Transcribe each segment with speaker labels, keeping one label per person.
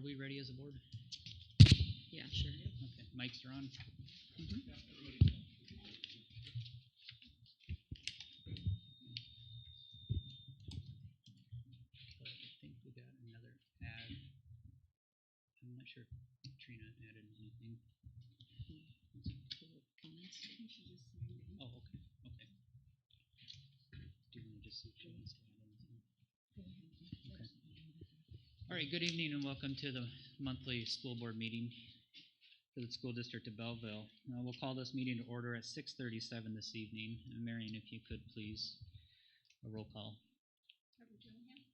Speaker 1: Are we ready as a board?
Speaker 2: Yeah, sure.
Speaker 1: Okay, mics are on. I think we got another ad. I'm not sure if Trina added anything. Oh, okay, okay. Do you want to just see if she wants to add anything? Okay. All right, good evening and welcome to the monthly school board meeting for the school district of Belleville. We'll call this meeting to order at 6:37 this evening. Marion, if you could please, a roll call.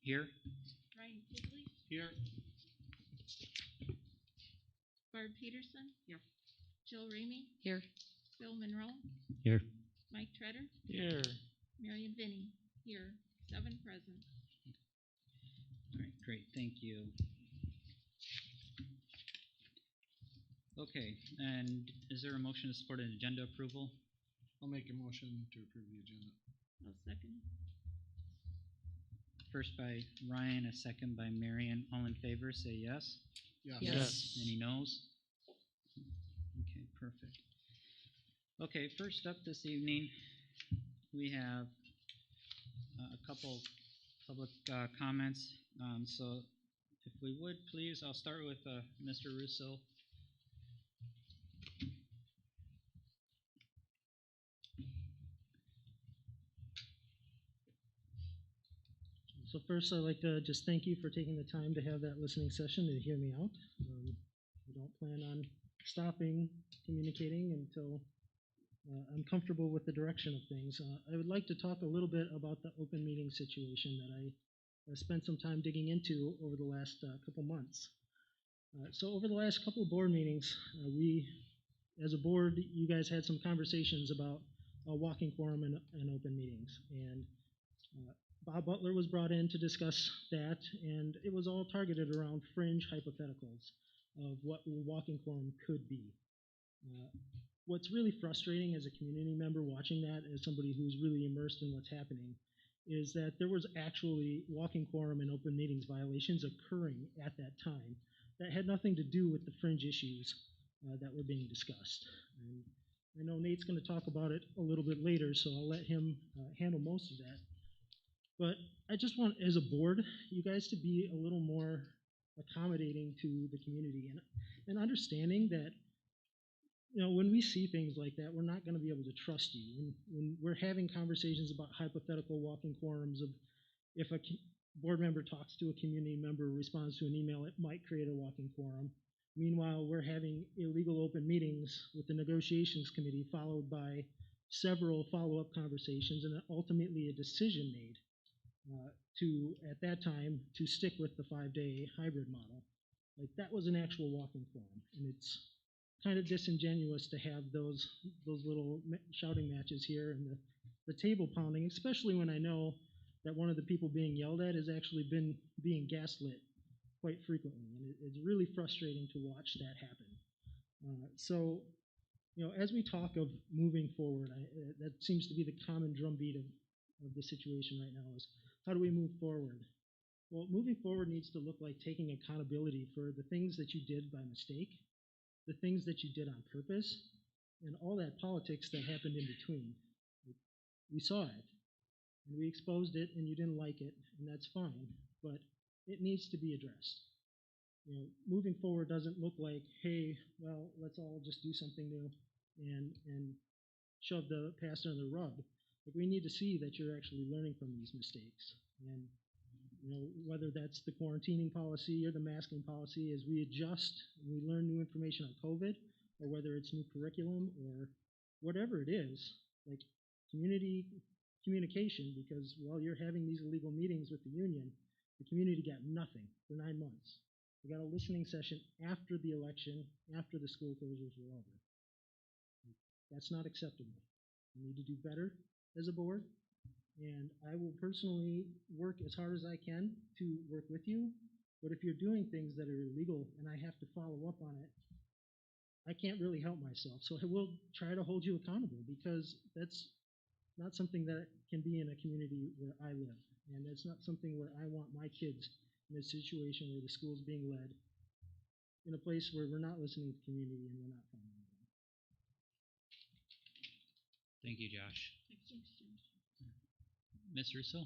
Speaker 1: Here.
Speaker 3: Ryan Kigley.
Speaker 1: Here.
Speaker 3: Barb Peterson.
Speaker 2: Here.
Speaker 3: Jill Ramey.
Speaker 2: Here.
Speaker 3: Bill Monroe.
Speaker 1: Here.
Speaker 3: Mike Treader.
Speaker 1: Here.
Speaker 3: Marion Vinny. Here. 7 present.
Speaker 1: All right, great, thank you. Okay, and is there a motion to support an agenda approval?
Speaker 4: I'll make a motion to approve the agenda.
Speaker 3: I'll second.
Speaker 1: First by Ryan, a second by Marion. All in favor, say yes.
Speaker 4: Yeah.
Speaker 2: Yes.
Speaker 1: Any no's? Okay, perfect. Okay, first up this evening, we have a couple public comments. So if we would, please, I'll start with Mr. Russo.
Speaker 5: So first, I'd like to just thank you for taking the time to have that listening session to hear me out. I don't plan on stopping communicating until I'm comfortable with the direction of things. I would like to talk a little bit about the open meeting situation that I spent some time digging into over the last couple months. So over the last couple of board meetings, we, as a board, you guys had some conversations about walking quorum and open meetings. And Bob Butler was brought in to discuss that, and it was all targeted around fringe hypotheticals of what walking quorum could be. What's really frustrating as a community member watching that, as somebody who's really immersed in what's happening, is that there was actually walking quorum and open meetings violations occurring at that time that had nothing to do with the fringe issues that were being discussed. And I know Nate's going to talk about it a little bit later, so I'll let him handle most of that. But I just want, as a board, you guys to be a little more accommodating to the community and understanding that, you know, when we see things like that, we're not going to be able to trust you. When we're having conversations about hypothetical walking quorums of if a board member talks to a community member, responds to an email, it might create a walking quorum. Meanwhile, we're having illegal open meetings with the negotiations committee, followed by several follow-up conversations, and ultimately a decision made to, at that time, to stick with the 5-day hybrid model. Like, that was an actual walking quorum, and it's kind of disingenuous to have those little shouting matches here and the table pounding, especially when I know that one of the people being yelled at has actually been being gaslit quite frequently, and it's really frustrating to watch that happen. So, you know, as we talk of moving forward, that seems to be the common drumbeat of the situation right now is, how do we move forward? Well, moving forward needs to look like taking accountability for the things that you did by mistake, the things that you did on purpose, and all that politics that happened in between. We saw it, and we exposed it, and you didn't like it, and that's fine, but it needs to be addressed. You know, moving forward doesn't look like, hey, well, let's all just do something new and shove the past under the rug. Like, we need to see that you're actually learning from these mistakes. And, you know, whether that's the quarantining policy or the masking policy, as we adjust and we learn new information on COVID, or whether it's new curriculum or whatever it is, like community communication, because while you're having these illegal meetings with the union, the community got nothing for 9 months. We got a listening session after the election, after the school closures were over. That's not acceptable. We need to do better as a board, and I will personally work as hard as I can to work with you, but if you're doing things that are illegal and I have to follow up on it, I can't really help myself. So I will try to hold you accountable, because that's not something that can be in a community where I live, and that's not something where I want my kids in a situation where the school's being led in a place where we're not listening to community and we're not following them.
Speaker 1: Thank you, Josh. Ms. Russo?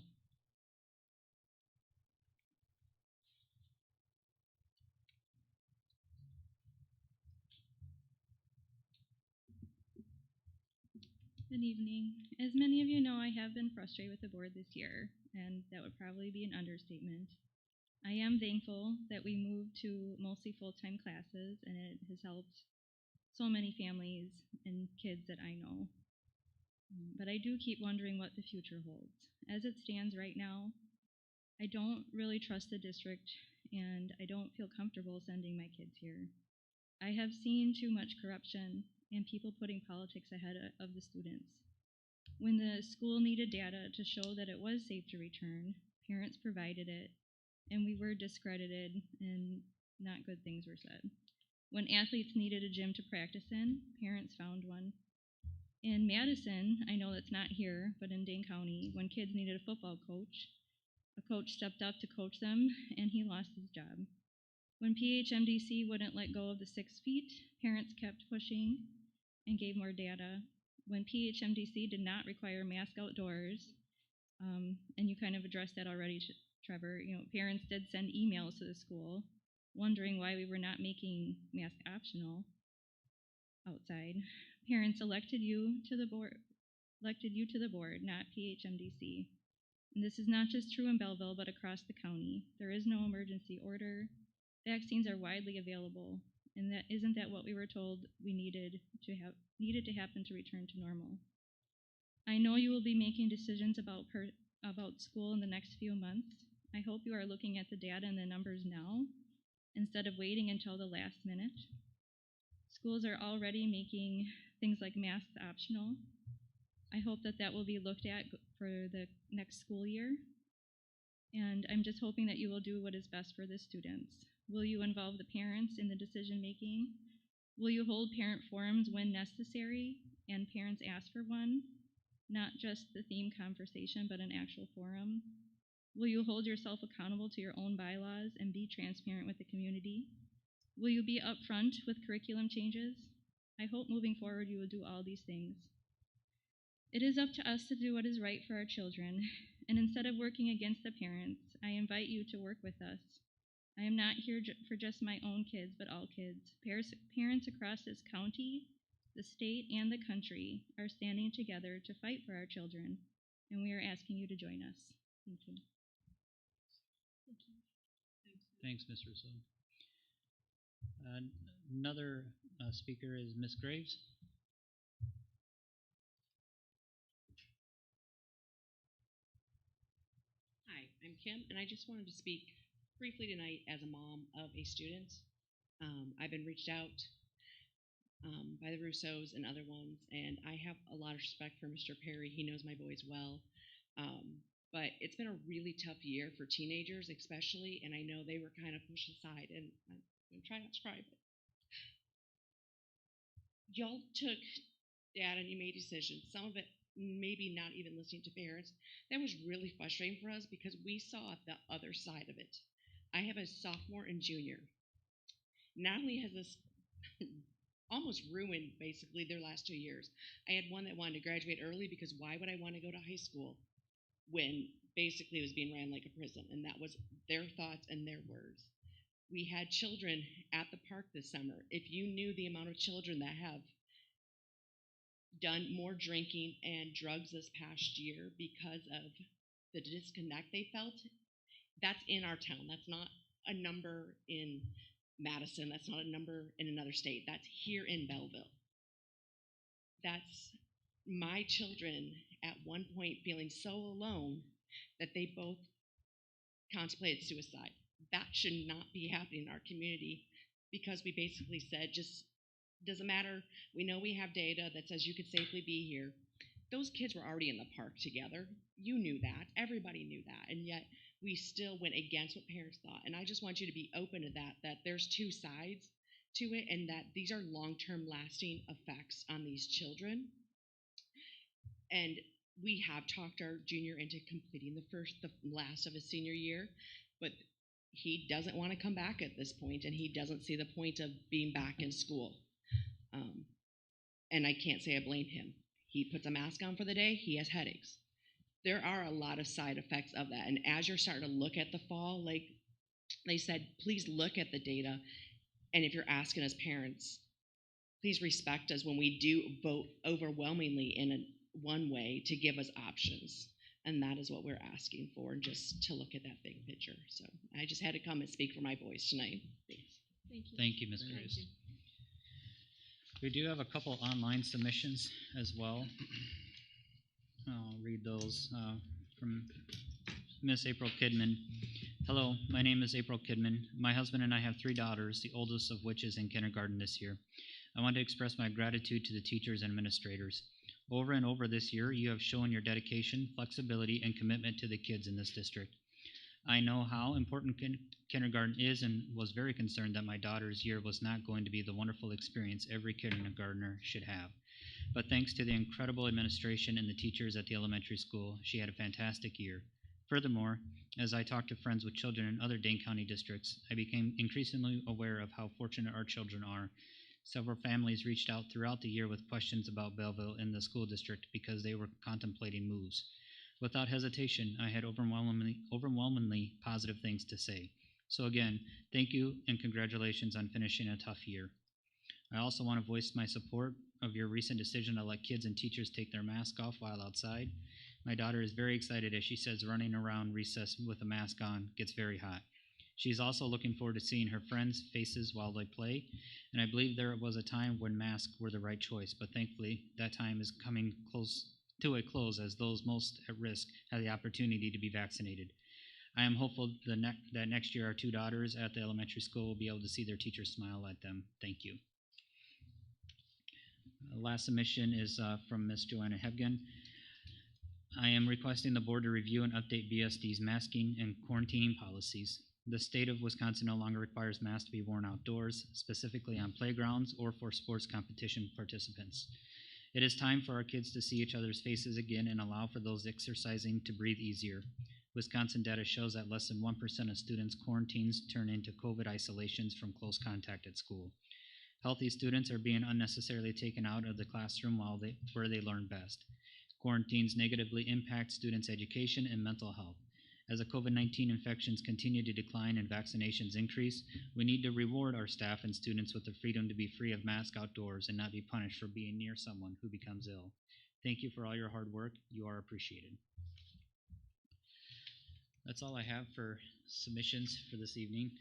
Speaker 6: Good evening. As many of you know, I have been frustrated with the board this year, and that would probably be an understatement. I am thankful that we moved to mostly full-time classes, and it has helped so many families and kids that I know. But I do keep wondering what the future holds. As it stands right now, I don't really trust the district, and I don't feel comfortable sending my kids here. I have seen too much corruption and people putting politics ahead of the students. When the school needed data to show that it was safe to return, parents provided it, and we were discredited and not good things were said. When athletes needed a gym to practice in, parents found one. In Madison, I know that's not here, but in Dane County, when kids needed a football coach, a coach stepped up to coach them, and he lost his job. When PHMDC wouldn't let go of the 6 feet, parents kept pushing and gave more data. When PHMDC did not require mask outdoors, and you kind of addressed that already, Trevor, parents did send emails to the school wondering why we were not making mask optional outside. Parents elected you to the board, not PHMDC. And this is not just true in Belleville, but across the county. There is no emergency order. Vaccines are widely available, and isn't that what we were told we needed to happen to return to normal? I know you will be making decisions about school in the next few months. I hope you are looking at the data and the numbers now instead of waiting until the last minute. Schools are already making things like masks optional. I hope that will be looked at for the next school year. And I'm just hoping that you will do what is best for the students. Will you involve the parents in the decision making? Will you hold parent forums when necessary and parents ask for one? Not just the theme conversation, but an actual forum. Will you hold yourself accountable to your own bylaws and be transparent with the community? Will you be upfront with curriculum changes? I hope moving forward you will do all these things. It is up to us to do what is right for our children, and instead of working against the parents, I invite you to work with us. I am not here for just my own kids, but all kids. Parents across this county, the state, and the country are standing together to fight for our children, and we are asking you to join us. Thank you.
Speaker 1: Thanks, Ms. Russo. Another speaker is Ms. Graves.
Speaker 7: Hi, I'm Kim, and I just wanted to speak briefly tonight as a mom of a student. I've been reached out by the Russos and other ones, and I have a lot of respect for Mr. Perry. He knows my boys well. But it's been a really tough year for teenagers, especially, and I know they were kind of pushed aside, and I'm going to try not to cry, but y'all took data and you made decisions, some of it maybe not even listening to parents. That was really frustrating for us because we saw the other side of it. I have a sophomore and junior. Not only has this almost ruined basically their last 2 years. I had one that wanted to graduate early because why would I want to go to high school when basically it was being ran like a prison? And that was their thoughts and their words. We had children at the park this summer. If you knew the amount of children that have done more drinking and drugs this past year because of the disconnect they felt, that's in our town. That's not a number in Madison. That's not a number in another state. That's here in Belleville. That's my children at one point feeling so alone that they both contemplated suicide. That should not be happening in our community because we basically said, just doesn't matter. We know we have data that says you could safely be here. Those kids were already in the park together. You knew that. Everybody knew that. And yet we still went against what parents thought. And I just want you to be open to that there's two sides to it and that these are long-term lasting effects on these children. And we have talked our junior into completing the last of his senior year, but he doesn't want to come back at this point, and he doesn't see the point of being back in school. And I can't say I blame him. He puts a mask on for the day, he has headaches. There are a lot of side effects of that. And as you're starting to look at the fall, like they said, please look at the data. And if you're asking as parents, please respect us when we do vote overwhelmingly in one way to give us options. And that is what we're asking for, just to look at that big picture. So I just had to come and speak for my voice tonight. Thanks.
Speaker 3: Thank you.
Speaker 1: Thank you, Ms.
Speaker 3: Thank
Speaker 1: Cruz.
Speaker 3: you.
Speaker 1: We do have a couple online submissions as well. I'll read those from Miss April Kidman. Hello, my name is April Kidman. My husband and I have 3 daughters, the oldest of which is in kindergarten this year. I want to express my gratitude to the teachers and administrators. Over and over this year, you have shown your dedication, flexibility, and commitment to the kids in this district. I know how important kindergarten is and was very concerned that my daughter's year was not going to be the wonderful experience every kindergartner should have. But thanks to the incredible administration and the teachers at the elementary school, she had a fantastic year. Furthermore, as I talked to friends with children in other Dane County districts, I became increasingly aware of how fortunate our children are. Several families reached out throughout the year with questions about Belleville in the school district because they were contemplating moves. Without hesitation, I had overwhelmingly positive things to say. So again, thank you and congratulations on finishing a tough year. I also want to voice my support of your recent decision to let kids and teachers take their mask off while outside. My daughter is very excited as she says running around recess with a mask on gets very hot. She's also looking forward to seeing her friends' faces while they play, and I believe there was a time when masks were the right choice, but thankfully that time is coming close to a close as those most at risk have the opportunity to be vaccinated. I am hopeful that next year our 2 daughters at the elementary school will be able to see their teachers smile at them. Thank you. Last submission is from Ms. Joanna Hebgen. I am requesting the board to review and update BSD's masking and quarantining policies. The state of Wisconsin no longer requires masks to be worn outdoors, specifically on playgrounds or for sports competition participants. It is time for our kids to see each other's faces again and allow for those exercising to breathe easier. Wisconsin data shows that less than 1% of students' quarantines turn into COVID isolations from close contact at school. Healthy students are being unnecessarily taken out of the classroom where they learn best. Quarantines negatively impact students' education and mental health. As the COVID-19 infections continue to decline and vaccinations increase, we need to reward our staff and students with the freedom to be free of masks outdoors and not be punished for being near someone who becomes ill. Thank you for all your hard work. You are appreciated. That's all I have for submissions for this evening.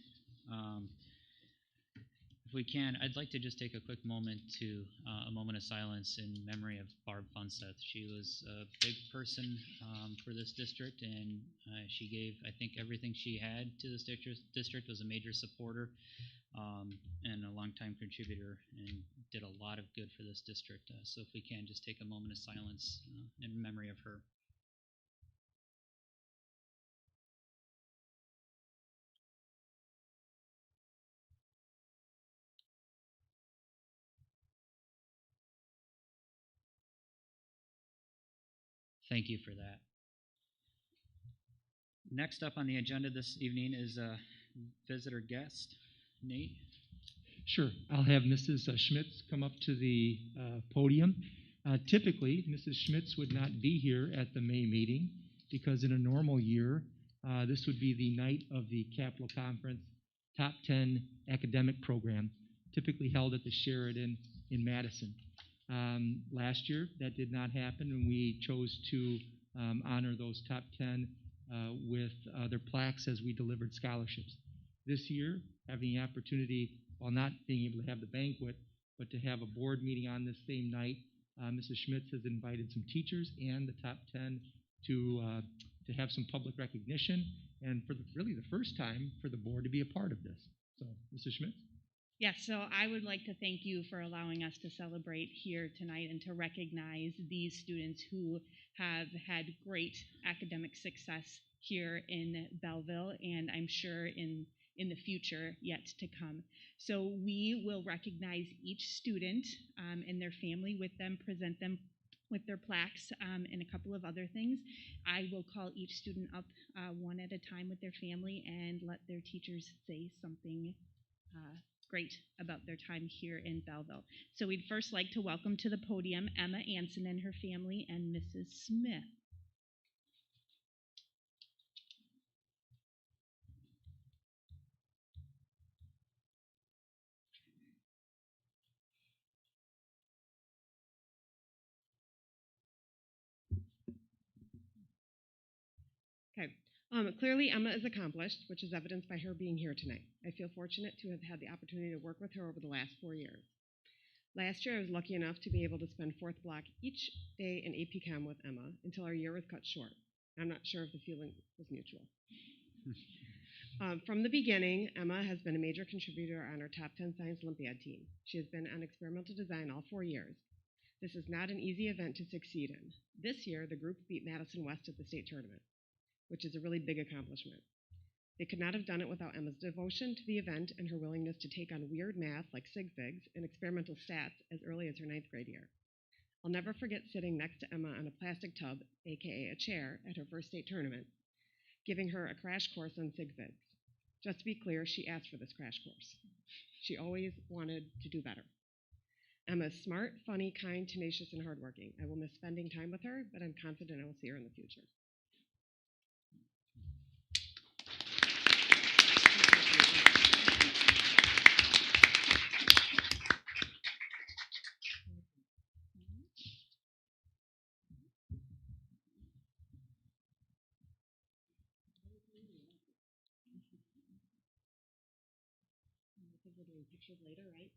Speaker 1: If we can, I'd like to just take a quick moment a moment of silence in memory of Barb Funseth. She was a big person for this district, and she gave, I think, everything she had to this district, was a major supporter and a longtime contributor, and did a lot of good for this district. So if we can, just take a moment of silence in memory of her. Thank you for that. Next up on the agenda this evening is a visitor guest, Nate.
Speaker 8: Sure. I'll have Mrs. Schmitz come up to the podium. Typically, Mrs. Schmitz would not be here at the May meeting because in a normal year, this would be the night of the Capitol Conference Top 10 Academic Program, typically held at the Sheridan in Madison. Last year, that did not happen, and we chose to honor those top 10 with their plaques as we delivered scholarships. This year, having the opportunity, while not being able to have the banquet, but to have a board meeting on this same night, Mrs. Schmitz has invited some teachers and the top 10 to have some public recognition, and for really the first time for the board to be a part of this. So, Mrs. Schmitz?
Speaker 9: Yes, so I would like to thank you for allowing us to celebrate here tonight and to recognize these students who have had great academic success here in Belleville, and I'm sure in the future yet to come. So we will recognize each student and their family with them, present them with their plaques and a couple of other things. I will call each student up one at a time with their family and let their teachers say something great about their time here in Belleville. So we'd first like to welcome to the podium Emma Anson and her family and Mrs. Smith.
Speaker 10: Okay. Clearly, Emma is accomplished, which is evidenced by her being here tonight. I feel fortunate to have had the opportunity to work with her over the last 4 years. Last year, I was lucky enough to be able to spend fourth block each day in AP Chem with Emma until our year was cut short. I'm not sure if the feeling was mutual. From the beginning, Emma has been a major contributor on our top 10 Science Olympiad team. She has been on experimental design all 4 years. This is not an easy event to succeed in. This year, the group beat Madison West at the state tournament, which is a really big accomplishment. They could not have done it without Emma's devotion to the event and her willingness to take on weird math like sig figs and experimental stats as early as her 9th grade year. I'll never forget sitting next to Emma on a plastic tub, aka a chair, at her first state tournament, giving her a crash course on sig figs. Just to be clear, she asked for this crash course. She always wanted to do better. Emma is smart, funny, kind, tenacious, and hardworking. I will miss spending time with her, but I'm confident I will see her in the future. We're doing pictures later, right?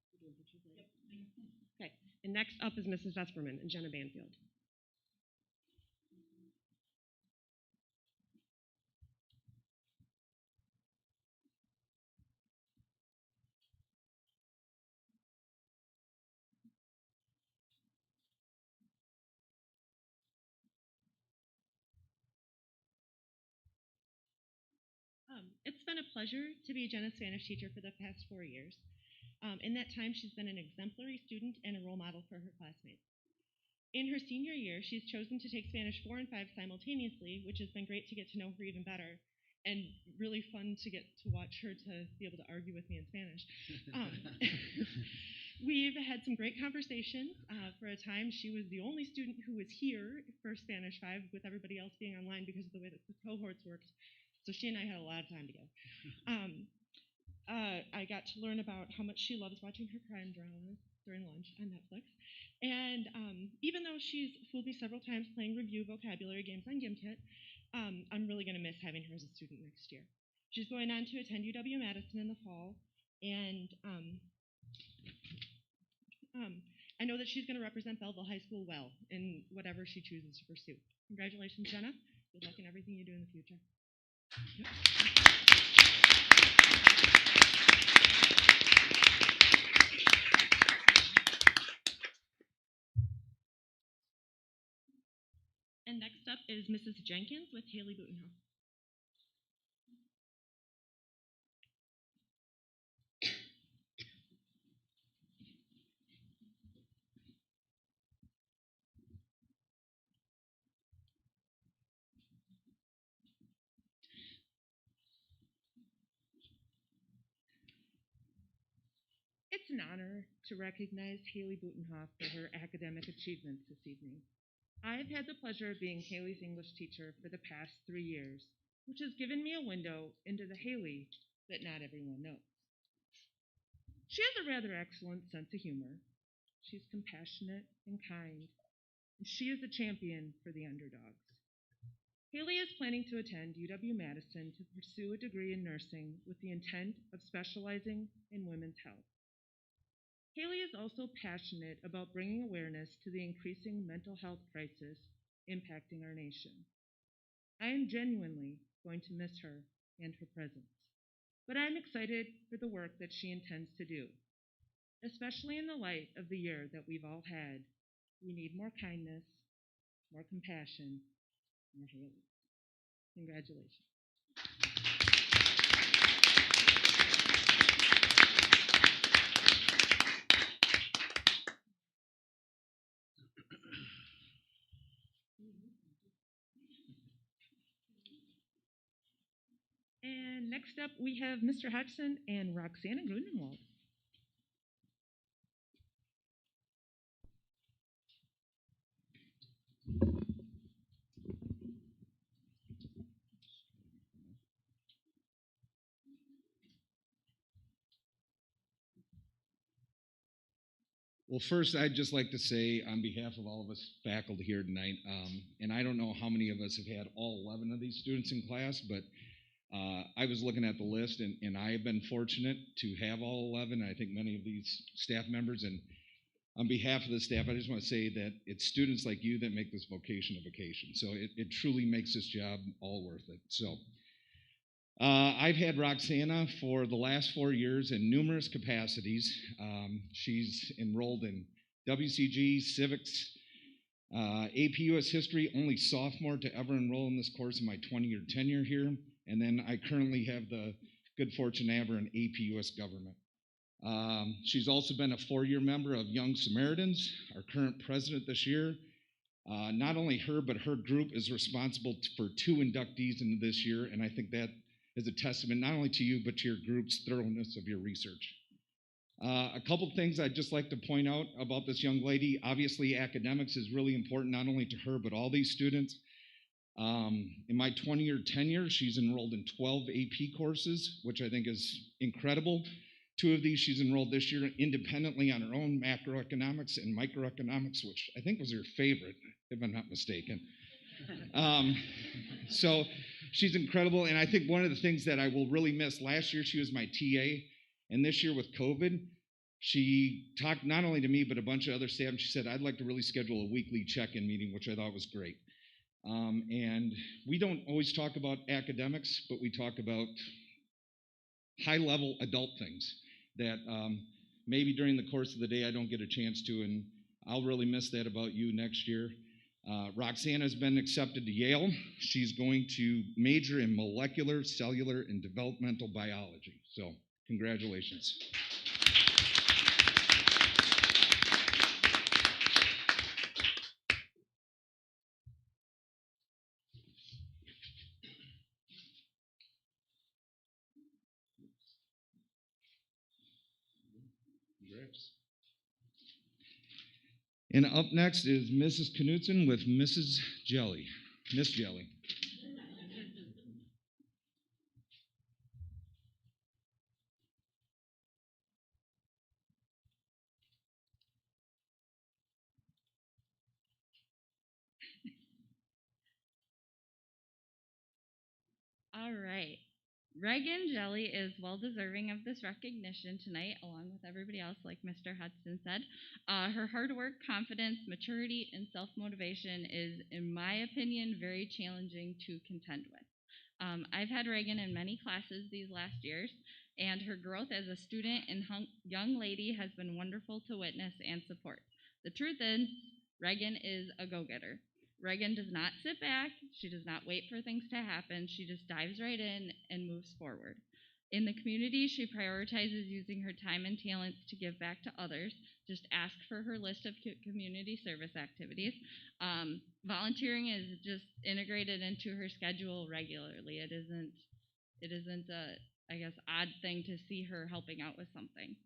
Speaker 10: We're doing pictures later? Okay, and next up is Mrs. Vesperman and Jenna Banfield.
Speaker 11: It's been a pleasure to be Jenna's Spanish teacher for the past 4 years. In that time, she's been an exemplary student and a role model for her classmates. In her senior year, she's chosen to take Spanish 4 and 5 simultaneously, which has been great to get to know her even better, and really fun to get to watch her to be able to argue with me in Spanish. We've had some great conversations. For a time, she was the only student who was here for Spanish 5, with everybody else being online because of the way that the cohorts worked. So she and I had a lot of time together. I got to learn about how much she loves watching her crime dramas during lunch on Netflix. And even though she's fooled me several times playing review vocabulary games on Gimkit, I'm really going to miss having her as a student next year. She's going on to attend UW-Madison in the fall, and I know that she's going to represent Belleville High School well in whatever she chooses to pursue. Congratulations, Jenna. Good luck in everything you do in the future. And next up is Mrs. Jenkins with Haley Butenhoff.
Speaker 12: It's an honor to recognize Haley Butenhoff for her academic achievements this evening. I have had the pleasure of being Haley's English teacher for the past 3 years, which has given me a window into the Haley that not everyone knows. She has a rather excellent sense of humor. She's compassionate and kind, and she is a champion for the underdogs. Haley is planning to attend UW-Madison to pursue a degree in nursing with the intent of specializing in women's health. Haley is also passionate about bringing awareness to the increasing mental health crisis impacting our nation. I am genuinely going to miss her and her presence, but I'm excited for the work that she intends to do, especially in the light of the year that we've all had. We need more kindness, more compassion, more Haley. Congratulations. Next up, we have Mr. Hodgson and Roxana Grunenwald.
Speaker 13: Well, first, I'd just like to say on behalf of all of us faculty here tonight, and I don't know how many of us have had all 11 of these students in class, but I was looking at the list, and I have been fortunate to have all 11. I think many of these staff members, and on behalf of the staff, I just want to say that it's students like you that make this vocation a vocation. So it truly makes this job all worth it. So I've had Roxana for the last 4 years in numerous capacities. She's enrolled in WCG, Civics, AP US History, only sophomore to ever enroll in this course in my 20-year tenure here. And then I currently have the good fortune to have her in AP US Government. She's also been a 4-year member of Young Samaritans, our current president this year. Not only her, but her group is responsible for 2 inductees into this year, and I think that is a testament not only to you, but to your group's thoroughness of your research. A couple things I'd just like to point out about this young lady. Obviously, academics is really important, not only to her, but all these students. In my 20-year tenure, she's enrolled in 12 AP courses, which I think is incredible. 2 of these she's enrolled this year independently on her own, macroeconomics and microeconomics, which I think was her favorite, if I'm not mistaken. So she's incredible, and I think one of the things that I will really miss, last year she was my TA, and this year with COVID, she talked not only to me, but a bunch of other staff, and she said, I'd like to really schedule a weekly check-in meeting, which I thought was great. And we don't always talk about academics, but we talk about high-level adult things that maybe during the course of the day I don't get a chance to, and I'll really miss that about you next year. Roxana has been accepted to Yale. She's going to major in molecular, cellular, and developmental biology. So, congratulations. Congrats. And up next is Mrs. Knutson with Mrs. Jelly, Miss Jelly.
Speaker 6: All right. Reagan Jelly is well deserving of this recognition tonight, along with everybody else, like Mr. Hudson said. Her hard work, confidence, maturity, and self-motivation is, in my opinion, very challenging to contend with. I've had Reagan in many classes these last years, and her growth as a student and young lady has been wonderful to witness and support. The truth is, Reagan is a go-getter. Reagan does not sit back. She does not wait for things to happen. She just dives right in and moves forward. In the community, she prioritizes using her time and talents to give back to others. Just ask for her list of community service activities. Volunteering is just integrated into her schedule regularly. It isn't a, I guess, odd thing to see her helping out with something.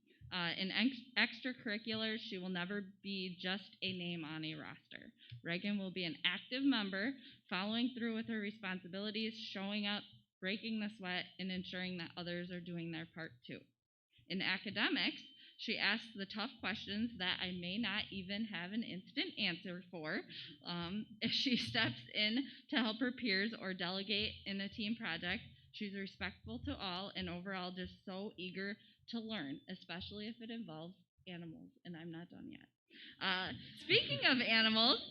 Speaker 6: In extracurriculars, she will never be just a name on a roster. Reagan will be an active member, following through with her responsibilities, showing up, breaking the sweat, and ensuring that others are doing their part too. In academics, she asks the tough questions that I may not even have an instant answer for. If she steps in to help her peers or delegate in a team project, she's respectful to all and overall just so eager to learn, especially if it involves animals, and I'm not done yet. Speaking of animals,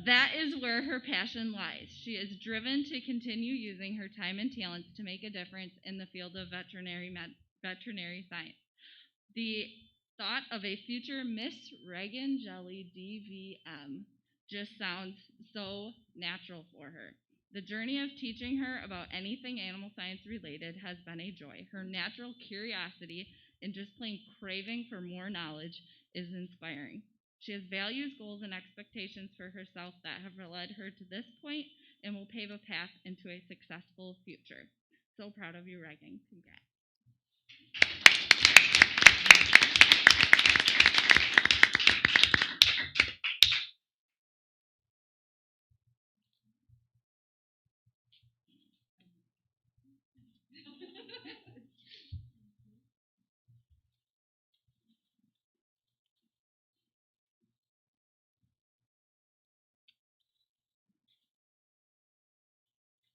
Speaker 6: that is where her passion lies. She is driven to continue using her time and talents to make a difference in the field of veterinary science. The thought of a future Miss Reagan Jelly DVM just sounds so natural for her. The journey of teaching her about anything animal science related has been a joy. Her natural curiosity and just plain craving for more knowledge is inspiring. She has values, goals, and expectations for herself that have led her to this point and will pave a path into a successful future.
Speaker 12: So proud of you, Reagan. Congrats.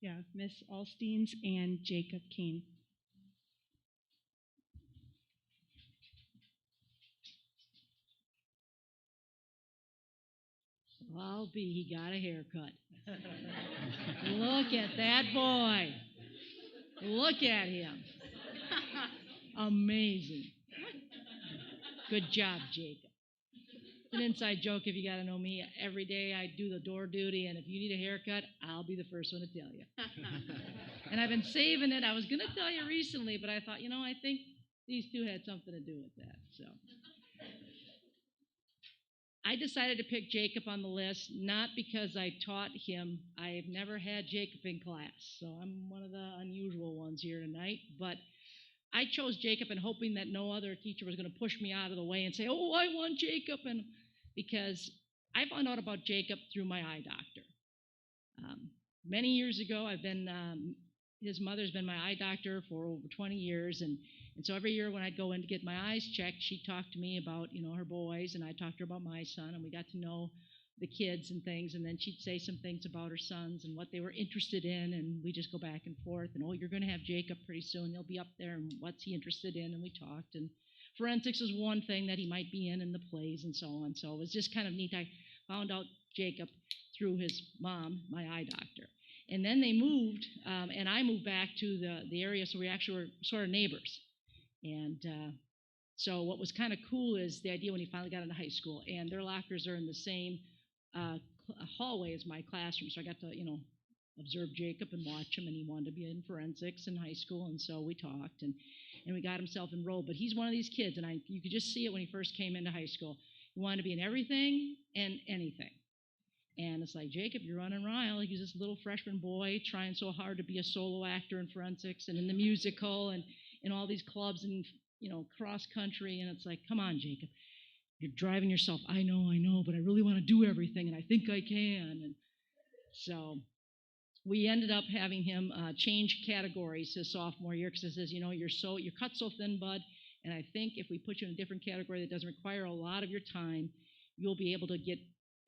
Speaker 9: Yeah, Miss Alsteins and Jacob Kane.
Speaker 2: I'll be, he got a haircut. Look at that boy. Look at him. Amazing. Good job, Jacob. It's an inside joke if you got to know me. Every day I do the door duty, and if you need a haircut, I'll be the first one to tell you. And I've been saving it. I was going to tell you recently, but I thought, I think these two had something to do with that. So I decided to pick Jacob on the list, not because I taught him. I've never had Jacob in class, so I'm one of the unusual ones here tonight. But I chose Jacob in hoping that no other teacher was going to push me out of the way and say, oh, I want Jacob. And because I found out about Jacob through my eye doctor. Many years ago, his mother's been my eye doctor for over 20 years. And so every year when I'd go in to get my eyes checked, she'd talk to me about, her boys, and I talked to her about my son, and we got to know the kids and things, and then she'd say some things about her sons and what they were interested in, and we just go back and forth, and you're going to have Jacob pretty soon, he'll be up there, and what's he interested in, and we talked, and forensics was one thing that he might be in the plays and so on, so it was just kind of neat. I found out Jacob through his mom, my eye doctor, and then they moved, and I moved back to the area, so we actually were sort of neighbors, and so what was kind of cool is the idea when he finally got into high school, and their lockers are in the same hallway as my classroom, so I got to, observe Jacob and watch him, and he wanted to be in forensics in high school, and so we talked, and we got himself enrolled, but he's one of these kids, and you could just see it when he first came into high school. He wanted to be in everything and anything, and it's like, Jacob, you're running wild. He's this little freshman boy trying so hard to be a solo actor in forensics and in the musical and in all these clubs and, cross country, and it's like, come on, Jacob. You're driving yourself, I know, but I really want to do everything, and I think I can. And so we ended up having him change categories his sophomore year because it says, you're cut so thin, bud, and I think if we put you in a different category that doesn't require a lot of your time, you'll be able to get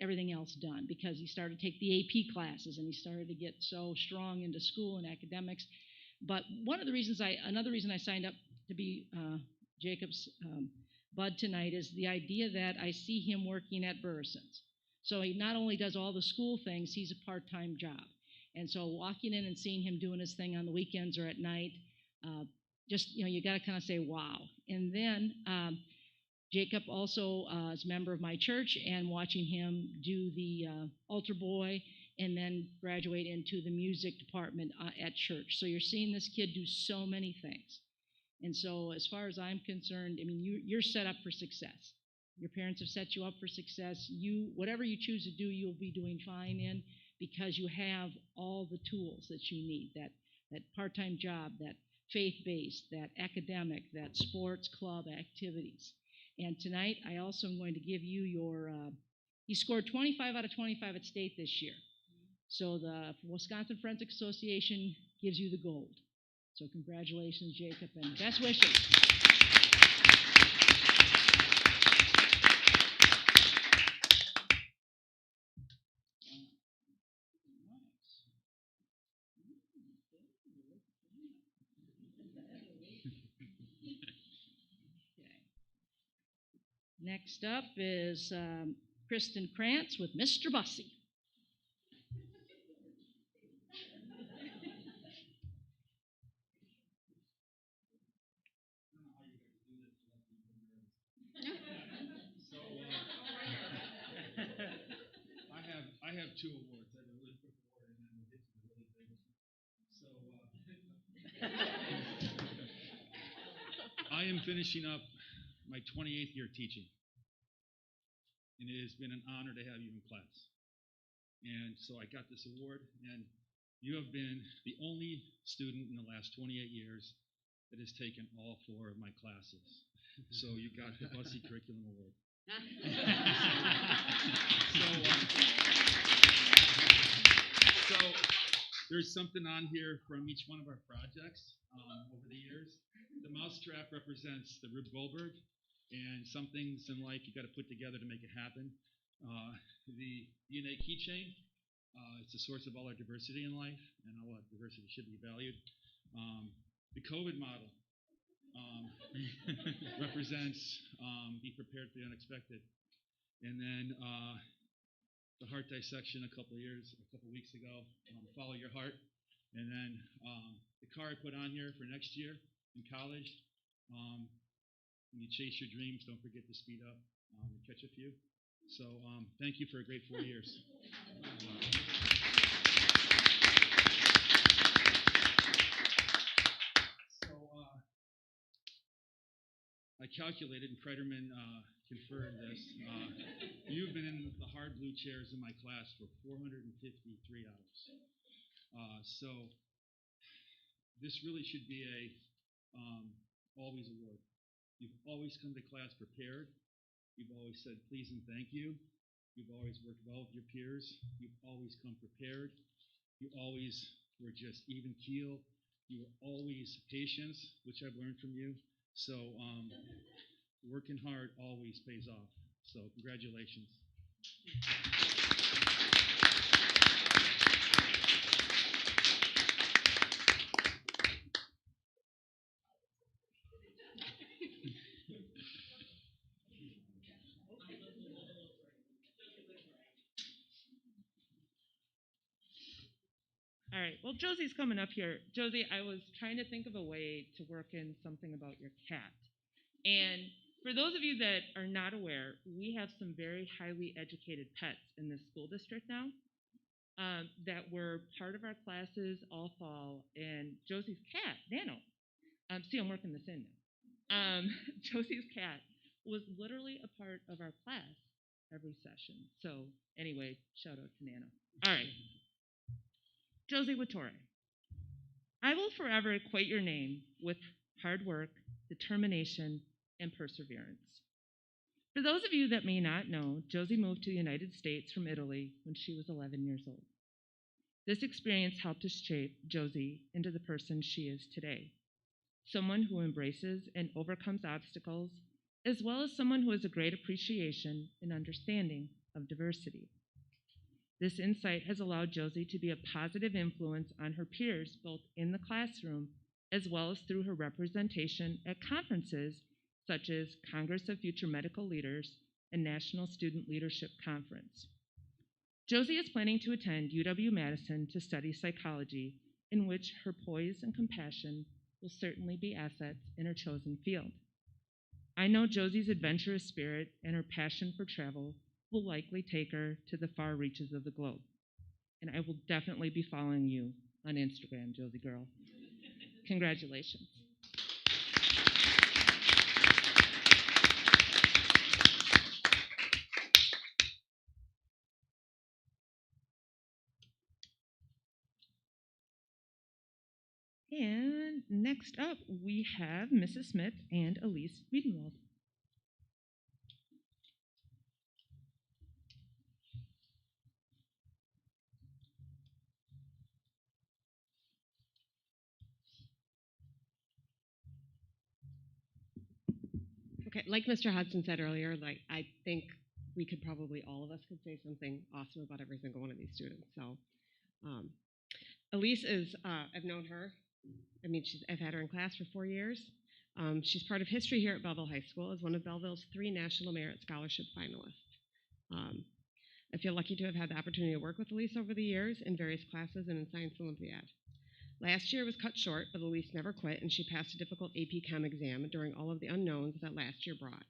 Speaker 2: everything else done, because he started to take the AP classes, and he started to get so strong into school and academics. But another reason I signed up to be Jacob's bud tonight is the idea that I see him working at Burrison's. So he not only does all the school things, he's a part-time job. And so walking in and seeing him doing his thing on the weekends or at night, you got to kind of say, wow. And then Jacob also is a member of my church, and watching him do the altar boy and then graduate into the music department at church. So you're seeing this kid do so many things. And so as far as I'm concerned, you're set up for success. Your parents have set you up for success. Whatever you choose to do, you'll be doing fine in, because you have all the tools that you need, that part-time job, that faith-based, that academic, that sports club activities. And tonight, I also am going to give you he scored 25 out of 25 at state this year. So the Wisconsin Forensic Association gives you the gold. So congratulations, Jacob, and best wishes. Next up is Kristen Krantz with Mr. Bussey.
Speaker 14: I have two awards. I have a really quick award, and then we'll get to the really big one. So I am finishing up my 28th year teaching, and it has been an honor to have you in class. And so I got this award, and You have been the only student in the last 28 years that has taken all 4 of my classes. So you got the Bussy Curriculum Award. So there's something on here from each one of our projects over the years. The mousetrap represents the Rube Goldberg, and some things in life you got to put together to make it happen. The DNA keychain, it's a source of all our diversity in life, and all our diversity should be valued. The COVID model represents be prepared for the unexpected. And then the heart dissection a couple weeks ago, follow your heart. And then the car I put on here for next year in college, when you chase your dreams, don't forget to speed up and catch a few. So thank you for a great 4 years. I calculated, and Kreiderman confirmed this, you've been in the hard blue chairs in my class for 453 hours. So this really should be a always award. You've always come to class prepared. You've always said please and thank you. You've always worked well with your peers. You've always come prepared. You always were just even keel. You were always patient, which I've learned from you. So working hard always pays off. So congratulations.
Speaker 12: All right, well, Josie's coming up here. Josie, I was trying to think of a way to work in something about your cat. And for those of you that are not aware, we have some very highly educated pets in this school district now that were part of our classes all fall. And Josie's cat, Nano, see, I'm working this in now. Josie's cat was literally a part of our class every session. So anyway, shout out to Nano. All right. Josie Watore, I will forever equate your name with hard work, determination, and perseverance. For those of you that may not know, Josie moved to the United States from Italy when she was 11 years old. This experience helped to shape Josie into the person she is today, someone who embraces and overcomes obstacles, as well as someone who has a great appreciation and understanding of diversity. This insight has allowed Josie to be a positive influence on her peers, both in the classroom as well as through her representation at conferences such as Congress of Future Medical Leaders and National Student Leadership Conference. Josie is planning to attend UW-Madison to study psychology, in which her poise and compassion will certainly be assets in her chosen field. I know Josie's adventurous spirit and her passion for travel will likely take her to the far reaches of the globe. And I will definitely be following you on Instagram, Josie girl. Congratulations. And next up, we have Mrs. Smith and Elise Wiedenwald.
Speaker 10: Okay, like Mr. Hudson said earlier, I think we could probably, all of us could say something awesome about every single one of these students. So Elise is, I've known her. I mean, I've had her in class for 4 years. She's part of history here at Belleville High School as one of Belleville's 3 National Merit Scholarship finalists. I feel lucky to have had the opportunity to work with Elise over the years in various classes and in Science Olympiad. Last year was cut short, but Elise never quit, and she passed a difficult AP Chem exam during all of the unknowns that last year brought.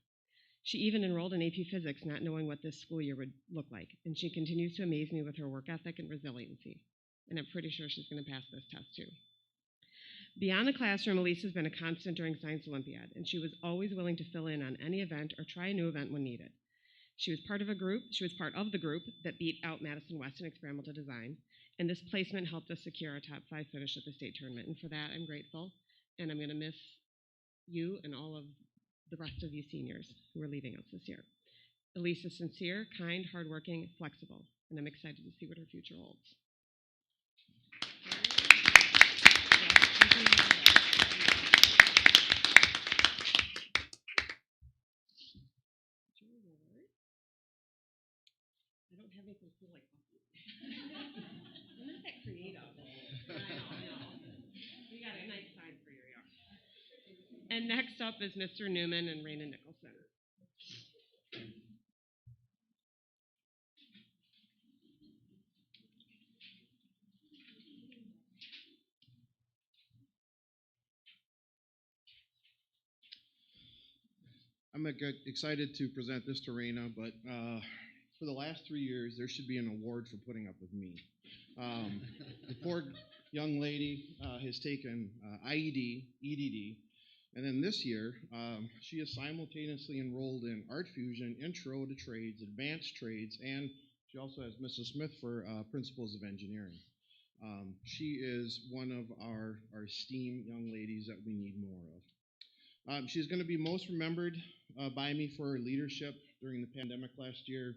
Speaker 10: She even enrolled in AP Physics, not knowing what this school year would look like, and she continues to amaze me with her work ethic and resiliency. And I'm pretty sure she's going to pass this test too. Beyond the classroom, Elise has been a constant during Science Olympiad, and she was always willing to fill in on any event or try a new event when needed. She was part of the group that beat out Madison West in experimental design, and this placement helped us secure our top 5 finish at the state tournament. And for that, I'm grateful, and I'm going to miss you and all of the rest of you seniors who are leaving us this year. Elise is sincere, kind, hardworking, flexible, and I'm excited to see what her future holds. I don't have anything cool like coffee. I'm not that creative. I know. We got a nice sign for you. And next up is Mr. Newman and Raina Nicholson.
Speaker 15: I'm excited to present this to Raina, but for the last 3 years, there should be an award for putting up with me. The poor young lady has taken IED, EDD, and then this year, she is simultaneously enrolled in Art Fusion, Intro to Trades, Advanced Trades, and she also has Mrs. Smith for Principles of Engineering. She is one of our esteemed young ladies that we need more of. She's going to be most remembered by me for her leadership during the pandemic last year.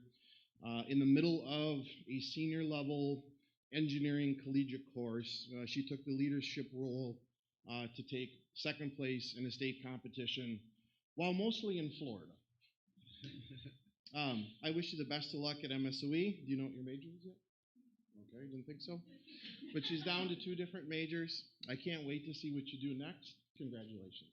Speaker 15: In the middle of a senior level engineering collegiate course, she took the leadership role to take second place in a state competition while mostly in Florida. I wish you the best of luck at MSOE. Do you know what your major is yet? Okay, didn't think so. But she's down to 2 different majors. I can't wait to see what you do next. Congratulations.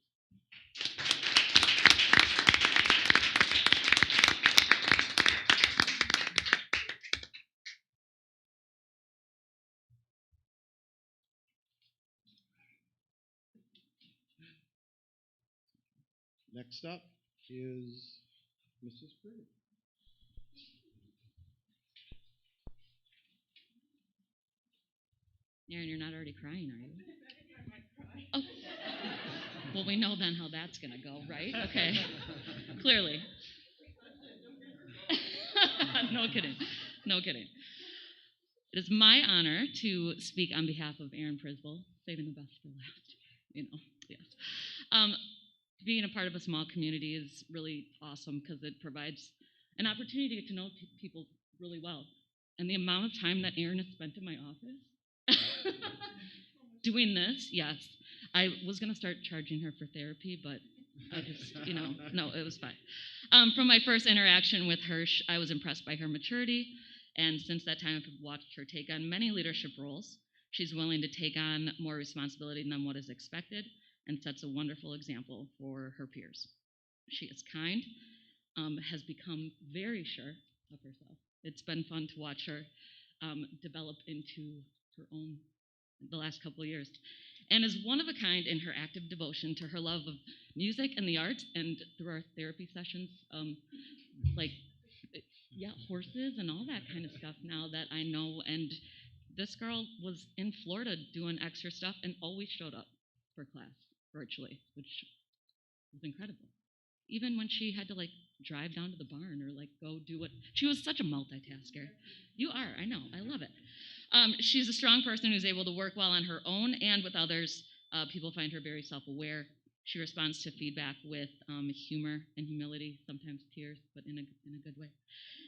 Speaker 15: Next up is Mrs. Pruitt.
Speaker 16: Aaron, you're not already crying, are you? Oh. Well, we know then how that's going to go, right? Okay. Clearly. No kidding. No kidding. It is my honor to speak on behalf of Aaron Prisbel, saving the best for last. Yes. Being a part of a small community is really awesome because it provides an opportunity to get to know people really well. And the amount of time that Aaron has spent in my office doing this, yes. I was going to start charging her for therapy, but I just, no, it was fine. From my first interaction with her, I was impressed by her maturity. And since that time, I've watched her take on many leadership roles. She's willing to take on more responsibility than what is expected and sets a wonderful example for her peers. She is kind, has become very sure of herself. It's been fun to watch her develop into her own the last couple of years, and is one of a kind in her active devotion to her love of music and the arts, and through our therapy sessions, horses and all that kind of stuff now that I know. And this girl was in Florida doing extra stuff and always showed up for class virtually, which was incredible. Even when she had to drive down to the barn or go do what, she was such a multitasker. You are, I know, I love it. She's a strong person who's able to work well on her own and with others. People find her very self-aware. She responds to feedback with humor and humility, sometimes tears, but in a good way.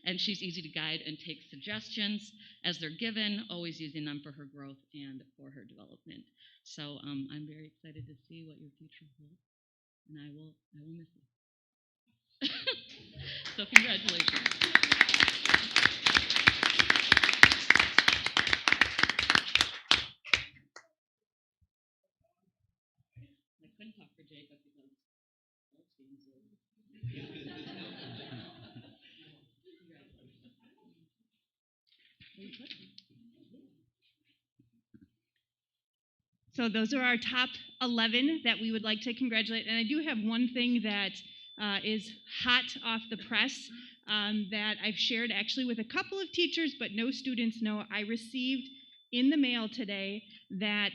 Speaker 16: And she's easy to guide and take suggestions as they're given, always using them for her growth and for her development. So I'm very excited to see what your future holds, and I will miss you. So congratulations. I couldn't talk for Jacob because
Speaker 17: So those are our top 11 that we would like to congratulate. And I do have one thing that is hot off the press that I've shared actually with a couple of teachers, but no students know. I received in the mail today that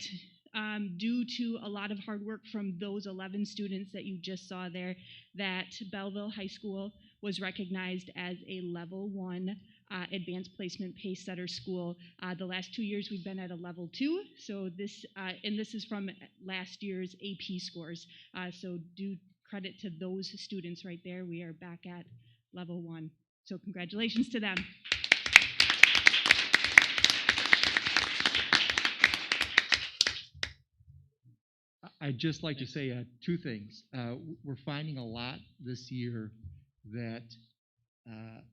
Speaker 17: due to a lot of hard work from those 11 students that you just saw there, that Belleville High School was recognized as a level 1 advanced placement pace setter school. The last 2 years we've been at a level 2, so this is from last year's AP scores. So due credit to those students right there, we are back at level 1. So congratulations to them.
Speaker 8: I'd just like to say two things. We're finding a lot this year that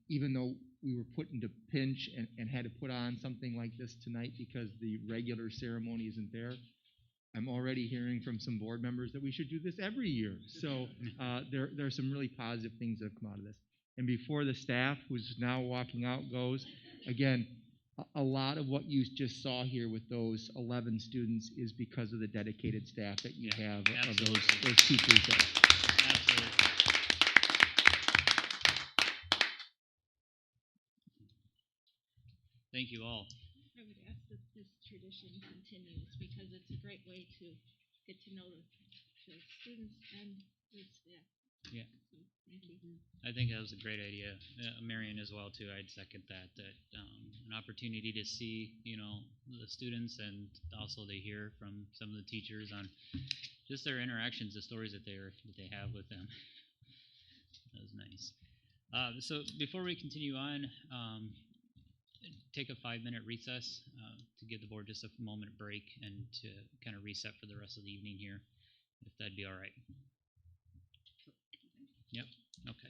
Speaker 8: even though we were put into pinch and had to put on something like this tonight because the regular ceremony isn't there, I'm already hearing from some board members that we should do this every year. So there are some really positive things that have come out of this. And before the staff, who's now walking out, goes, again, a lot of what you just saw here with those 11 students is because of the dedicated staff that you have of those teachers there.
Speaker 1: Absolutely. Thank you all.
Speaker 3: I would ask that this tradition continues because it's a great way to get to know the students and the staff.
Speaker 1: Yeah.
Speaker 3: So, thank you.
Speaker 1: I think that was a great idea. Marion as well, too. I'd second that. An opportunity to see, the students and also to hear from some of the teachers on just their interactions, the stories that they have with them. That was nice. So before we continue on, take a 5-minute recess to give the board just a moment break and to kind of reset for the rest of the evening here, if that'd be all right. Yep. Okay.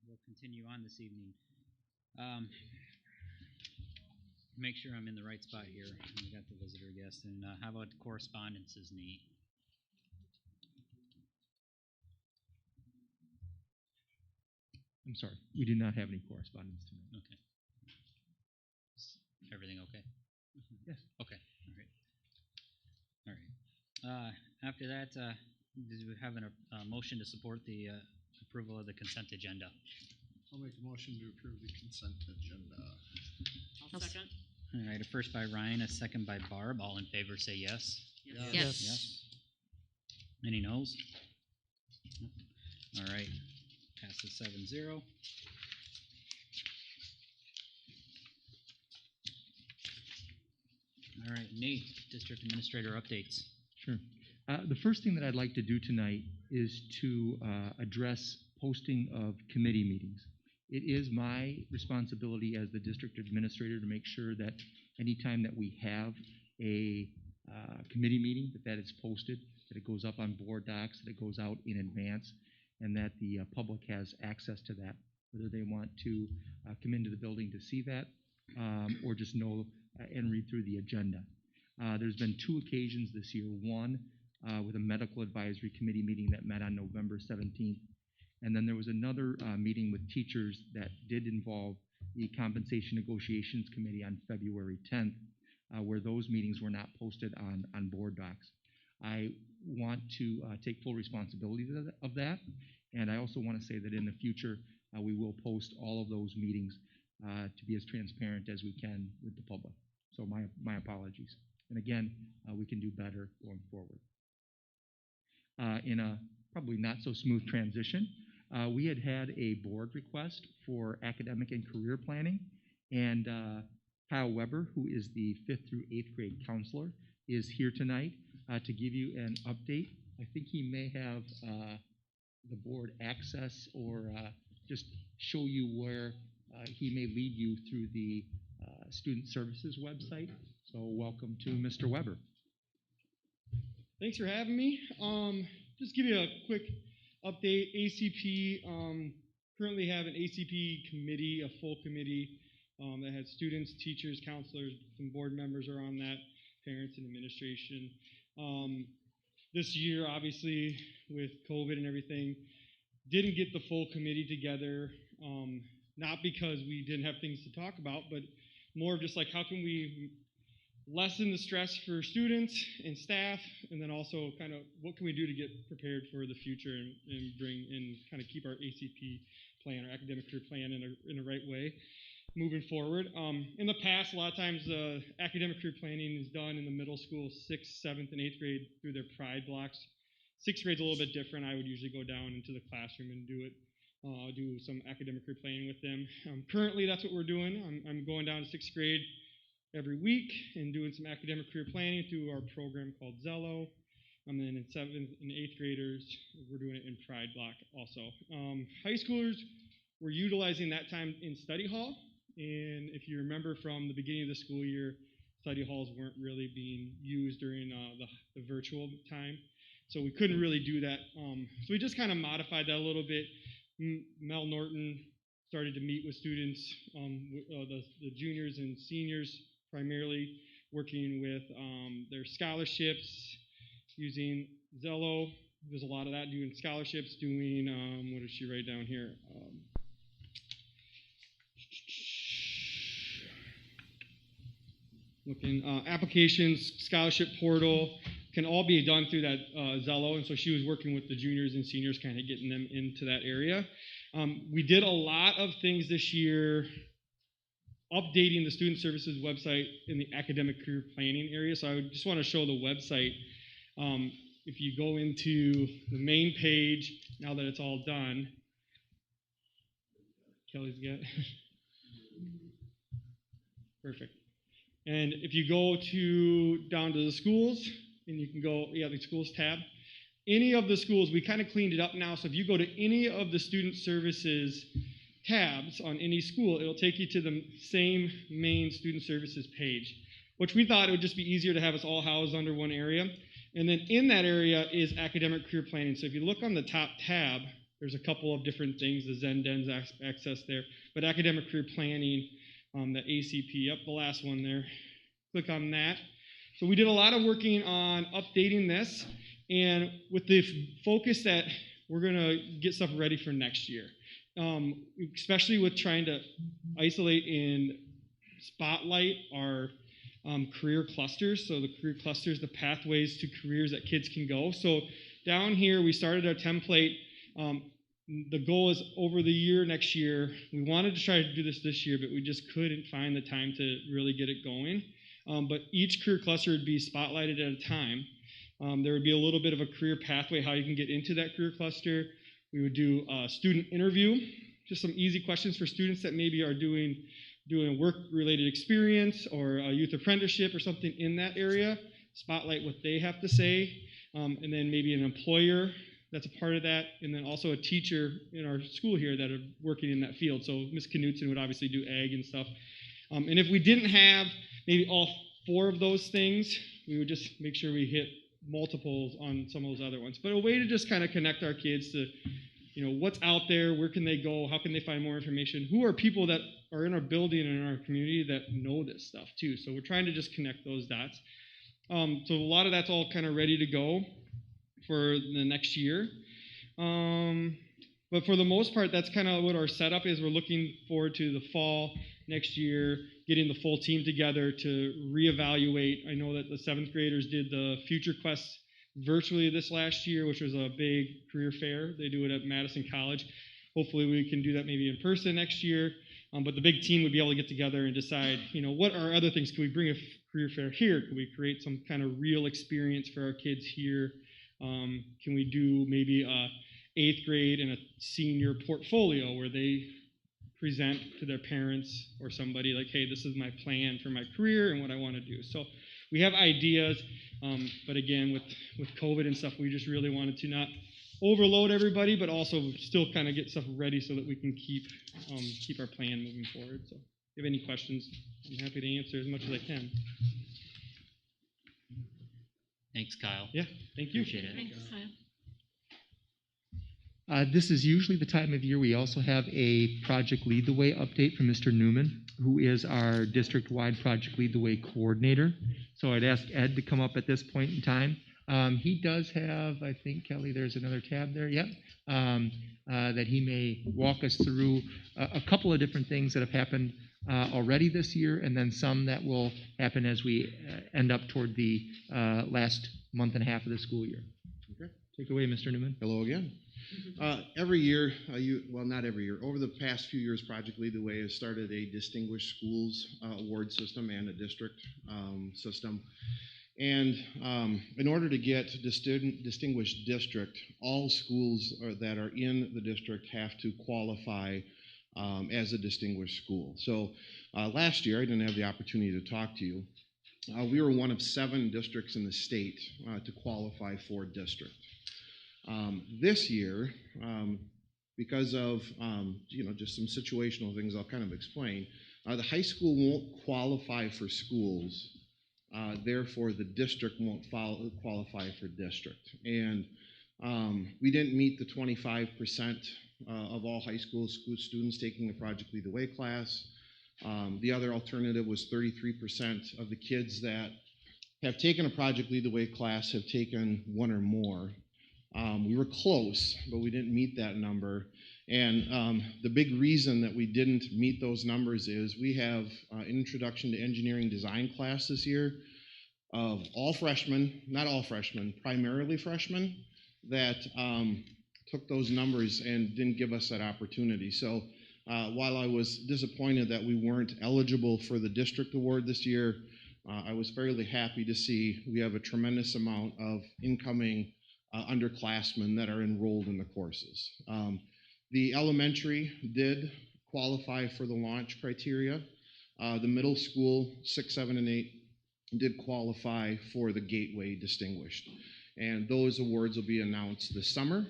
Speaker 1: We'll continue on this evening. Make sure I'm in the right spot here. We got the visitor guest. And how about correspondences, Nate?
Speaker 8: I'm sorry, we do not have any correspondence tonight.
Speaker 1: Okay. Everything okay?
Speaker 8: Yes.
Speaker 1: Okay. All right. After that, do we have a motion to support the approval of the consent agenda?
Speaker 4: I'll make a motion to approve the consent agenda.
Speaker 16: I'll second.
Speaker 1: All right. A first by Ryan, a second by Barb. All in favor say yes.
Speaker 16: Yes.
Speaker 1: Yes. Any noes? All right. Passes 7-0. All right, Nate, District Administrator updates.
Speaker 8: Sure. The first thing that I'd like to do tonight is to address posting of committee meetings. It is my responsibility as the district administrator to make sure that anytime that we have a committee meeting, that is posted, that it goes up on board docs, that it goes out in advance, and that the public has access to that, whether they want to come into the building to see that or just know and read through the agenda. There's been 2 occasions this year, one with a medical advisory committee meeting that met on November 17th, and then there was another meeting with teachers that did involve the Compensation Negotiations Committee on February 10th, where those meetings were not posted on board docs. I want to take full responsibility of that, and I also want to say that in the future we will post all of those meetings to be as transparent as we can with the public. So my apologies. And again, we can do better going forward. In a probably not so smooth transition, we had a board request for academic and career planning, and Kyle Weber, who is the 5th through 8th grade counselor, is here tonight to give you an update. I think he may have the board access or just show you where he may lead you through the Student Services website. So welcome to Mr. Weber.
Speaker 18: Thanks for having me. Just give you a quick update. ACP, currently have an ACP committee, a full committee that has students, teachers, counselors, some board members are on that, parents and administration. This year, obviously, with COVID and everything, didn't get the full committee together, not because we didn't have things to talk about, but more of just like how can we lessen the stress for students and staff, and then also kind of what can we do to get prepared for the future and bring and kind of keep our ACP plan, our academic career plan in a right way moving forward. In the past, a lot of times academic career planning is done in the middle school, 6th, 7th, and 8th grade through their pride blocks. 6th grade's a little bit different. I would usually go down into the classroom and do it. Do some academic career planning with them. Currently, that's what we're doing. I'm going down to 6th grade every week and doing some academic career planning through our program called Zello. And then in 7th and 8th graders, we're doing it in Pride Block also. High schoolers, we're utilizing that time in study hall. And if you remember from the beginning of the school year, study halls weren't really being used during the virtual time. So we couldn't really do that. So we just kind of modified that a little bit. Mel Norton started to meet with students, the juniors and seniors primarily, working with their scholarships, using Zello. There's a lot of that, doing scholarships, doing, what does she write down here? Looking, applications, scholarship portal, can all be done through that Zello, and so she was working with the juniors and seniors, kind of getting them into that area. We did a lot of things this year, updating the Student Services website in the academic career planning area. So I just want to show the website. If you go into the main page, now that it's all done, Kelly's got perfect. And if you go down to the schools, and you can go, the schools tab. Any of the schools, we kind of cleaned it up now. So if you go to any of the student services tabs on any school, it'll take you to the same main student services page, which we thought it would just be easier to have us all housed under one area. And then in that area is academic career planning. So if you look on the top tab, There's a couple of different things, the Zen-Den's access there, but academic career planning, the ACP, yep, the last one there. Click on that. So we did a lot of working on updating this, and with the focus that we're going to get stuff ready for next year, especially with trying to isolate and spotlight our career clusters. So the career clusters, the pathways to careers that kids can go. So down here, we started our template. The goal is over the year, next year. We wanted to try to do this year, but we just couldn't find the time to really get it going. But each career cluster would be spotlighted at a time. There would be a little bit of a career pathway, how you can get into that career cluster. We would do a student interview, just some easy questions for students that maybe are doing a work-related experience or a youth apprenticeship or something in that area, spotlight what they have to say, and then maybe an employer that's a part of that, and then also a teacher in our school here that are working in that field. So Ms. Knutson would obviously do ag and stuff. And if we didn't have maybe all 4 of those things, we would just make sure we hit multiples on some of those other ones. But a way to just kind of connect our kids to, what's out there, where can they go, how can they find more information, who are people that are in our building and in our community that know this stuff too. So we're trying to just connect those dots. So a lot of that's all kind of ready to go for the next year. But for the most part, that's kind of what our setup is. We're looking forward to the fall next year, getting the full team together to reevaluate. I know that the 7th graders did the Future Quest virtually this last year, which was a big career fair. They do it at Madison College. Hopefully we can do that maybe in person next year. But the big team would be able to get together and decide, what are other things? Can we bring a career fair here? Can we create some kind of real experience for our kids here? Can we do maybe a 8th grade and a senior portfolio where they present to their parents or somebody like, hey, this is my plan for my career and what I want to do. So we have ideas, but again, with COVID and stuff, we just really wanted to not overload everybody, but also still kind of get stuff ready so that we can keep our plan moving forward. So if you have any questions, I'm happy to answer as much as I can.
Speaker 1: Thanks, Kyle.
Speaker 18: Yeah, thank you.
Speaker 1: Appreciate it.
Speaker 3: Thanks, Kyle.
Speaker 8: This is usually the time of year we also have a Project Lead the Way update from Mr. Newman, who is our district-wide Project Lead the Way coordinator. So I'd ask Ed to come up at this point in time. He does have, I think, Kelly, there's another tab there, yep, that he may walk us through a couple of different things that have happened already this year, and then some that will happen as we end up toward the last month and a half of the school year.
Speaker 15: Okay.
Speaker 8: Take it away, Mr. Newman.
Speaker 15: Hello again. Every year, well, not every year, over the past few years, Project Lead the Way has started a Distinguished Schools award system and a district system. And in order to get Distinguished District, all schools that are in the district have to qualify as a distinguished school. So last year, I didn't have the opportunity to talk to you. We were one of 7 districts in the state to qualify for district. This year, because of just some situational things I'll kind of explain, the high school won't qualify for schools, therefore the district won't qualify for district. And we didn't meet the 25% of all high school students taking the Project Lead the Way class. The other alternative was 33% of the kids that have taken a Project Lead the Way class have taken 1 or more. We were close, but we didn't meet that number. And the big reason that we didn't meet those numbers is we have an Introduction to Engineering Design class this year of all freshmen, not all freshmen, primarily freshmen, that took those numbers and didn't give us that opportunity. So while I was disappointed that we weren't eligible for the district award this year, I was fairly happy to see we have a tremendous amount of incoming underclassmen that are enrolled in the courses. The elementary did qualify for the launch criteria. The middle school, 6, 7, and 8, did qualify for the Gateway Distinguished. And those awards will be announced this summer,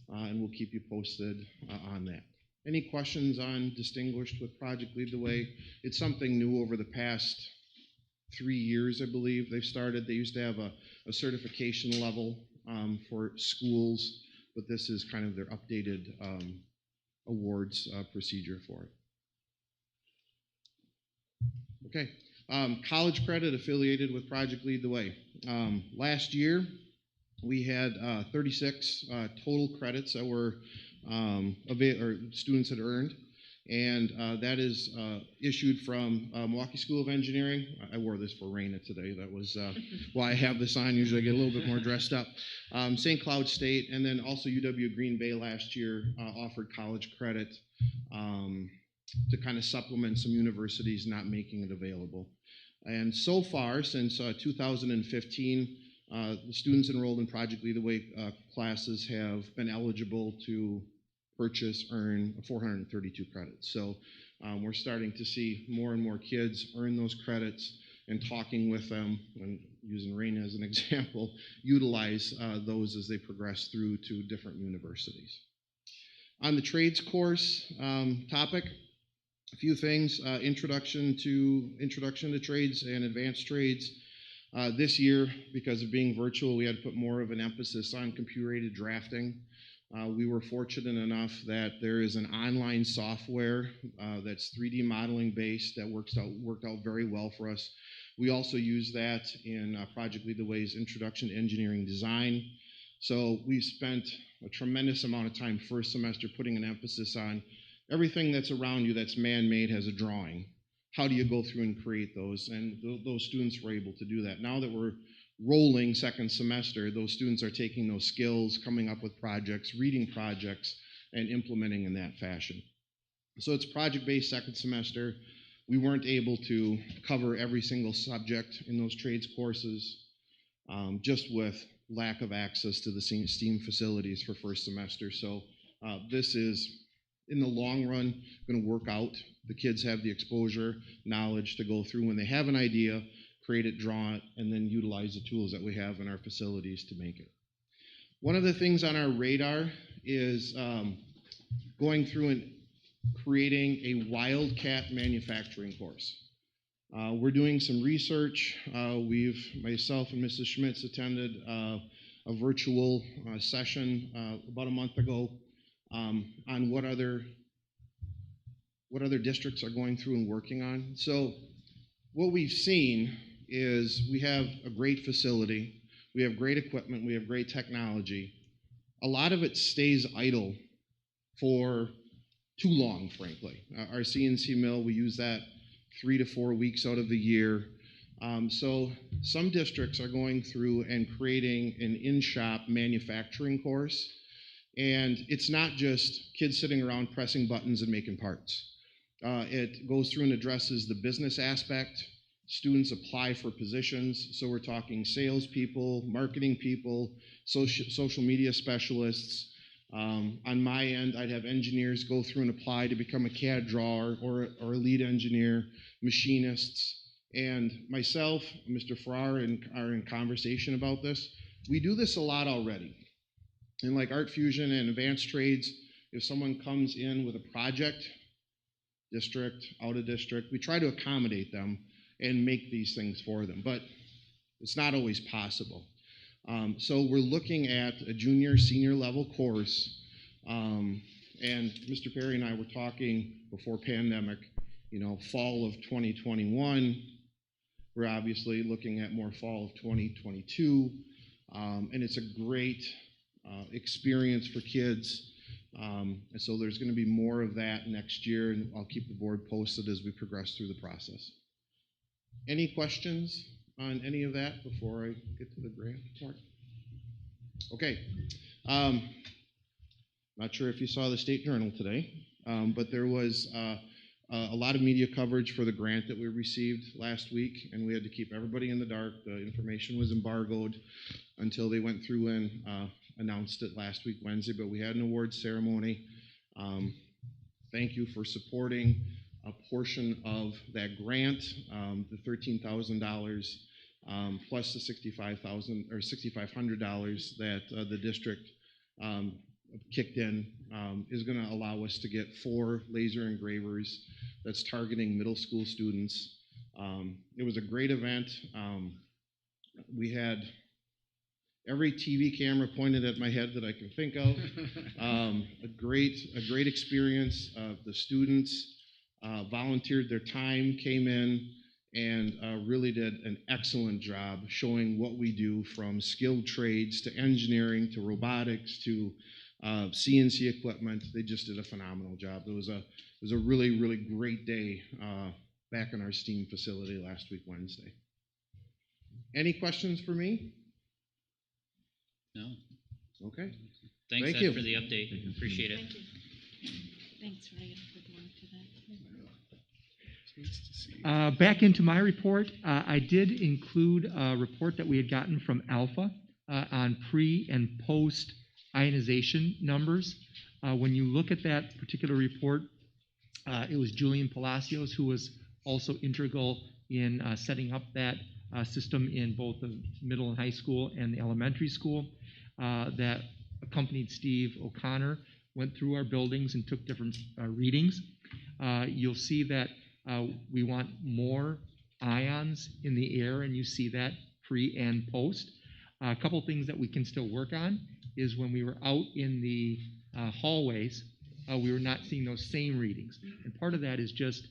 Speaker 15: and we'll keep you posted on that. Any questions on Distinguished with Project Lead the Way? It's something new over the past 3 years, I believe they've started. They used to have a certification level for schools but this is kind of their updated awards procedure for it. Okay, college credit affiliated with Project Lead the Way. Last year, we had 36 total credits that were students had earned, and that is issued from Milwaukee School of Engineering. I wore this for Raina today. That was why I have this on. Usually I get a little bit more dressed up. St. Cloud State, and then also UW Green Bay last year offered college credit to kind of supplement some universities not making it available. And so far, since 2015, the students enrolled in Project Lead the Way classes have been eligible to earn 432 credits. So we're starting to see more and more kids earn those credits, and talking with them, and using Raina as an example, utilize those as they progress through to different universities. On the trades course topic, a few things. Introduction to trades and advanced trades. This year, because of being virtual, we had to put more of an emphasis on computer-aided drafting. We were fortunate enough that there is an online software that's 3D modeling based that worked out very well for us. We also use that in Project Lead the Way's Introduction to Engineering Design. So we spent a tremendous amount of time first semester putting an emphasis on everything that's around you that's man-made has a drawing. How do you go through and create those? And those students were able to do that. Now that we're rolling second semester, those students are taking those skills, coming up with projects, reading projects, and implementing in that fashion. So it's project-based second semester. We weren't able to cover every single subject in those trades courses, just with lack of access to the STEAM facilities for first semester. So this is, in the long run, going to work out. The kids have the exposure, knowledge to go through when they have an idea, create it, draw it, and then utilize the tools that we have in our facilities to make it. One of the things on our radar is going through and creating a wildcat manufacturing course. We're doing some research. Myself and Mrs. Schmitz attended a virtual session about a month ago on what other districts are going through and working on. So what we've seen is we have a great facility, we have great equipment, we have great technology. A lot of it stays idle for too long, frankly. Our CNC mill, we use that 3 to 4 weeks out of the year. So some districts are going through and creating an in-shop manufacturing course. And it's not just kids sitting around pressing buttons and making parts. It goes through and addresses the business aspect. Students apply for positions, so we're talking salespeople, marketing people, social media specialists. On my end, I'd have engineers go through and apply to become a CAD drawer or a lead engineer, machinists. And myself, Mr. Farrar, are in conversation about this. We do this a lot already. In like Art Fusion and advanced trades, if someone comes in with a project, district, out of district, we try to accommodate them and make these things for them, but it's not always possible. So we're looking at a junior, senior level course, and Mr. Perry and I were talking before pandemic, fall of 2021. We're obviously looking at more fall of 2022, and it's a great experience for kids. And so there's going to be more of that next year, and I'll keep the board posted as we progress through the process. Any questions on any of that before I get to the grant part? Okay. Not sure if you saw the State Journal today, but there was a lot of media coverage for the grant that we received last week, and we had to keep everybody in the dark. The information was embargoed until they went through and announced it last week, Wednesday, but we had an awards ceremony. Thank you for supporting a portion of that grant, the $13,000 plus the $6,500 that the district kicked in is going to allow us to get 4 laser engravers that's targeting middle school students. It was a great event. We had every TV camera pointed at my head that I can think of. A great experience. The students volunteered their time, came in, and really did an excellent job showing what we do, from skilled trades to engineering to robotics to CNC equipment. They just did a phenomenal job. It was a really, really great day back in our STEAM facility last week, Wednesday. Any questions for me?
Speaker 1: No.
Speaker 15: Okay.
Speaker 1: Thanks,
Speaker 15: Thank
Speaker 1: Ed,
Speaker 15: you.
Speaker 1: for the update. Appreciate it.
Speaker 3: Thank you. Thanks, Ryan, for going to that.
Speaker 8: Back into my report, I did include a report that we had gotten from Alpha on pre and post ionization numbers. When you look at that particular report, it was Julian Palacios who was also integral in setting up that system in both the middle and high school and the elementary school that accompanied Steve O'Connor, went through our buildings and took different readings. You'll see that we want more ions in the air, and you see that pre and post. A couple things that we can still work on is when we were out in the hallways, we were not seeing those same readings. And part of that is just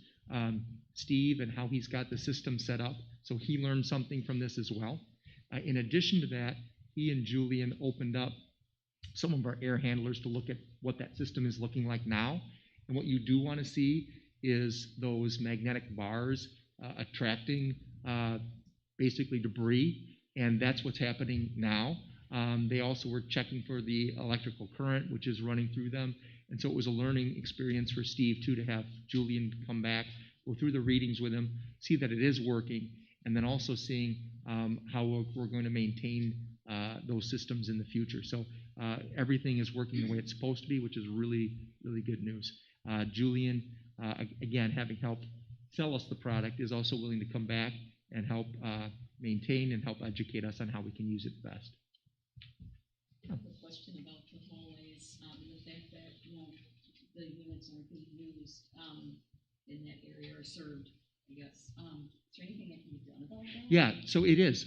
Speaker 8: Steve and how he's got the system set up. So he learned something from this as well. In addition to that, he and Julian opened up some of our air handlers to look at what that system is looking like now. And what you do want to see is those magnetic bars attracting basically debris, and that's what's happening now. They also were checking for the electrical current, which is running through them. And so it was a learning experience for Steve, too, to have Julian come back, go through the readings with him, see that it is working, and then also seeing how we're going to maintain those systems in the future. So everything is working the way it's supposed to be, which is really, really good news. Julian, again, having helped sell us the product, is also willing to come back and help maintain and help educate us on how we can use it best.
Speaker 16: I have a question about the hallways and the fact that the units aren't being used in that area or served, I guess. Is there anything that can be done about that?
Speaker 8: Yeah, so it is.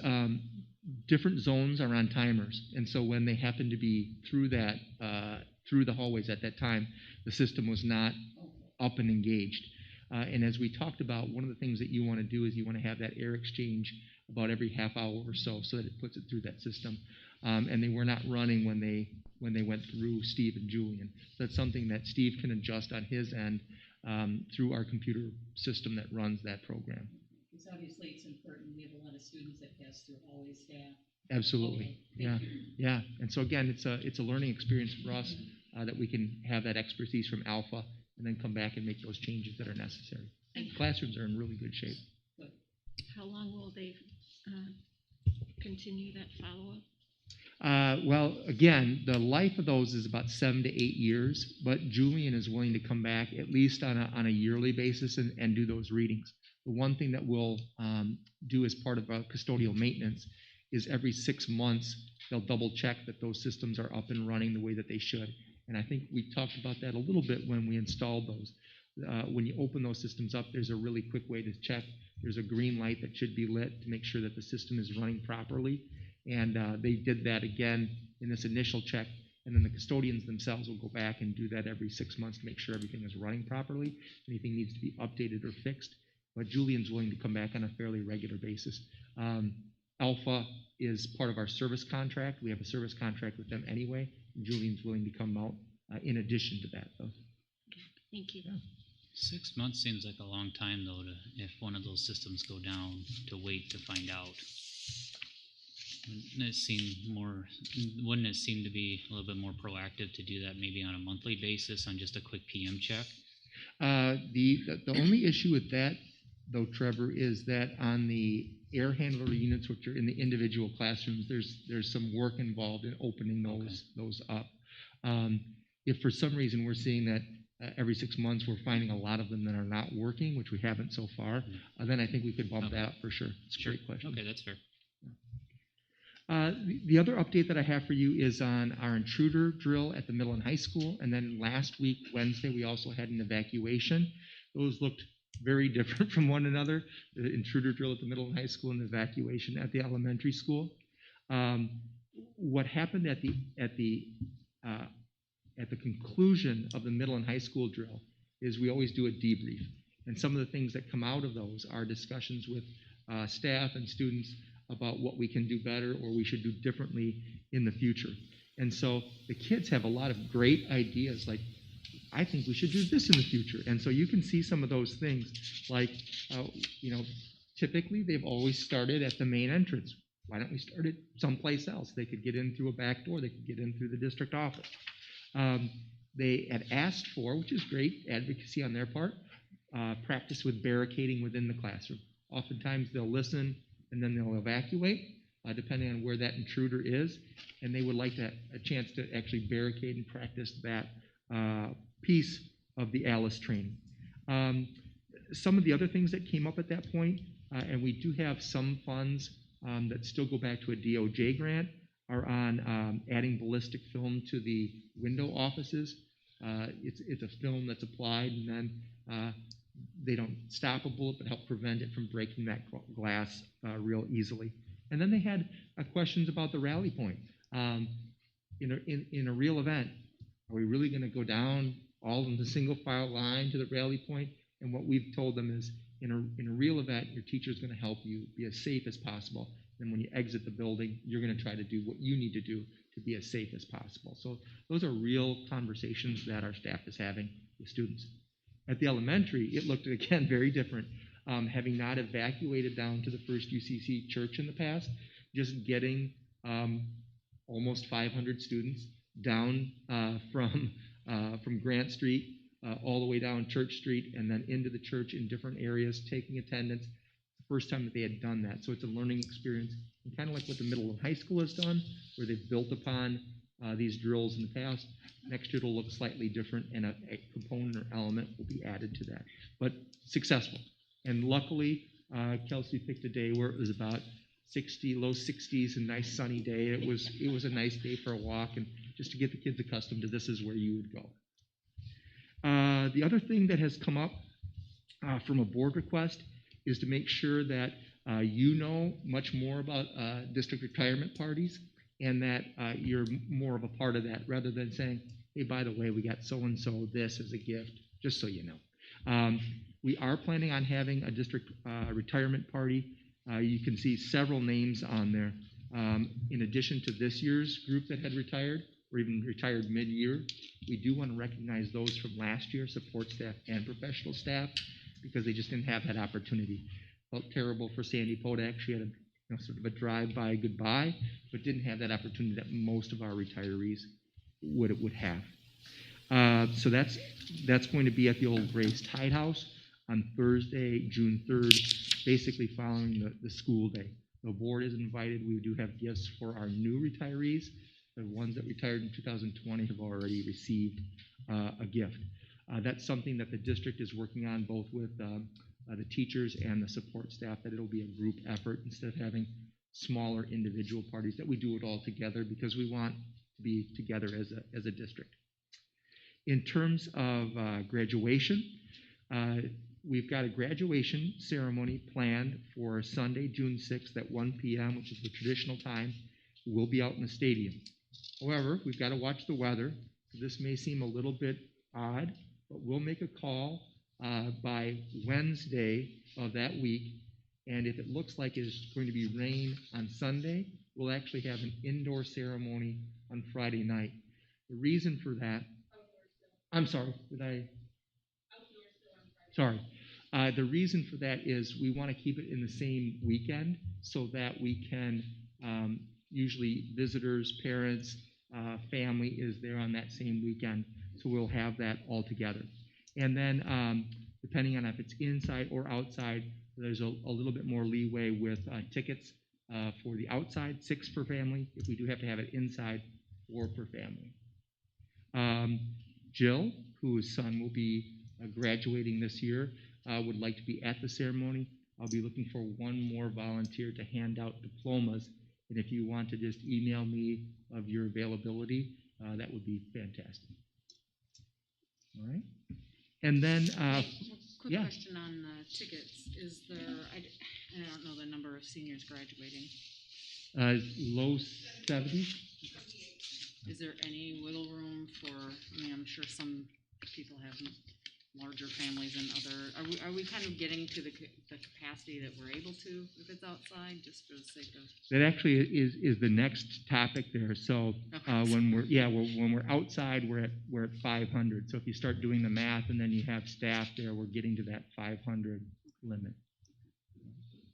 Speaker 8: Different zones are on timers, and so when they happen to be through that, through the hallways at that time, the system was not up and engaged. And as we talked about, one of the things that you want to do is you want to have that air exchange about every half hour or so that it puts it through that system. And they were not running when they went through Steve and Julian. So that's something that Steve can adjust on his end through our computer system that runs that program.
Speaker 16: Because obviously it's important. We have a lot of students that pass through hallways staff.
Speaker 8: Absolutely.
Speaker 16: Okay,
Speaker 8: Yeah. And so again, it's a learning experience for us that we can have that expertise from Alpha and then come back and make those changes that are necessary. Classrooms are in really good shape.
Speaker 3: How long will they continue that follow-up?
Speaker 8: Well, again, the life of those is about 7 to 8 years, but Julian is willing to come back at least on a yearly basis and do those readings. The one thing that we'll do as part of our custodial maintenance is every 6 months, they'll double check that those systems are up and running the way that they should. And I think we talked about that a little bit when we installed those. When you open those systems up, there's a really quick way to check. There's a green light that should be lit to make sure that the system is running properly. And they did that again in this initial check. And then the custodians themselves will go back and do that every 6 months to make sure everything is running properly. Anything needs to be updated or fixed. But Julian's willing to come back on a fairly regular basis. Alpha is part of our service contract. We have a service contract with them anyway. And Julian's willing to come out in addition to that, though.
Speaker 3: Okay, thank you.
Speaker 8: Yeah.
Speaker 1: 6 months seems like a long time, though, if one of those systems go down, to wait to find out. Wouldn't it seem to be a little bit more proactive to do that maybe on a monthly basis on just a quick PM check?
Speaker 8: The only issue with that, though, Trevor, is that on the air handler units, which are in the individual classrooms, there's some work involved in opening those up. If for some reason we're seeing that every 6 months we're finding a lot of them that are not working, which we haven't so far, then I think we could bump that up for sure. It's a great question.
Speaker 1: Okay, that's fair.
Speaker 8: The other update that I have for you is on our intruder drill at the middle and high school. And then last week, Wednesday, we also had an evacuation. Those looked very different from one another, the intruder drill at the middle and high school and the evacuation at the elementary school. what happened at the conclusion of the middle and high school drill is we always do a debrief. And some of the things that come out of those are discussions with staff and students about what we can do better or we should do differently in the future. And so the kids have a lot of great ideas, like, I think we should do this in the future. And so you can see some of those things, like, typically they've always started at the main entrance. Why don't we start it someplace else? They could get in through a back door. They could get in through the district office. They had asked for, which is great advocacy on their part, practice with barricading within the classroom. Oftentimes they'll listen and then they'll evacuate, depending on where that intruder is. And they would like a chance to actually barricade and practice that piece of the ALICE training. Some of the other things that came up at that point, and we do have some funds that still go back to a DOJ grant, are on adding ballistic film to the window offices. It's a film that's applied, and then they don't stop a bullet, but help prevent it from breaking that glass real easily. And then they had questions about the rally point. In a real event, are we really going to go down all in the single file line to the rally point? And what we've told them is, in a real event, your teacher is going to help you be as safe as possible. And when you exit the building, you're going to try to do what you need to do to be as safe as possible. So those are real conversations that our staff is having with students. At the elementary, it looked, again, very different. Having not evacuated down to the First UCC church in the past, just getting almost 500 students down from Grant Street all the way down Church Street and then into the church in different areas, taking attendance. First time that they had done that. So it's a learning experience, and kind of like what the middle and high school has done, where they've built upon these drills in the past. Next year it'll look slightly different, and a component or element will be added to that. But successful. And luckily, Kelsey picked a day where it was about 60, low 60s, a nice sunny day. It was a nice day for a walk, and just to get the kids accustomed to this is where you would go. The other thing that has come up from a board request is to make sure that you know much more about district retirement parties, and that you're more of a part of that, rather than saying, hey, by the way, we got so-and-so this as a gift, just so you know. We are planning on having a district retirement party. You can see several names on there. In addition to this year's group that had retired, or even retired mid-year, we do want to recognize those from last year, support staff and professional staff, because they just didn't have that opportunity. Felt terrible for Sandy Podak. She had sort of a drive-by goodbye, but didn't have that opportunity that most of our retirees would have. So that's going to be at the old Grace Tide House on Thursday, June 3rd, basically following the school day. The board is invited. We do have gifts for our new retirees. The ones that retired in 2020 have already received a gift. That's something that the district is working on, both with the teachers and the support staff, that it'll be a group effort instead of having smaller individual parties, that we do it all together, because we want to be together as a district. In terms of graduation, we've got a graduation ceremony planned for Sunday, June 6th at 1 p.m., which is the traditional time. We'll be out in the stadium. However, we've got to watch the weather. This may seem a little bit odd, but we'll make a call by Wednesday of that week, and if it looks like it's going to be rain on Sunday, we'll actually have an indoor ceremony on Friday night. The reason for that, I'm sorry, Sorry. The reason for that is we want to keep it in the same weekend so that we can, usually visitors, parents, family is there on that same weekend, so we'll have that all together. And then depending on if it's inside or outside, there's a little bit more leeway with tickets for the outside, 6 per family. If we do have to have it inside, 4 per family. Jill, whose son will be graduating this year, would like to be at the ceremony. I'll be looking for one more volunteer to hand out diplomas. And if you want to just email me of your availability, that would be fantastic. All right. And then,
Speaker 19: quick question on tickets. Is there, I don't know the number of seniors graduating.
Speaker 8: Low 70s.
Speaker 16: Is there any wiggle room for, I mean, I'm sure some people have larger families and are we kind of getting to the capacity that we're able to if it's outside, just for the sake of?
Speaker 8: That actually is the next topic there. So when we're outside, we're at 500. So if you start doing the math and then you have staff there, we're getting to that 500 limit.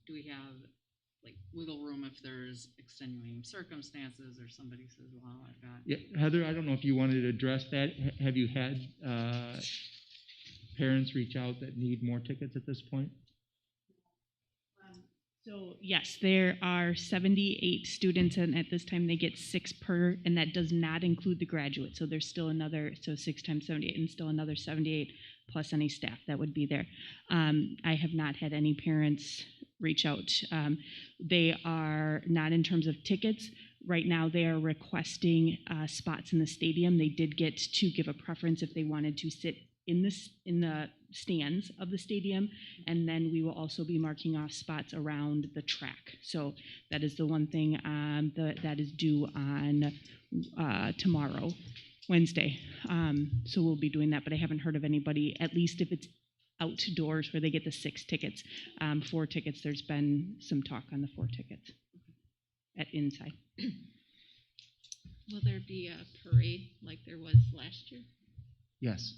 Speaker 16: Do we have like wiggle room if there's extenuating circumstances or somebody says, well, I've got.
Speaker 8: Yeah, Heather, I don't know if you wanted to address that. Have you had parents reach out that need more tickets at this point?
Speaker 17: So yes, there are 78 students, and at this time they get 6 per, and that does not include the graduate. So there's still another, so 6 times 78, and still another 78 plus any staff that would be there. I have not had any parents reach out. They are not in terms of tickets. Right now they are requesting spots in the stadium. They did get to give a preference if they wanted to sit in the stands of the stadium, and then we will also be marking off spots around the track. So that is the one thing that is due on tomorrow, Wednesday. So we'll be doing that, but I haven't heard of anybody, at least if it's outdoors where they get the 6 tickets. 4 tickets, there's been some talk on the 4 tickets at inside.
Speaker 3: Will there be a parade like there was last year?
Speaker 8: Yes.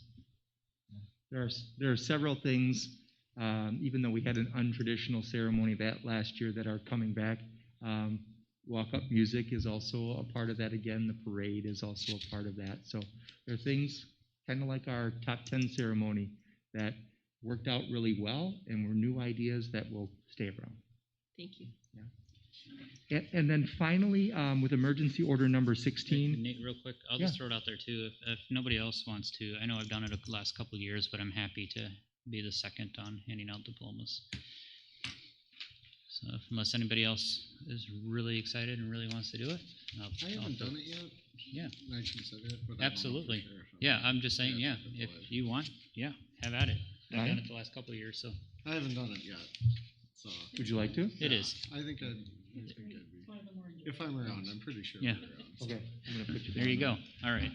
Speaker 8: There are several things, even though we had an untraditional ceremony that last year, that are coming back. Walk-up music is also a part of that again. The parade is also a part of that. So there are things kind of like our top 10 ceremony that worked out really well and were new ideas that will stay around.
Speaker 3: Thank you.
Speaker 8: Yeah. And then finally, with emergency order number 16.
Speaker 1: Nate, real quick, I'll just throw it out there too. If nobody else wants to, I know I've done it the last couple of years, but I'm happy to be the second on handing out diplomas. So unless anybody else is really excited and really wants to do it,
Speaker 4: I haven't done it yet.
Speaker 1: Yeah.
Speaker 4: I should say that, but
Speaker 1: Absolutely.
Speaker 4: I don't know for sure.
Speaker 1: Yeah, I'm just saying, yeah, if you want, yeah, have at it. I've done it the last couple of years, so.
Speaker 4: I haven't done it yet. So.
Speaker 8: Would you like to?
Speaker 1: It is.
Speaker 4: I think I'd be. If I'm around, I'm pretty sure.
Speaker 1: Yeah.
Speaker 4: I'm around, so.
Speaker 8: Okay. I'm gonna put you
Speaker 1: There you go. All right.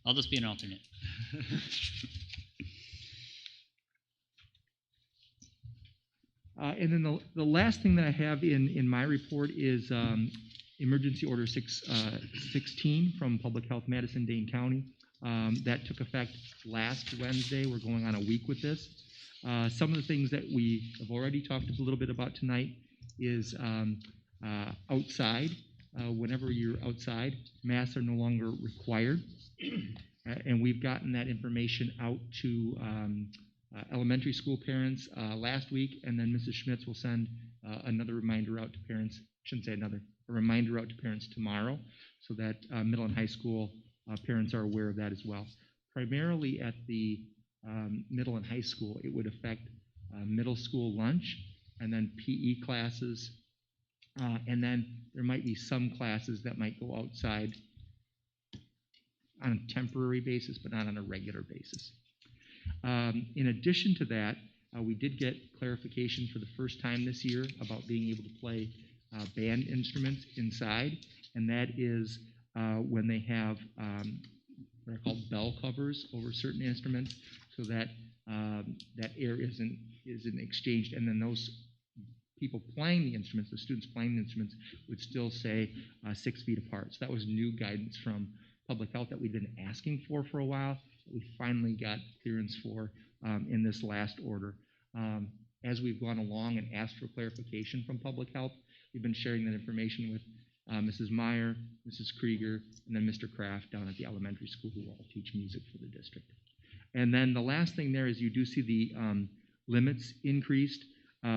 Speaker 1: I'll just be an alternate.
Speaker 8: And then the last thing that I have in my report is emergency order 16 from Public Health Madison-Dane County. That took effect last Wednesday. We're going on a week with this. Some of the things that we have already talked a little bit about tonight is outside. Whenever you're outside, masks are no longer required. And we've gotten that information out to elementary school parents last week, and then Mrs. Schmitz will send another reminder out to parents, shouldn't say another, a reminder out to parents tomorrow, so that middle and high school parents are aware of that as well. Primarily at the middle and high school, it would affect middle school lunch, and then PE classes, and then there might be some classes that might go outside on a temporary basis, but not on a regular basis. In addition to that, we did get clarification for the first time this year about being able to play band instruments inside, and that is when they have what are called bell covers over certain instruments, so that that air isn't exchanged, and then those people playing the instruments, the students playing the instruments, would still say 6 feet apart. So that was new guidance from Public Health that we've been asking for a while. We finally got clearance for in this last order. As we've gone along and asked for clarification from Public Health, we've been sharing that information with Mrs. Meyer, Mrs. Krieger, and then Mr. Kraft down at the elementary school, who all teach music for the district. And then the last thing there is you do see the limits increased.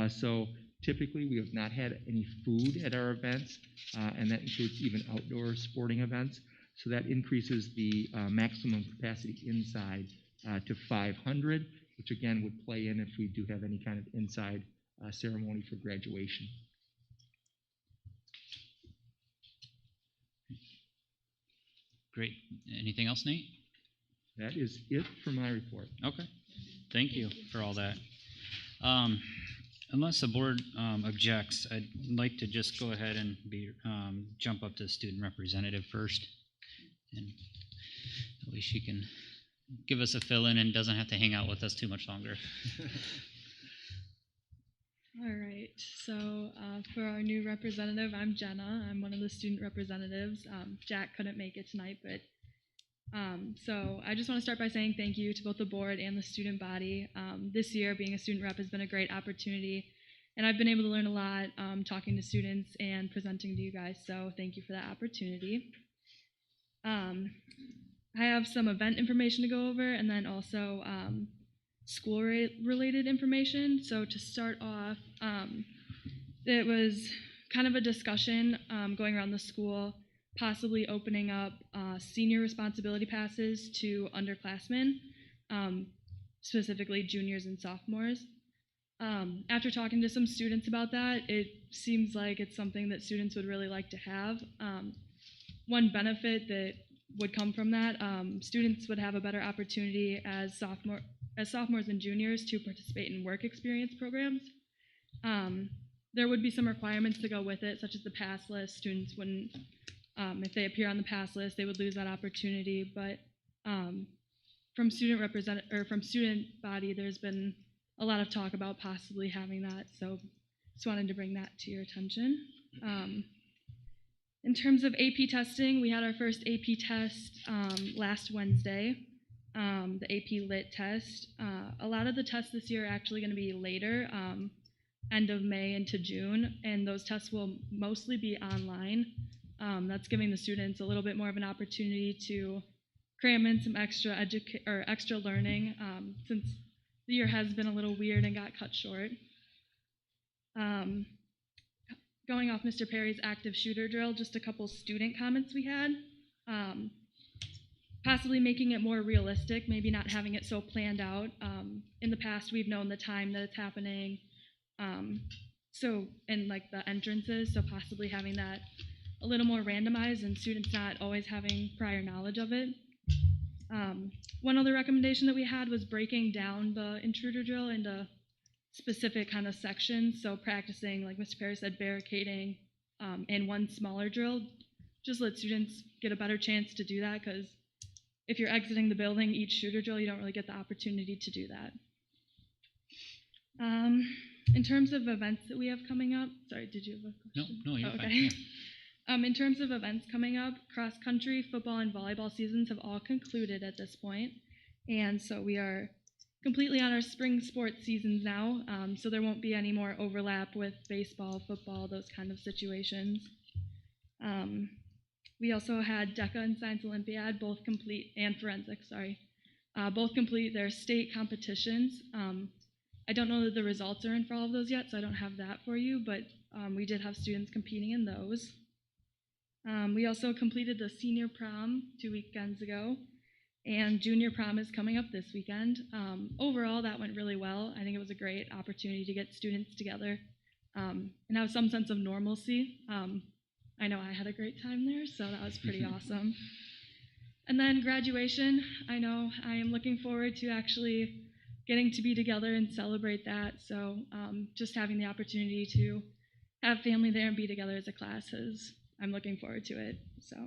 Speaker 8: So typically we have not had any food at our events, and that includes even outdoor sporting events. So that increases the maximum capacity inside to 500, which again would play in if we do have any kind of inside ceremony for graduation.
Speaker 1: Great. Anything else, Nate?
Speaker 8: That is it for my report.
Speaker 1: Okay. Thank you for all that. Unless the board objects, I'd like to just go ahead and jump up to the student representative first. And at least she can give us a fill-in and doesn't have to hang out with us too much longer.
Speaker 20: All right, so for our new representative, I'm Jenna. I'm one of the student representatives. Jack couldn't make it tonight, but so I just want to start by saying thank you to both the board and the student body. This year, being a student rep has been a great opportunity, and I've been able to learn a lot talking to students and presenting to you guys, so thank you for that opportunity. I have some event information to go over, and then also school-related information. So to start off, it was kind of a discussion going around the school, possibly opening up senior responsibility passes to underclassmen, specifically juniors and sophomores. After talking to some students about that, it seems like it's something that students would really like to have. One benefit that would come from that, students would have a better opportunity as sophomores and juniors to participate in work experience programs. There would be some requirements to go with it, such as the pass list. Students wouldn't, if they appear on the pass list, they would lose that opportunity. But from student body, there's been a lot of talk about possibly having that. So just wanted to bring that to your attention. In terms of AP testing, we had our first AP test last Wednesday. The AP Lit test. A lot of the tests this year are actually going to be later, end of May into June, and those tests will mostly be online. That's giving the students a little bit more of an opportunity to cram in some extra learning since the year has been a little weird and got cut short. Going off Mr. Perry's active shooter drill, just a couple student comments we had. Possibly making it more realistic, maybe not having it so planned out. In the past, we've known the time that it's happening, and like the entrances, so possibly having that a little more randomized and students not always having prior knowledge of it. One other recommendation that we had was breaking down the intruder drill into specific kind of sections, so practicing, like Mr. Perry said, barricading in one smaller drill. Just let students get a better chance to do that, because if you're exiting the building each shooter drill, you don't really get the opportunity to do that. In terms of events that we have coming up, sorry, did you have a question?
Speaker 1: No, you're
Speaker 20: okay.
Speaker 1: fine. Yeah.
Speaker 20: In terms of events coming up, cross-country, football, and volleyball seasons have all concluded at this point, and so we are completely on our spring sports seasons now, so there won't be any more overlap with baseball, football, those kind of situations. We also had DECA and Science Olympiad both complete, and forensics, sorry, both complete their state competitions. I don't know that the results are in for all of those yet, so I don't have that for you, but we did have students competing in those. We also completed the senior prom 2 weekends ago, and junior prom is coming up this weekend. Overall, that went really well. I think it was a great opportunity to get students together and have some sense of normalcy. I know I had a great time there, so that was pretty awesome. And then graduation, I know I am looking forward to actually getting to be together and celebrate that. So just having the opportunity to have family there and be together as a class, I'm looking forward to it. So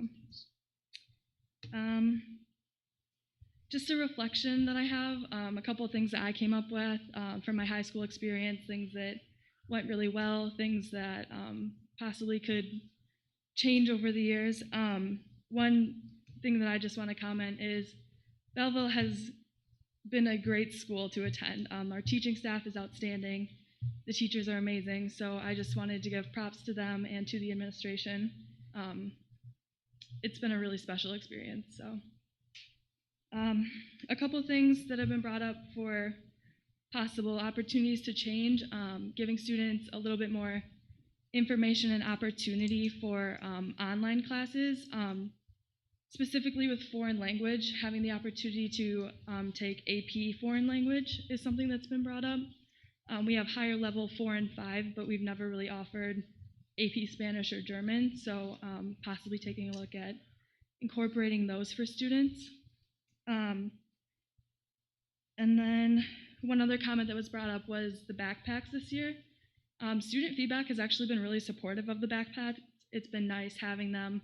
Speaker 20: just a reflection that I have, a couple of things that I came up with from my high school experience, things that went really well, things that possibly could change over the years. One thing that I just want to comment is Belleville has been a great school to attend. Our teaching staff is outstanding. The teachers are amazing, so I just wanted to give props to them and to the administration. It's been a really special experience. So a couple of things that have been brought up for possible opportunities to change, giving students a little bit more information and opportunity for online classes, specifically with foreign language. Having the opportunity to take AP foreign language is something that's been brought up. We have higher level 4 and 5, but we've never really offered AP Spanish or German, so possibly taking a look at incorporating those for students. And then one other comment that was brought up was the backpacks this year. Student feedback has actually been really supportive of the backpack. It's been nice having them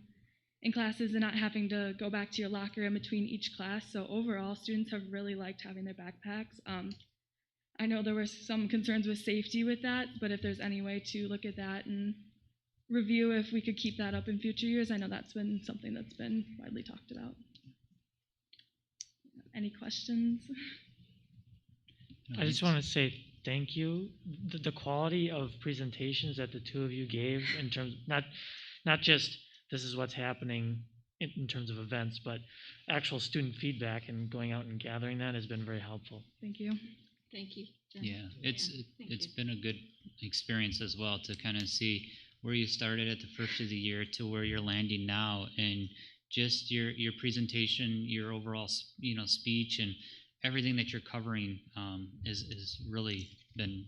Speaker 20: in classes and not having to go back to your locker in between each class. So overall, students have really liked having their backpacks. I know there were some concerns with safety with that, but if there's any way to look at that and review if we could keep that up in future years, I know that's been something that's been widely talked about. Any questions?
Speaker 21: I just want to say thank you. The quality of presentations that the two of you gave in terms, not just this is what's happening in terms of events, but actual student feedback and going out and gathering that has been very helpful.
Speaker 20: Thank you.
Speaker 3: Thank you, Jen.
Speaker 1: Yeah, it's
Speaker 3: you.
Speaker 1: been a good experience as well to kind of see where you started at the first of the year to where you're landing now, and just your presentation, your overall speech, and everything that you're covering is really been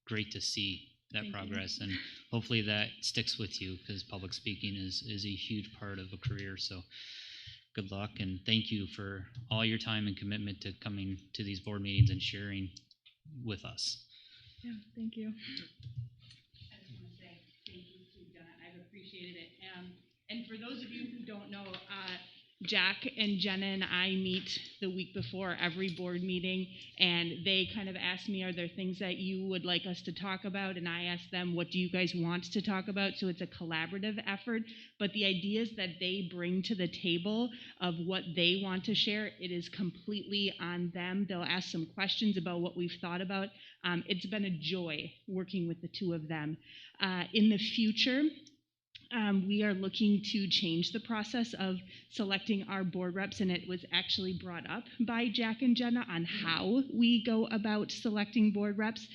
Speaker 1: great to see that
Speaker 20: Thank
Speaker 1: progress,
Speaker 20: you.
Speaker 1: and hopefully that sticks with you, because public speaking is a huge part of a career. So good luck, and thank you for all your time and commitment to coming to these board meetings and sharing with us.
Speaker 20: Yeah, thank you.
Speaker 9: I just want to say thank you to Jenna. I've appreciated it. And for those of you who don't know, Jack and Jenna and I meet the week before every board meeting, and they kind of ask me, are there things that you would like us to talk about? And I ask them, what do you guys want to talk about? So it's a collaborative effort, but the ideas that they bring to the table of what they want to share, it is completely on them. They'll ask some questions about what we've thought about. It's been a joy working with the two of them. In the future, we are looking to change the process of selecting our board reps, and it was actually brought up by Jack and Jenna on how we go about selecting board reps.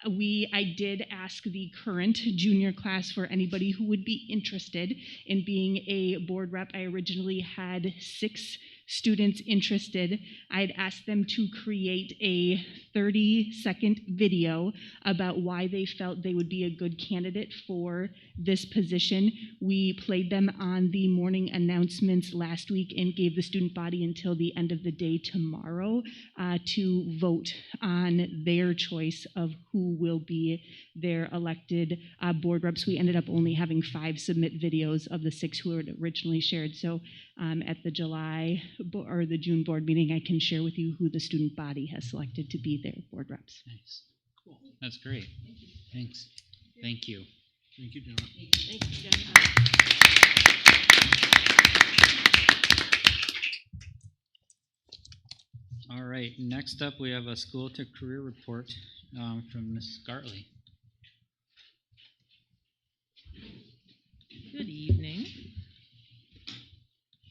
Speaker 9: I did ask the current junior class for anybody who would be interested in being a board rep. I originally had 6 students interested. I'd asked them to create a 30-second video about why they felt they would be a good candidate for this position. We played them on the morning announcements last week and gave the student body until the end of the day tomorrow to vote on their choice of who will be their elected board reps. We ended up only having 5 submit videos of the 6 who had originally shared. So at the July or the June board meeting, I can share with you who the student body has selected to be their board reps.
Speaker 1: Nice. Cool. That's great. Thanks. Thank you.
Speaker 4: Thank you, Jenna.
Speaker 3: Thanks, Jenna.
Speaker 1: All right, next up we have a school to career report from Ms. Gartley.
Speaker 22: Good evening.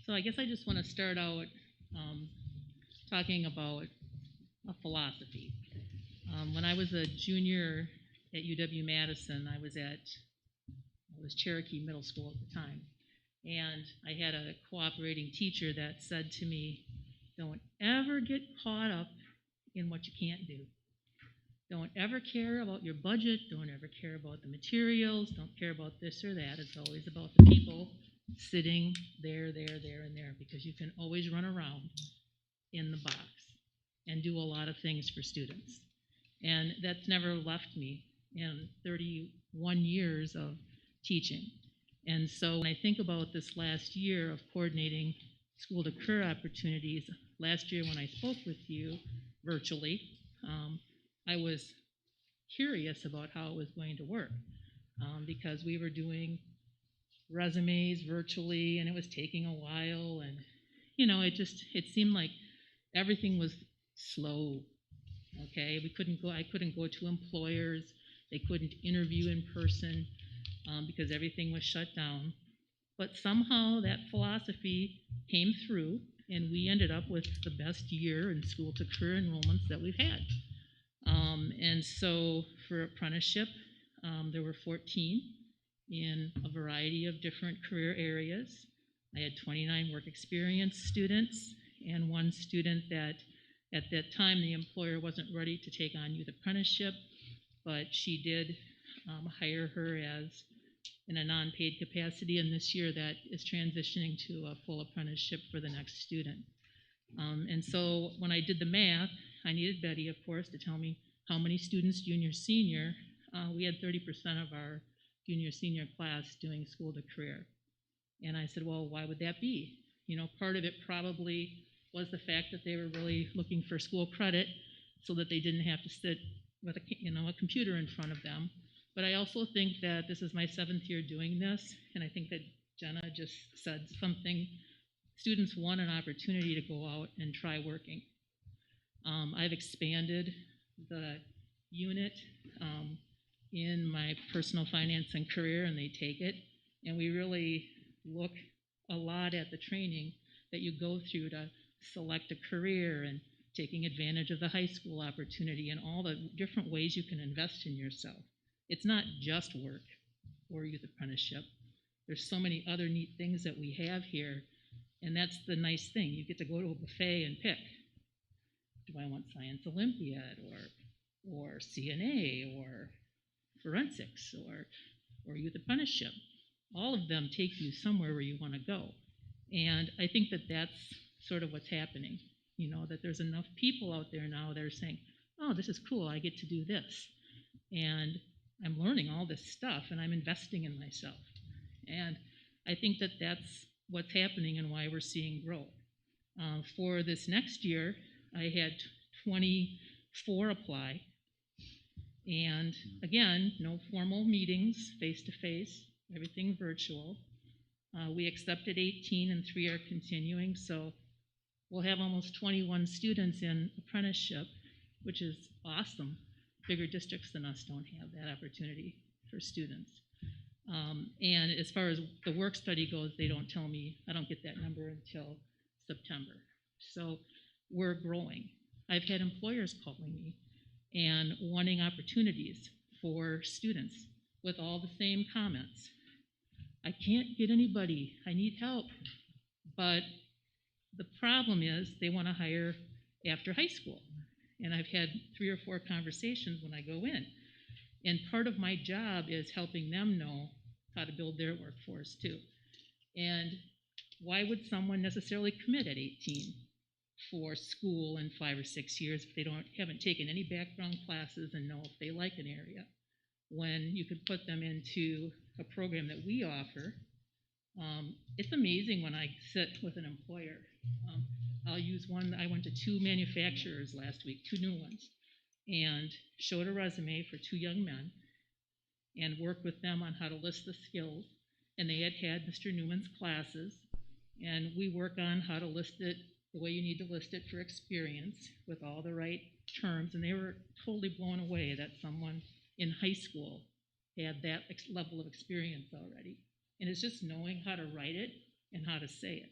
Speaker 22: So I guess I just want to start out talking about a philosophy. When I was a junior at UW-Madison, I was Cherokee Middle School at the time, and I had a cooperating teacher that said to me, don't ever get caught up in what you can't do. Don't ever care about your budget. Don't ever care about the materials. Don't care about this or that. It's always about the people sitting there, and there, because you can always run around in the box and do a lot of things for students. And that's never left me in 31 years of teaching. And so when I think about this last year of coordinating school to career opportunities, last year when I spoke with you virtually, I was curious about how it was going to work because we were doing resumes virtually and it was taking a while, and it seemed like everything was slow. Okay, I couldn't go to employers. They couldn't interview in person because everything was shut down. But somehow that philosophy came through, and we ended up with the best year in school to career enrollments that we've had. And so for apprenticeship, there were 14 in a variety of different career areas. I had 29 work experience students and 1 student that at that time the employer wasn't ready to take on youth apprenticeship, but she did hire her as in a non-paid capacity, and this year that is transitioning to a full apprenticeship for the next student. And so when I did the math, I needed Betty, of course, to tell me how many students, junior, senior, we had 30% of our junior, senior class doing school to career. And I said, well, why would that be? You know, part of it probably was the fact that they were really looking for school credit so that they didn't have to sit with a computer in front of them. But I also think that this is my 7th year doing this, and I think that Jenna just said something. Students want an opportunity to go out and try working. I've expanded the unit in my personal finance and career, and they take it. And we really look a lot at the training that you go through to select a career and taking advantage of the high school opportunity and all the different ways you can invest in yourself. It's not just work or youth apprenticeship. There's so many other neat things that we have here, and that's the nice thing. You get to go to a buffet and pick. Do I want Science Olympiad or CNA or forensics or youth apprenticeship? All of them take you somewhere where you want to go. And I think that that's sort of what's happening, you know, that there's enough people out there now that are saying, oh, this is cool, I get to do this. And I'm learning all this stuff, and I'm investing in myself. And I think that that's what's happening and why we're seeing growth. For this next year, I had 24 apply. And again, no formal meetings, face-to-face, everything virtual. We accepted 18 and 3 are continuing, so we'll have almost 21 students in apprenticeship, which is awesome. Bigger districts than us don't have that opportunity for students. And as far as the work study goes, they don't tell me, I don't get that number until September. So we're growing. I've had employers calling me and wanting opportunities for students with all the same comments. I can't get anybody, I need help. But the problem is they want to hire after high school. And I've had 3 or 4 conversations when I go in. And part of my job is helping them know how to build their workforce too. And why would someone necessarily commit at 18 for school in 5 or 6 years if they haven't taken any background classes and know if they like an area, when you could put them into a program that we offer? It's amazing when I sit with an employer. I'll use one. I went to 2 manufacturers last week, 2 new ones, and showed a resume for 2 young men and worked with them on how to list the skills. And they had Mr. Newman's classes, and we work on how to list it the way you need to list it for experience with all the right terms. And they were totally blown away that someone in high school had that level of experience already. And it's just knowing how to write it and how to say it.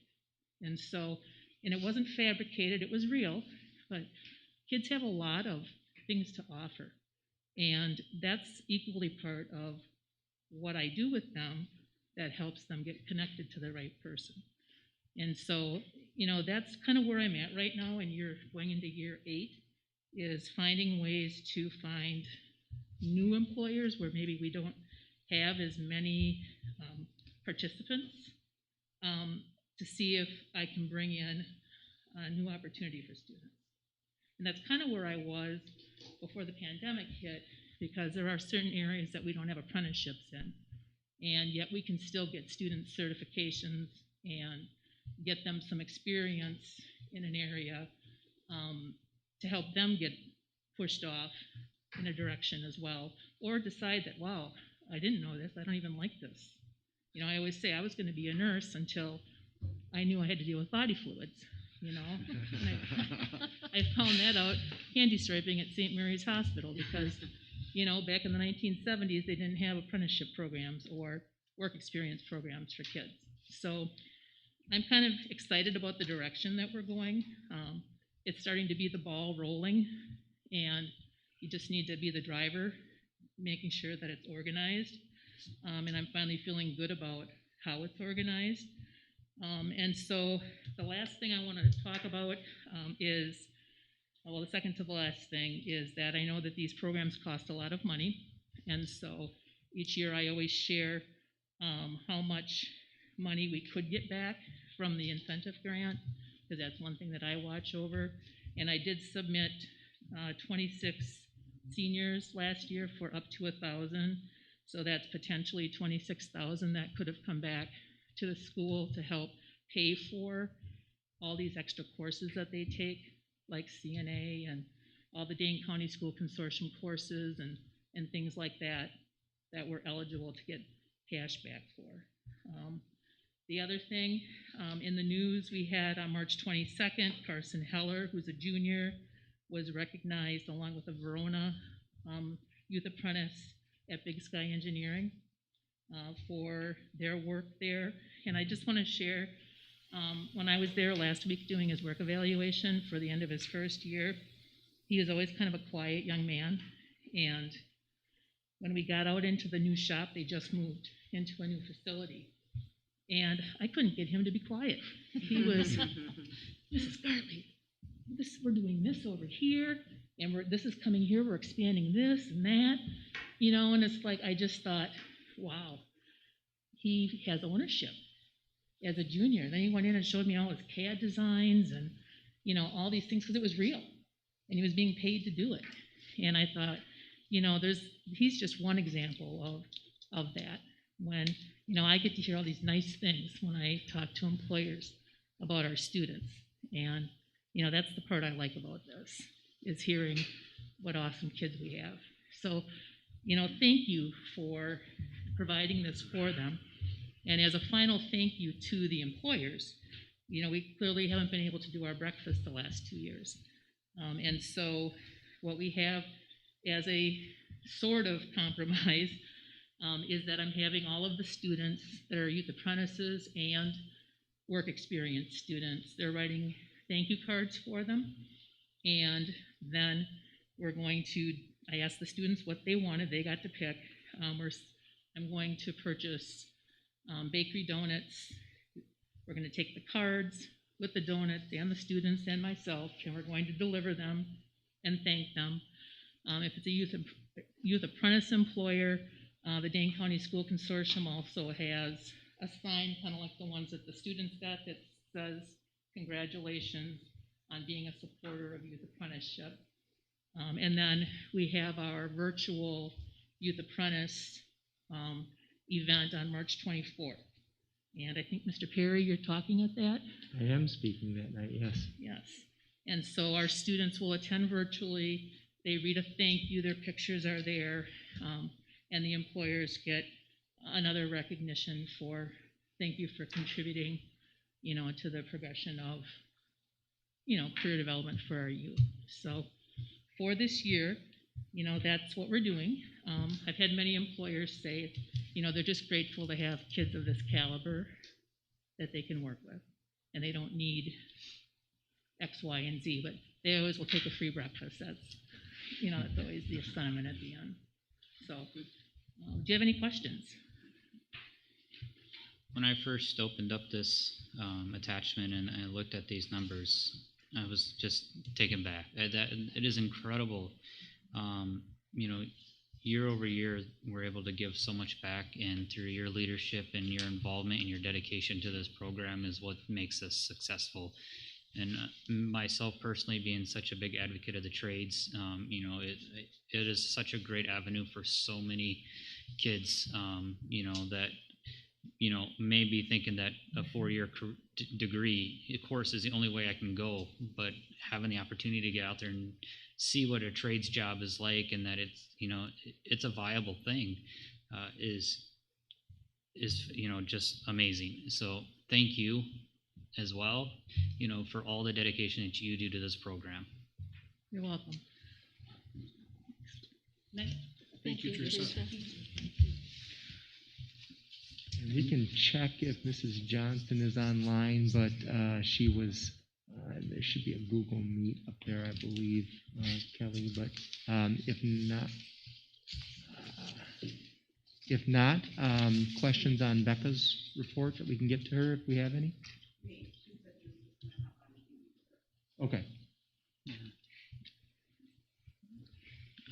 Speaker 22: And so, and it wasn't fabricated, it was real, but kids have a lot of things to offer. And that's equally part of what I do with them that helps them get connected to the right person. And so, you know, that's kind of where I'm at right now, and you're going into year 8, is finding ways to find new employers where maybe we don't have as many participants, to see if I can bring in a new opportunity for students. And that's kind of where I was before the pandemic hit, because there are certain areas that we don't have apprenticeships in, and yet we can still get student certifications and get them some experience in an area to help them get pushed off in a direction as well, or decide that, wow, I didn't know this, I don't even like this. You know, I always say I was going to be a nurse until I knew I had to deal with body fluids, you know. And I found that out handy striping at St. Mary's Hospital because, you know, back in the 1970s, they didn't have apprenticeship programs or work experience programs for kids. So I'm kind of excited about the direction that we're going. It's starting to be the ball rolling, and you just need to be the driver, making sure that it's organized. And I'm finally feeling good about how it's organized. And so the last thing I want to talk about is, well, the second to the last thing is that I know that these programs cost a lot of money. And so each year I always share how much money we could get back from the incentive grant, because that's one thing that I watch over. And I did submit 26 seniors last year for up to 1,000. So that's potentially 26,000 that could have come back to the school to help pay for all these extra courses that they take, like CNA and all the Dane County School Consortium courses and things like that that we're eligible to get cash back for. The other thing, in the news we had on March 22nd, Carson Heller, who's a junior, was recognized along with a Verona youth apprentice at Big Sky Engineering for their work there. And I just want to share, when I was there last week doing his work evaluation for the end of his first year, he was always kind of a quiet young man. And when we got out into the new shop, they just moved into a new facility. And I couldn't get him to be quiet. He was, Mrs. Gartley, we're doing this over here, and this is coming here, we're expanding this and that, and it's like, I just thought, wow, he has ownership as a junior. Then he went in and showed me all his CAD designs and, all these things, because it was real, and he was being paid to do it. And I thought, he's just one example of that. When, I get to hear all these nice things when I talk to employers about our students. And, that's the part I like about this, is hearing what awesome kids we have. So, thank you for providing this for them. And as a final thank you to the employers, we clearly haven't been able to do our breakfast the last 2 years. And so what we have as a sort of compromise is that I'm having all of the students that are youth apprentices and work experience students, they're writing thank you cards for them. And then we're going to, I asked the students what they wanted, they got to pick. I'm going to purchase bakery donuts. We're going to take the cards with the donuts and the students and myself, and we're going to deliver them and thank them. If it's a youth apprentice employer, the Dane County School Consortium also has a sign, kind of like the ones that the students got, that says, congratulations on being a supporter of youth apprenticeship. And then we have our virtual youth apprentice event on March 24th. And I think, Mr. Perry, you're talking at that?
Speaker 8: I am speaking that night, yes.
Speaker 22: Yes. And so our students will attend virtually. They read a thank you, their pictures are there, and the employers get another recognition for thank you for contributing, to the progression of, career development for our youth. So for this year, that's what we're doing. I've had many employers say, they're just grateful to have kids of this caliber that they can work with, and they don't need X, Y, and Z, but they always will take a free breakfast. That's, that's always the sentiment at the end. So, do you have any questions?
Speaker 1: When I first opened up this attachment and I looked at these numbers, I was just taken back. It is incredible. Year over year, we're able to give so much back, and through your leadership and your involvement and your dedication to this program is what makes us successful. And myself personally, being such a big advocate of the trades, it is such a great avenue for so many kids, that, may be thinking that a 4-year degree course is the only way I can go, but having the opportunity to get out there and see what a trades job is like, and that it's, it's a viable thing, is just amazing. So thank you as well, for all the dedication that you do to this program.
Speaker 22: You're welcome.
Speaker 4: Thank you, Teresa.
Speaker 8: And we can check if Mrs. Johnston is online, but she was, there should be a Google Meet up there, I believe, Kelly, but if not, questions on Becca's report that we can get to her if we have any? Okay.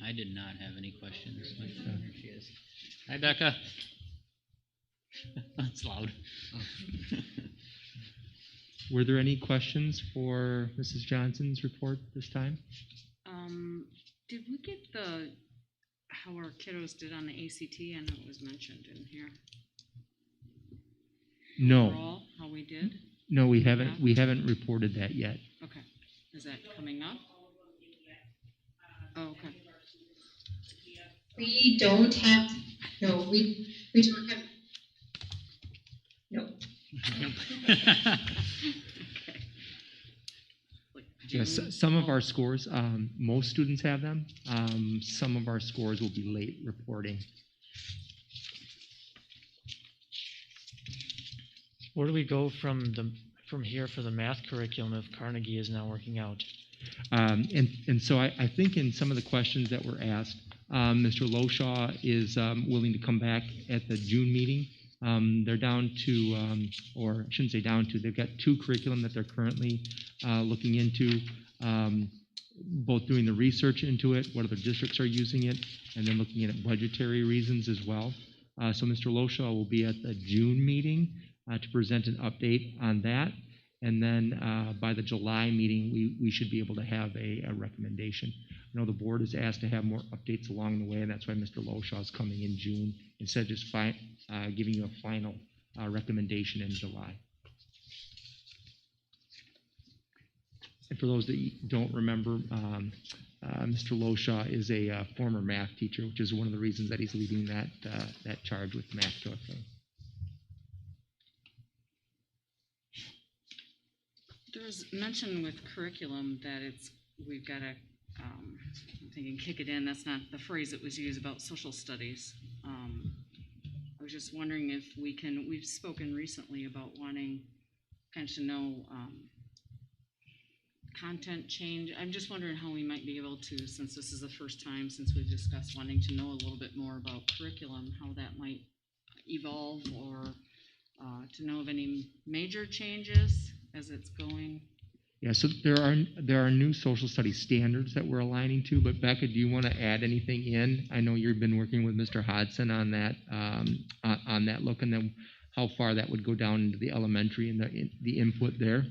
Speaker 1: I did not have any questions. But here she is. Hi, Becca. That's loud.
Speaker 8: Were there any questions for Mrs. Johnson's report this time?
Speaker 5: Did we get how our kiddos did on the ACT? I know it was mentioned in here.
Speaker 8: No.
Speaker 5: Overall, how we did?
Speaker 8: No, we haven't. We haven't reported that yet.
Speaker 5: Okay. Is that coming up? Oh, okay.
Speaker 7: We don't have. No, we don't have. No.
Speaker 8: Yes, some of our scores, most students have them. Some of our scores will be late reporting.
Speaker 21: Where do we go from here for the math curriculum if Carnegie is not working out?
Speaker 8: And so I think in some of the questions that were asked, Mr. Loshaw is willing to come back at the June meeting. They're down to, or I shouldn't say down to, they've got 2 curriculum that they're currently looking into, both doing the research into it, what other districts are using it, and then looking at budgetary reasons as well. So Mr. Loshaw will be at the June meeting to present an update on that. And then by the July meeting, we should be able to have a recommendation. I know the board is asked to have more updates along the way, and that's why Mr. Loshaw is coming in June instead of just giving you a final recommendation in July. And for those that don't remember, Mr. Loshaw is a former math teacher, which is one of the reasons that he's leading that charge with math curriculum.
Speaker 5: There's mention with curriculum that we've got to, I'm thinking kick it in. That's not the phrase that was used about social studies. I was just wondering if we've spoken recently about wanting kind of to know content change. I'm just wondering how we might be able to, since this is the first time since we've discussed wanting to know a little bit more about curriculum, how that might evolve, or to know of any major changes as it's going.
Speaker 8: Yeah, so there are new social studies standards that we're aligning to, but Becca, do you want to add anything in? I know you've been working with Mr. Hodson on that look, and then how far that would go down into the elementary and the input there.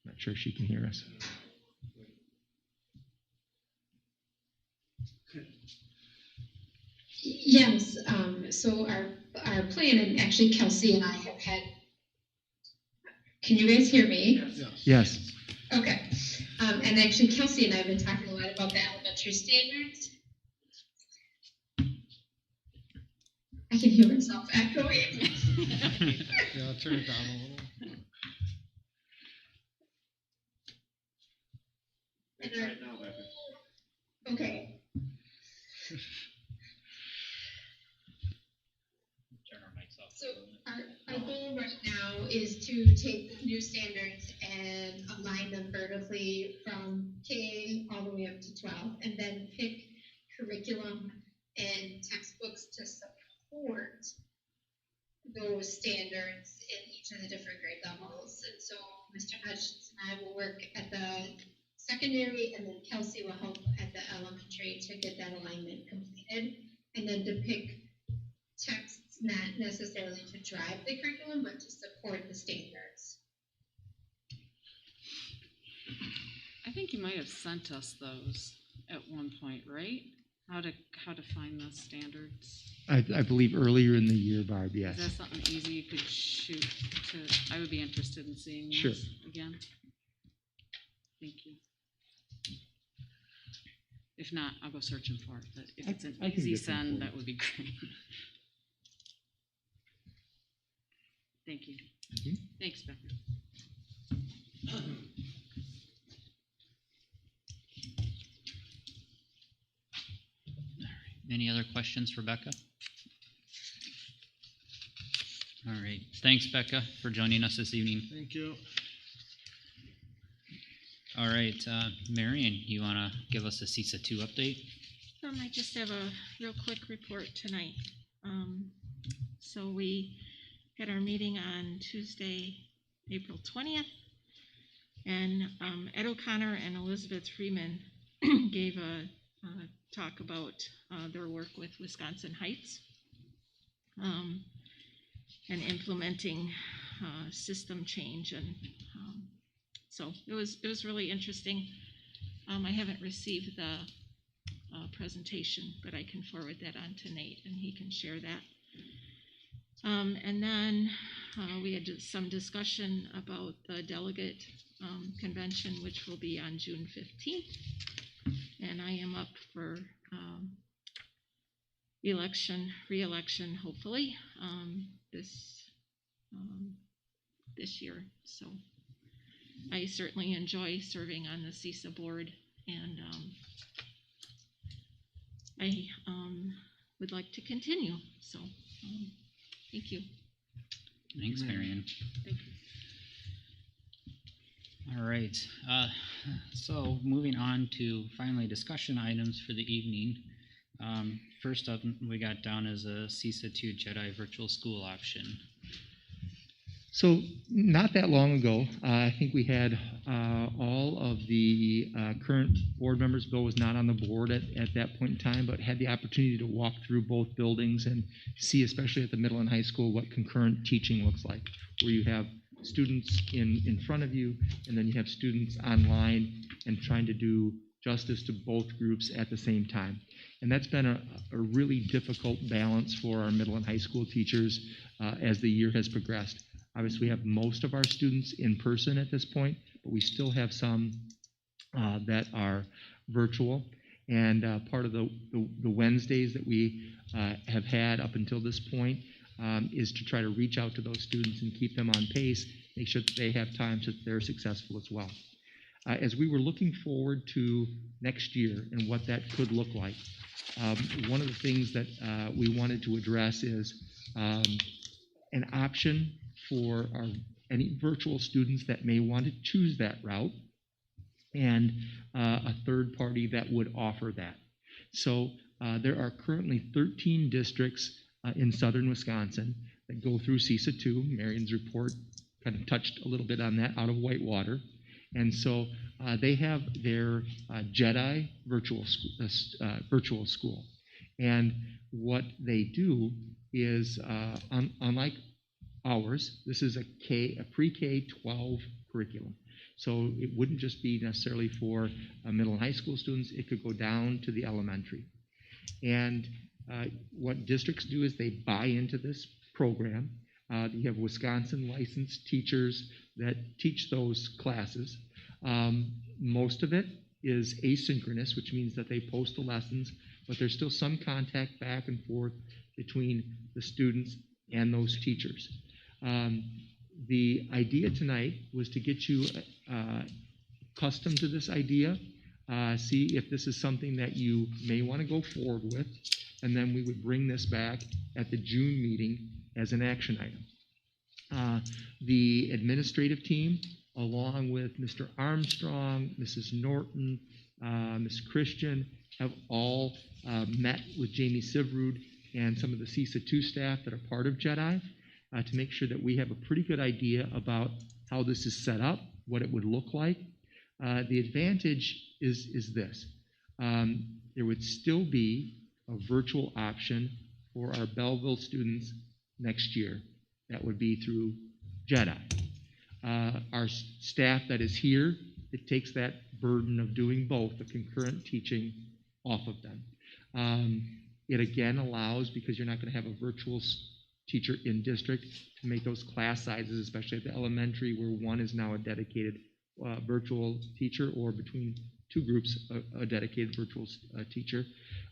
Speaker 8: Not sure if she can hear us.
Speaker 7: Yes, so our plan, and actually Kelsey and I have had, can you guys hear me?
Speaker 8: Yes.
Speaker 7: Okay, and actually Kelsey and I have been talking a lot about the elementary standards. I can hear myself echoing.
Speaker 4: Yeah, turn it down a little.
Speaker 7: Okay. So our goal right now is to take the new standards and align them vertically from K all the way up to 12, and then pick curriculum and textbooks to support those standards in each of the different grade levels. And so Mr. Hutchins and I will work at the secondary, and then Kelsey will help at the elementary to get that alignment completed, and then to pick texts not necessarily to drive the curriculum, but to support the standards.
Speaker 5: I think you might have sent us those at one point, right? How to find those standards.
Speaker 8: I believe earlier in the year, Barb, yes.
Speaker 5: Is that something easy you could shoot to? I would be interested in seeing those
Speaker 8: Sure.
Speaker 5: again. Thank you. If not, I'll go searching for it. But if it's an easy send, that would be great. Thank you.
Speaker 8: Mm-hmm.
Speaker 5: Thanks, Becca.
Speaker 1: Any other questions for Becca? All right. Thanks, Becca, for joining us this evening.
Speaker 4: Thank you.
Speaker 1: All right. Marion, you want to give us a CISA 2 update?
Speaker 3: I just have a real quick report tonight. So we had our meeting on Tuesday, April 20th, and Ed O'Connor and Elizabeth Freeman gave a talk about their work with Wisconsin Heights and implementing system change and So it was really interesting. I haven't received the presentation, but I can forward that on to Nate and he can share that. And then we had some discussion about the delegate convention, which will be on June 15th. And I am up for re-election, hopefully, this year. So I certainly enjoy serving on the CISA board, and I would like to continue. So thank you.
Speaker 1: Thanks, Marion.
Speaker 3: Thank you.
Speaker 1: All right. So moving on to finally discussion items for the evening. First up, we got down as a CISA 2 Jedi virtual school option.
Speaker 8: So not that long ago, I think we had all of the current board members. Bill was not on the board at that point in time, but had the opportunity to walk through both buildings and see, especially at the middle and high school, what concurrent teaching looks like, where you have students in front of you, and then you have students online and trying to do justice to both groups at the same time. And that's been a really difficult balance for our middle and high school teachers as the year has progressed. Obviously, we have most of our students in person at this point, but we still have some that are virtual. And part of the Wednesdays that we have had up until this point is to try to reach out to those students and keep them on pace, make sure that they have time so that they're successful as well. As we were looking forward to next year and what that could look like, one of the things that we wanted to address is an option for any virtual students that may want to choose that route, and a third party that would offer that. So there are currently 13 districts in southern Wisconsin that go through CISA 2. Marion's report kind of touched a little bit on that out of Whitewater. And so they have their Jedi virtual school. And what they do is, unlike ours, this is a pre-K-12 curriculum. So it wouldn't just be necessarily for middle and high school students. It could go down to the elementary. And what districts do is they buy into this program. You have Wisconsin licensed teachers that teach those classes. Most of it is asynchronous, which means that they post the lessons, but there's still some contact back and forth between the students and those teachers. The idea tonight was to get you accustomed to this idea, see if this is something that you may want to go forward with, and then we would bring this back at the June meeting as an action item. The administrative team, along with Mr. Armstrong, Mrs. Norton, Ms. Christian, have all met with Jamie Sivrud and some of the CISA 2 staff that are part of Jedi to make sure that we have a pretty good idea about how this is set up, what it would look like. The advantage is this. There would still be a virtual option for our Belleville students next year. That would be through Jedi. Our staff that is here, it takes that burden of doing both, the concurrent teaching, off of them. It again allows, because you're not going to have a virtual teacher in district, to make those class sizes, especially at the elementary, where one is now a dedicated virtual teacher, or between two groups, a dedicated virtual teacher.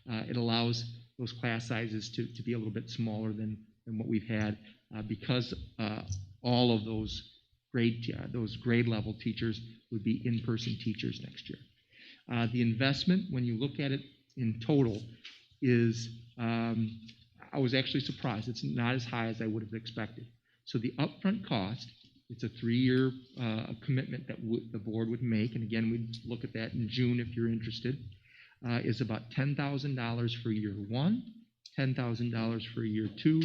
Speaker 8: It allows those class sizes to be a little bit smaller than what we've had, because all of those grade level teachers would be in-person teachers next year. The investment, when you look at it in total, is, I was actually surprised. It's not as high as I would have expected. So the upfront cost, it's a 3-year commitment that the board would make, and again, we'd look at that in June if you're interested, is about $10,000 for year 1, $10,000 for year 2,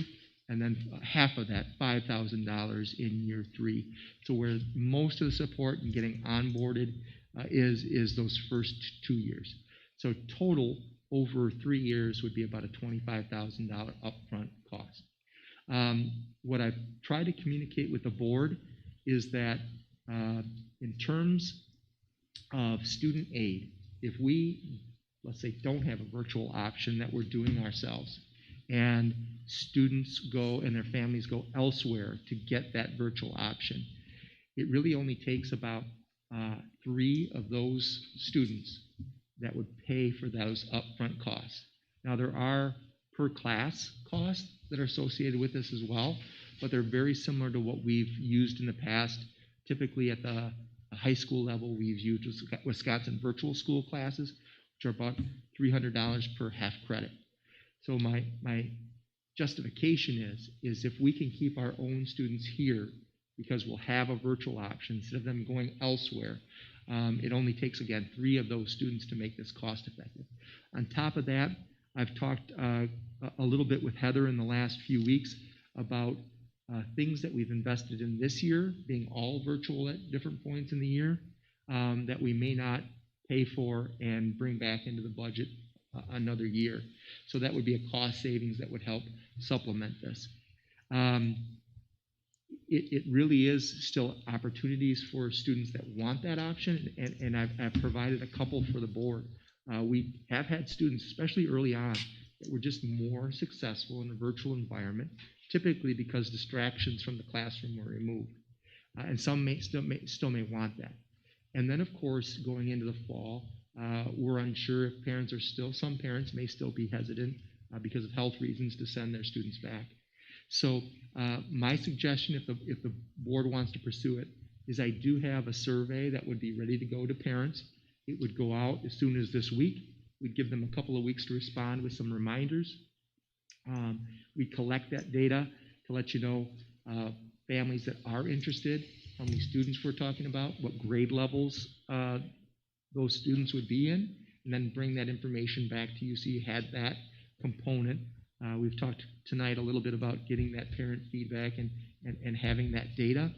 Speaker 8: and then half of that, $5,000 in year 3. So where most of the support and getting onboarded is those first 2 years. So total over 3 years would be about a $25,000 upfront cost. What I've tried to communicate with the board is that In terms of student aid, if we, let's say, don't have a virtual option that we're doing ourselves, and students go and their families go elsewhere to get that virtual option, it really only takes about 3 of those students that would pay for those upfront costs. Now, there are per class costs that are associated with this as well, but they're very similar to what we've used in the past. Typically at the high school level, we've used Wisconsin virtual school classes, which are about $300 per half credit. So my justification is if we can keep our own students here, because we'll have a virtual option instead of them going elsewhere, it only takes, again, 3 of those students to make this cost effective. On top of that, I've talked a little bit with Heather in the last few weeks about things that we've invested in this year, being all virtual at different points in the year, that we may not pay for and bring back into the budget another year. So that would be a cost savings that would help supplement this. It really is still opportunities for students that want that option, and I've provided a couple for the board. We have had students, especially early on, that were just more successful in a virtual environment, typically because distractions from the classroom were removed. And some still may want that. And then, of course, going into the fall, we're unsure if parents are still, some parents may still be hesitant because of health reasons to send their students back. So my suggestion, if the board wants to pursue it, is I do have a survey that would be ready to go to parents. It would go out as soon as this week. We'd give them a couple of weeks to respond with some reminders. We collect that data to let you know families that are interested, how many students we're talking about, what grade levels those students would be in, and then bring that information back to you so you had that component. We've talked tonight a little bit about getting that parent feedback and having that data,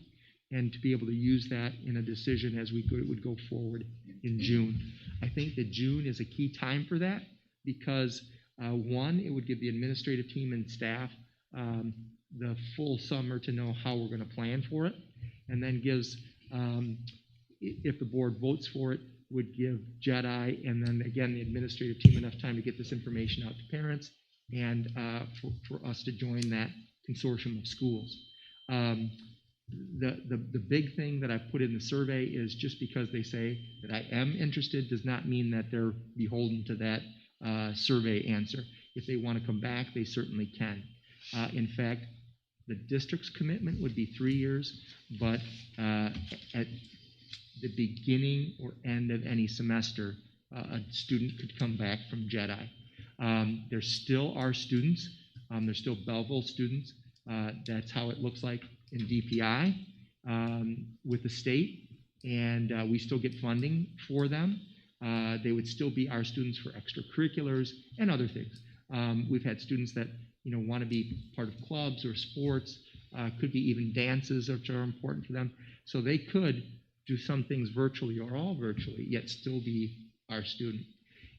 Speaker 8: and to be able to use that in a decision as we would go forward in June. I think that June is a key time for that because, one, it would give the administrative team and staff the full summer to know how we're going to plan for it, and then gives, if the board votes for it, would give JEDI and then again the administrative team enough time to get this information out to parents and for us to join that consortium of schools. The big thing that I put in the survey is just because they say that I am interested does not mean that they're beholden to that survey answer. If they want to come back, they certainly can. In fact, the district's commitment would be 3 years, but at the beginning or end of any semester, a student could come back from JEDI. There still are students. There's still Belleville students. That's how it looks like in DPI with the state, and we still get funding for them. They would still be our students for extracurriculars and other things. We've had students that want to be part of clubs or sports, could be even dances, which are important for them. So they could do some things virtually or all virtually, yet still be our student.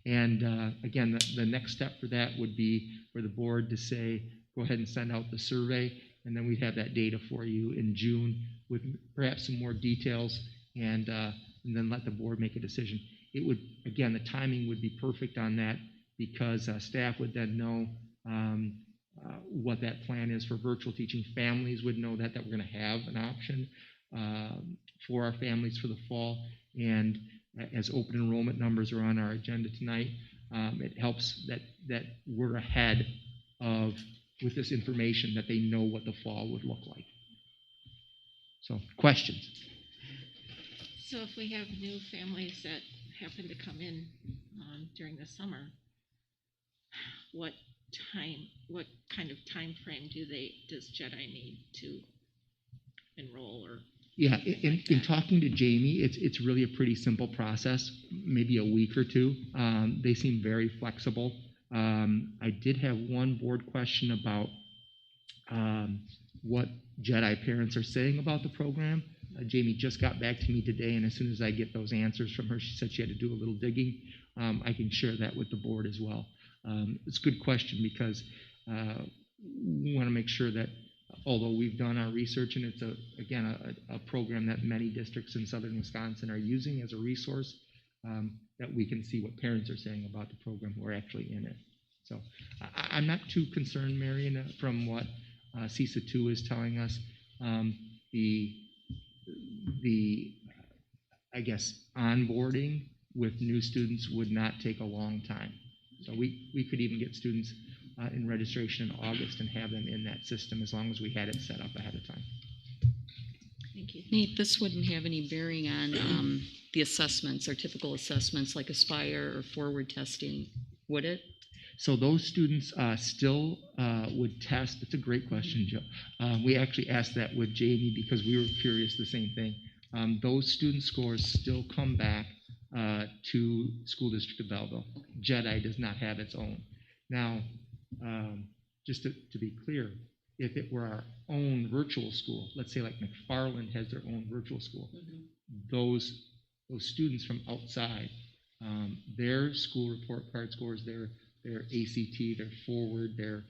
Speaker 8: And again, the next step for that would be for the board to say, go ahead and send out the survey, and then we'd have that data for you in June with perhaps some more details, and then let the board make a decision. It would, again, the timing would be perfect on that because staff would then know what that plan is for virtual teaching. Families would know that we're going to have an option for our families for the fall, and as open enrollment numbers are on our agenda tonight, it helps that we're ahead of, with this information, that they know what the fall would look like. So, questions?
Speaker 3: So if we have new families that happen to come in during the summer, what kind of time frame does JEDI need to enroll or?
Speaker 8: Yeah, in talking to Jamie, it's really a pretty simple process, maybe a week or two. They seem very flexible. I did have one board question about what JEDI parents are saying about the program. Jamie just got back to me today, and as soon as I get those answers from her, she said she had to do a little digging. I can share that with the board as well. It's a good question because we want to make sure that although we've done our research, and it's again a program that many districts in southern Wisconsin are using as a resource, that we can see what parents are saying about the program who are actually in it. So I'm not too concerned, Marion, from what CISA 2 is telling us. The I guess onboarding with new students would not take a long time. So we could even get students in registration in August and have them in that system as long as we had it set up ahead of time.
Speaker 16: Thank you.
Speaker 11: Nate, this wouldn't have any bearing on the assessments or typical assessments like Aspire or forward testing, would it?
Speaker 8: So those students still would test. It's a great question, Joe. We actually asked that with Jamie because we were curious the same thing. Those student scores still come back to School District of Belleville. JEDI does not have its own. Now, just to be clear, if it were our own virtual school, let's say like McFarland has their own virtual school, those students from outside, their school report card scores, their ACT, their forward, their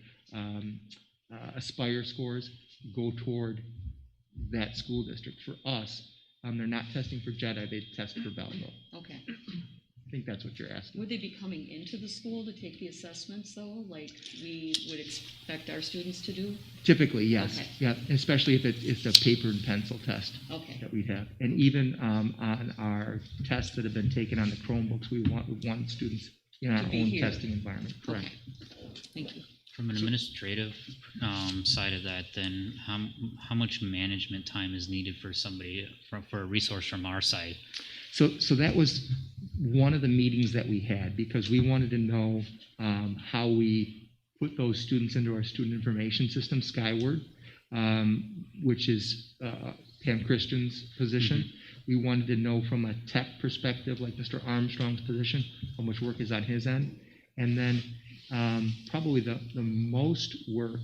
Speaker 8: Aspire scores go toward that school district. For us, they're not testing for JEDI, they test for Belleville.
Speaker 11: Okay.
Speaker 8: I think that's what you're asking.
Speaker 11: Would they be coming into the school to take the assessments though, like we would expect our students to do?
Speaker 8: Typically, yes.
Speaker 11: Okay.
Speaker 8: Yeah, especially if it's a paper and pencil test that we have. And even on our tests that have been taken on the Chromebooks, we want students in our own testing environment. Correct.
Speaker 11: Okay. Thank you.
Speaker 1: From an administrative side of that, then how much management time is needed for somebody for a resource from our side?
Speaker 8: So that was one of the meetings that we had because we wanted to know how we put those students into our student information system, Skyward, which is Pam Christian's position. Mm-hmm. We wanted to know from a tech perspective, like Mr. Armstrong's position, how much work is on his end. And then probably the most work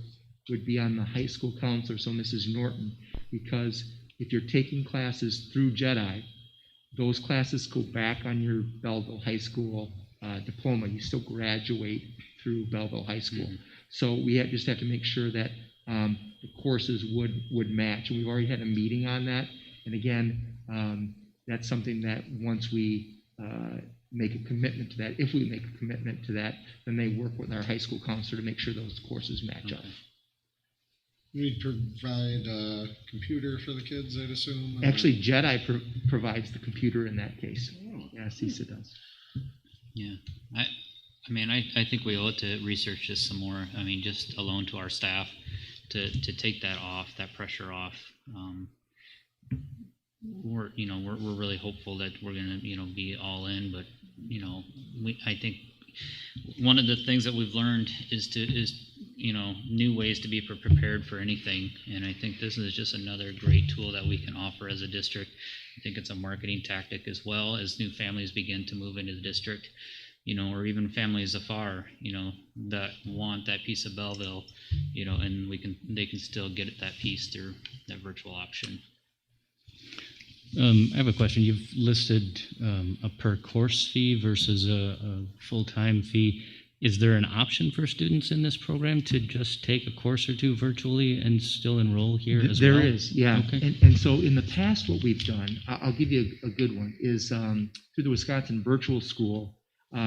Speaker 8: would be on the high school counselor, so Mrs. Norton, because if you're taking classes through JEDI, those classes go back on your Belleville High School diploma. You still graduate through Belleville High School. Mm-hmm. So we just have to make sure that the courses would match. And we've already had a meeting on that. And again, that's something that once we make a commitment to that, if we make a commitment to that, then they work with our high school counselor to make sure those courses match up.
Speaker 4: We'd provide a computer for the kids, I'd assume?
Speaker 8: Actually, JEDI provides the computer in that case. Oh. Yeah, CISA does.
Speaker 1: Yeah. I mean, I think we owe it to research this some more. I mean, just alone to our staff to take that off, that pressure off. We're really hopeful that we're going to, be all in, but, I think one of the things that we've learned is new ways to be prepared for anything. And I think this is just another great tool that we can offer as a district. I think it's a marketing tactic as well as new families begin to move into the district, or even families afar, that want that piece of Belleville, and they can still get that piece through that virtual option.
Speaker 13: I have a question. You've listed a per course fee versus a full-time fee. Is there an option for students in this program to just take a course or two virtually and still enroll here as well?
Speaker 8: There is, yeah. Okay. And so in the past, what we've done, I'll give you a good one, is through the Wisconsin Virtual School,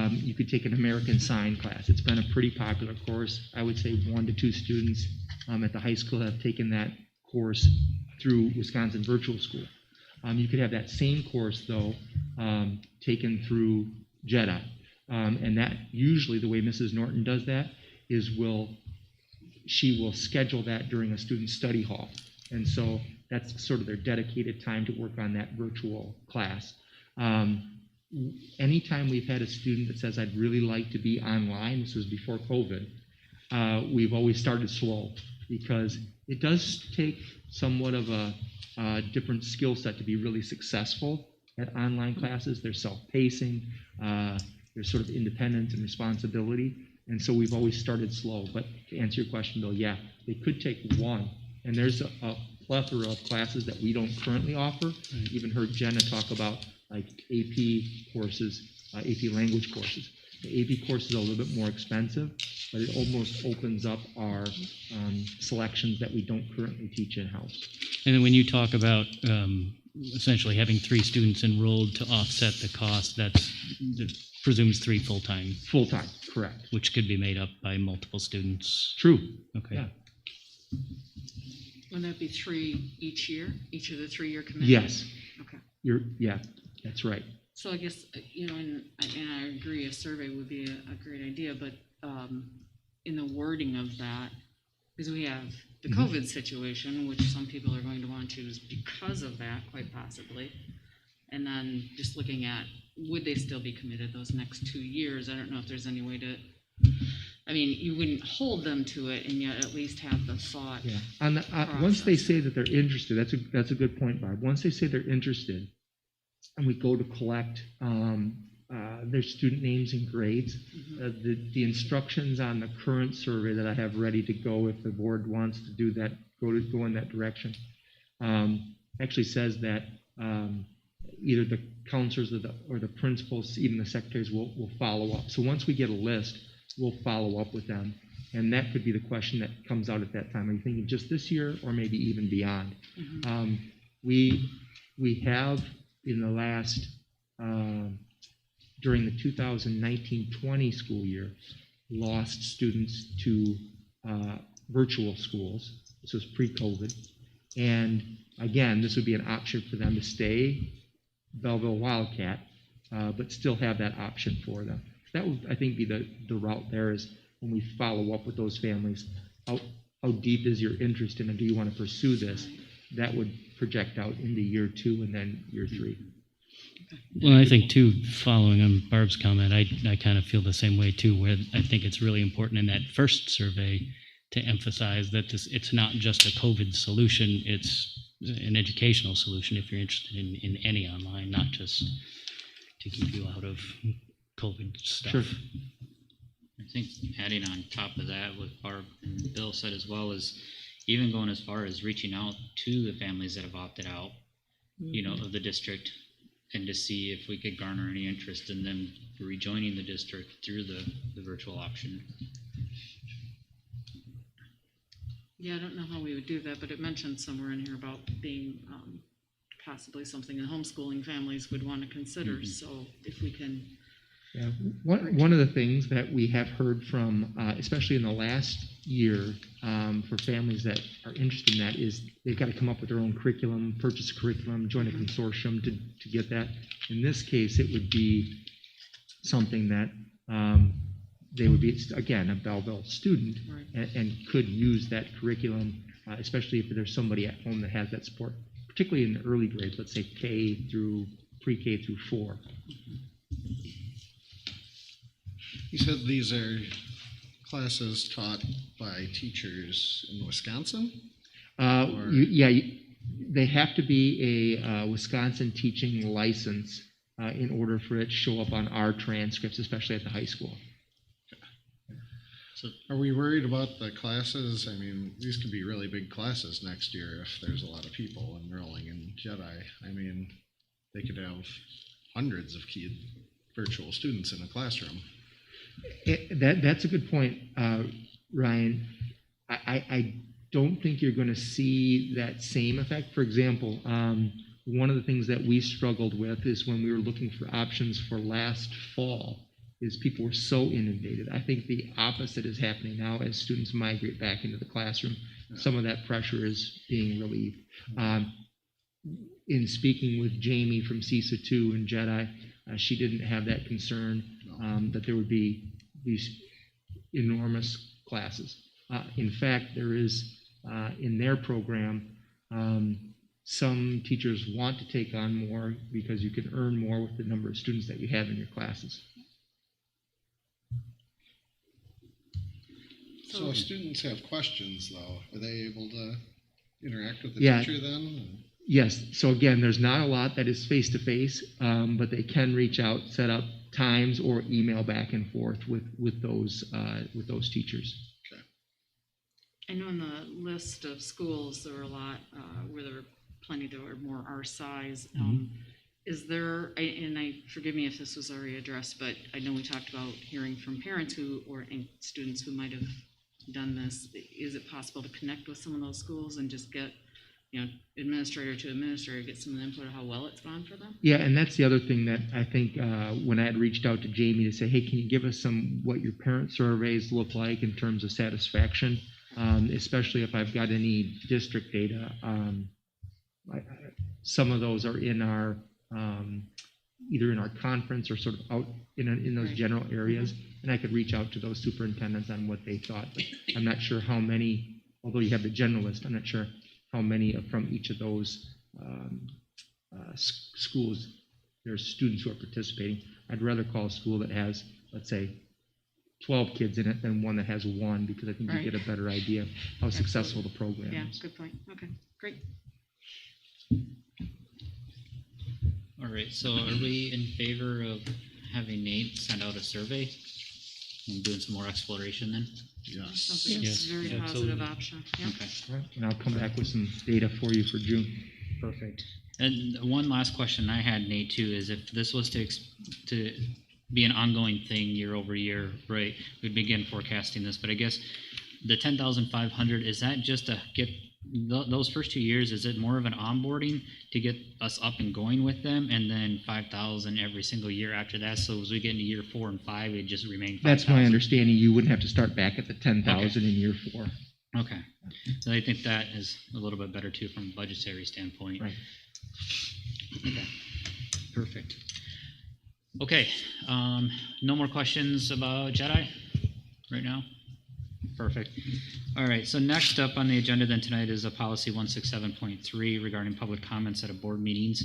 Speaker 8: you could take an American Sign class. It's been a pretty popular course. I would say 1 to 2 students at the high school have taken that course through Wisconsin Virtual School. You could have that same course, though, taken through JEDI. And that usually the way Mrs. Norton does that is she will schedule that during a student study hall. And so that's sort of their dedicated time to work on that virtual class. Anytime we've had a student that says, I'd really like to be online, this was before COVID, we've always started slow because it does take somewhat of a different skill set to be really successful at online classes. They're self-pacing, there's sort of independence and responsibility, and so we've always started slow. But to answer your question, Bill, yeah, they could take one, and there's a plethora of classes that we don't currently offer. Even heard Jenna talk about like AP courses, AP language courses. The AP course is a little bit more expensive, but it almost opens up our selections that we don't currently teach in-house.
Speaker 13: And then when you talk about essentially having 3 students enrolled to offset the cost, that presumes 3 full-time.
Speaker 8: Full-time, correct.
Speaker 13: Which could be made up by multiple students.
Speaker 8: True.
Speaker 13: Okay.
Speaker 8: Yeah.
Speaker 5: Wouldn't that be 3 each year, each of the 3-year commitments?
Speaker 8: Yes.
Speaker 5: Okay.
Speaker 8: Yeah, that's right.
Speaker 5: So I guess, and I agree, a survey would be a great idea, but in the wording of that, because we have the COVID situation, which some people are going to want to choose because of that, quite possibly. And then just looking at, would they still be committed those next 2 years? I don't know if there's any way to, you wouldn't hold them to it and yet at least have the thought.
Speaker 8: Yeah. Once they say that they're interested, that's a good point, Barb. Once they say they're interested, and we go to collect their student names and grades, the instructions on the current survey that I have ready to go, if the board wants to do that, go in that direction, actually says that either the counselors or the principals, even the secretaries, will follow up. So once we get a list, we'll follow up with them. And that could be the question that comes out at that time. Are you thinking just this year or maybe even beyond? We have in the last, during the 2019-20 school year, lost students to virtual schools. This was pre-COVID. And again, this would be an option for them to stay Belleville Wildcat, but still have that option for them. That would, I think, be the route there, is when we follow up with those families, how deep is your interest in it? Do you want to pursue this? That would project out into year 2 and then year 3.
Speaker 13: Well, I think too, following on Barb's comment, I kind of feel the same way too, where I think it's really important in that first survey to emphasize that it's not just a COVID solution, it's an educational solution if you're interested in any online, not just to keep you out of COVID stuff.
Speaker 8: Sure.
Speaker 2: I think adding on top of that, what Barb and Bill said as well, is even going as far as reaching out to the families that have opted out, of the district, and to see if we could garner any interest in them rejoining the district through the virtual option.
Speaker 5: Yeah, I don't know how we would do that, but it mentioned somewhere in here about being possibly something the homeschooling families would want to consider. So if we can.
Speaker 8: Yeah, one of the things that we have heard from, especially in the last year, for families that are interested in that, is they've got to come up with their own curriculum, purchase a curriculum, join a consortium to get that. In this case, it would be something that they would be, again, a Belleville student, and could use that curriculum, especially if there's somebody at home that has that support, particularly in the early grades, let's say pre-K through 4.
Speaker 4: You said these are classes taught by teachers in Wisconsin?
Speaker 8: They have to be a Wisconsin teaching license in order for it to show up on our transcripts, especially at the high school.
Speaker 4: So are we worried about the classes? I mean, these could be really big classes next year if there's a lot of people enrolling in Jedi. I mean, they could have hundreds of virtual students in a classroom.
Speaker 8: That's a good point, Ryan. I don't think you're going to see that same effect. For example, one of the things that we struggled with is when we were looking for options for last fall, is people were so inundated. I think the opposite is happening now as students migrate back into the classroom. Some of that pressure is being relieved. In speaking with Jamie from CISA 2 and Jedi, she didn't have that concern that there would be these enormous classes. In fact, there is, in their program, some teachers want to take on more because you can earn more with the number of students that you have in your classes.
Speaker 4: So if students have questions, though, are they able to interact with the teacher then?
Speaker 8: Yes. So again, there's not a lot that is face-to-face, but they can reach out, set up times, or email back and forth with those teachers.
Speaker 4: Okay.
Speaker 5: I know in the list of schools there were a lot where there were plenty that were more our size. Is there, and forgive me if this was already addressed, but I know we talked about hearing from parents and students who might have done this. Is it possible to connect with some of those schools and just get, administrator to administrator, get some input of how well it's gone for them?
Speaker 8: Yeah, and that's the other thing that I think when I had reached out to Jamie to say, hey, can you give us what your parent surveys look like in terms of satisfaction, especially if I've got any district data. Some of those are in our either in our conference or sort of out in those general areas, and I could reach out to those superintendents on what they thought. But I'm not sure how many, although you have the general list, I'm not sure how many from each of those schools there's students who are participating. I'd rather call a school that has, let's say, 12 kids in it than one that has one, because I think you get a better idea of how successful the program is.
Speaker 5: Yeah, good point. Okay, great.
Speaker 2: All right, so are we in favor of having Nate send out a survey and doing some more exploration then?
Speaker 4: Yes.
Speaker 5: Sounds like it's a very positive option. Yeah.
Speaker 2: Okay.
Speaker 8: All right, and I'll come back with some data for you for June.
Speaker 2: Perfect. And one last question I had, Nate, too, is if this was to be an ongoing thing year over year, right? We'd begin forecasting this, but I guess the 10,500, is that just to get those first 2 years? Is it more of an onboarding to get us up and going with them, and then 5,000 every single year after that? So as we get into year 4 and 5, it just remain 5,000.
Speaker 8: That's my understanding. You wouldn't have to start back at the 10,000 in year 4.
Speaker 2: Okay. So I think that is a little bit better too from a budgetary standpoint.
Speaker 8: Right.
Speaker 2: Okay. Perfect. Okay. No more questions about Jedi right now? Perfect. All right. So next up on the agenda then tonight is a policy 167.3 regarding public comments at a board meetings.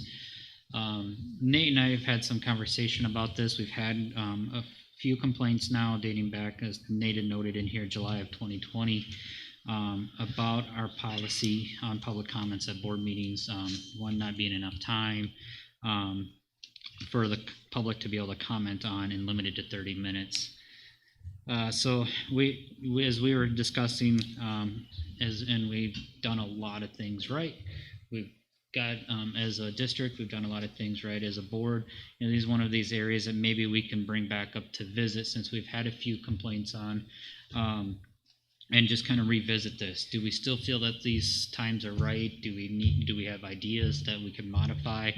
Speaker 2: Nate and I have had some conversation about this. We've had a few complaints now dating back, as Nate had noted in here, July of 2020. About our policy on public comments at board meetings, one not being enough time for the public to be able to comment on and limited to 30 minutes. So we as we were discussing, and we've done a lot of things right. We've got, as a district, we've done a lot of things right as a board. And this is one of these areas that maybe we can bring back up to visit, since we've had a few complaints on. And just kind of revisit this. Do we still feel that these times are right? Do we have ideas that we can modify?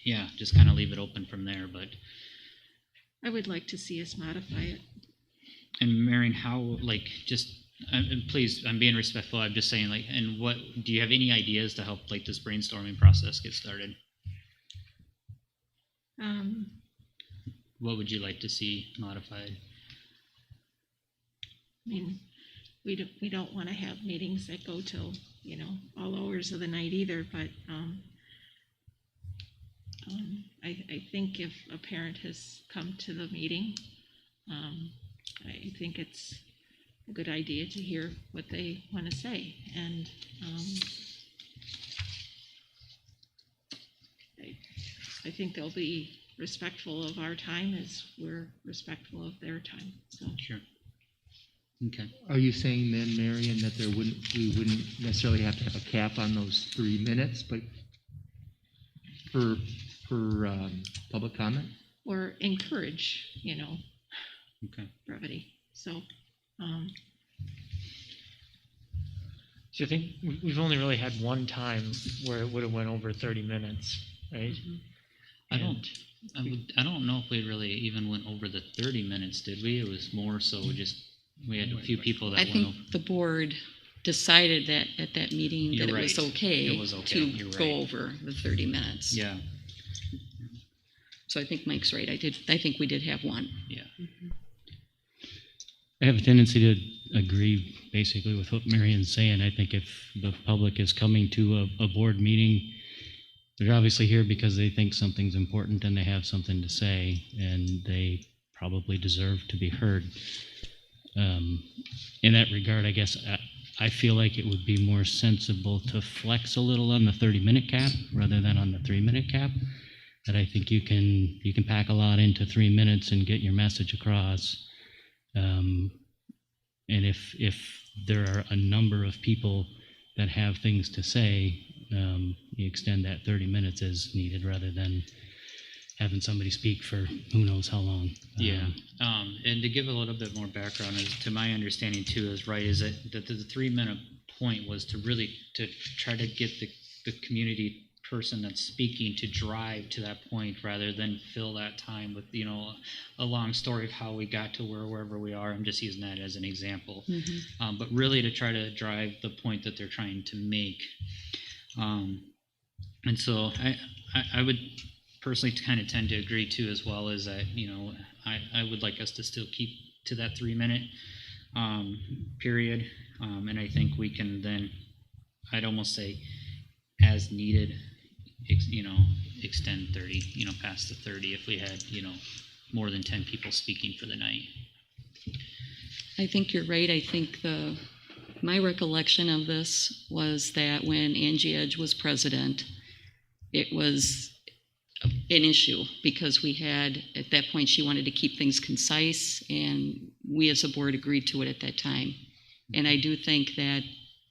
Speaker 2: Yeah, just kind of leave it open from there. But
Speaker 3: I would like to see us modify it.
Speaker 2: And Marion, how, just, and please, I'm being respectful. I'm just saying, and what, do you have any ideas to help, this brainstorming process get started? What would you like to see modified?
Speaker 3: I mean, we don't want to have meetings that go till, all hours of the night either, but I think if a parent has come to the meeting, I think it's a good idea to hear what they want to say. And I think they'll be respectful of our time as we're respectful of their time. So.
Speaker 2: Sure. Okay.
Speaker 8: Are you saying then, Marion, that we wouldn't necessarily have to have a cap on those 3 minutes, but for public comment?
Speaker 3: Or encourage,
Speaker 2: okay,
Speaker 3: brevity. So.
Speaker 21: So I think we've only really had one time where it would have went over 30 minutes, right?
Speaker 2: Mm-hmm. I don't know if we really even went over the 30 minutes, did we? It was more so we had a few people that
Speaker 11: I think the board decided that at that meeting that it was okay to go over the 30 minutes.
Speaker 2: Yeah.
Speaker 11: So I think Mike's right. I think we did have one.
Speaker 2: Yeah.
Speaker 11: Mm-hmm.
Speaker 13: I have a tendency to agree basically with what Marion's saying. I think if the public is coming to a board meeting, they're obviously here because they think something's important and they have something to say, and they probably deserve to be heard. In that regard, I guess I feel like it would be more sensible to flex a little on the 30-minute cap rather than on the 3-minute cap. That I think you can pack a lot into 3 minutes and get your message across. And if there are a number of people that have things to say, you extend that 30 minutes as needed rather than having somebody speak for who knows how long.
Speaker 2: Yeah, and to give a little bit more background, as to my understanding too, is that the 3-minute point was to really to try to get the community person that's speaking to drive to that point rather than fill that time with a long story of how we got to wherever we are. I'm just using that as an example, but really to try to drive the point that they're trying to make. And so I would personally kind of tend to agree too, as well as that I would like us to still keep to that 3-minute period, and I think we can then, I'd almost say as needed, extend 30, past the 30 if we had, more than 10 people speaking for the night.
Speaker 11: I think you're right. I think my recollection of this was that when Angie Edge was president, it was an issue because we had, at that point, she wanted to keep things concise, and we as a board agreed to it at that time. And I do think that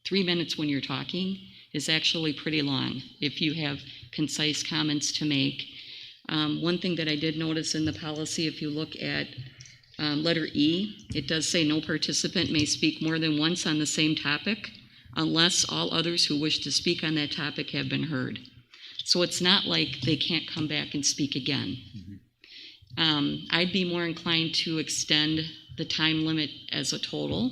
Speaker 11: 3 minutes when you're talking is actually pretty long if you have concise comments to make. One thing that I did notice in the policy, if you look at letter E, it does say no participant may speak more than once on the same topic unless all others who wish to speak on that topic have been heard. So it's not like they can't come back and speak again. I'd be more inclined to extend the time limit as a total,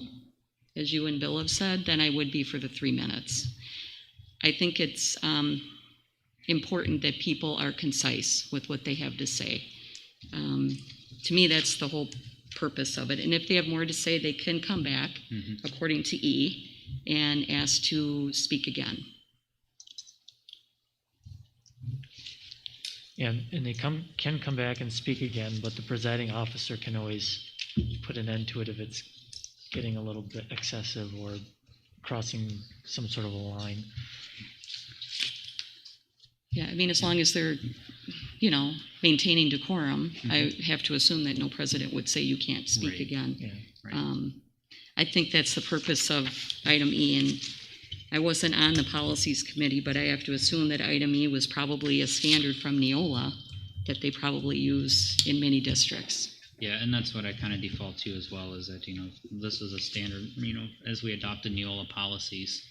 Speaker 11: as you and Bill have said, than I would be for the 3 minutes. I think it's important that people are concise with what they have to say. To me, that's the whole purpose of it. And if they have more to say, they can come back, according to E, and ask to speak again.
Speaker 21: And they can come back and speak again, but the presiding officer can always put an end to it if it's getting a little bit excessive or crossing some sort of a line.
Speaker 11: Yeah, I mean, as long as they're, maintaining decorum, I have to assume that no president would say you can't speak again.
Speaker 21: Yeah.
Speaker 2: Right.
Speaker 11: I think that's the purpose of item E, and I wasn't on the policies committee, but I have to assume that item E was probably a standard from Neola that they probably use in many districts.
Speaker 2: Yeah, and that's what I kind of default to as well, is that, this is a standard, as we adopt the Neola policies,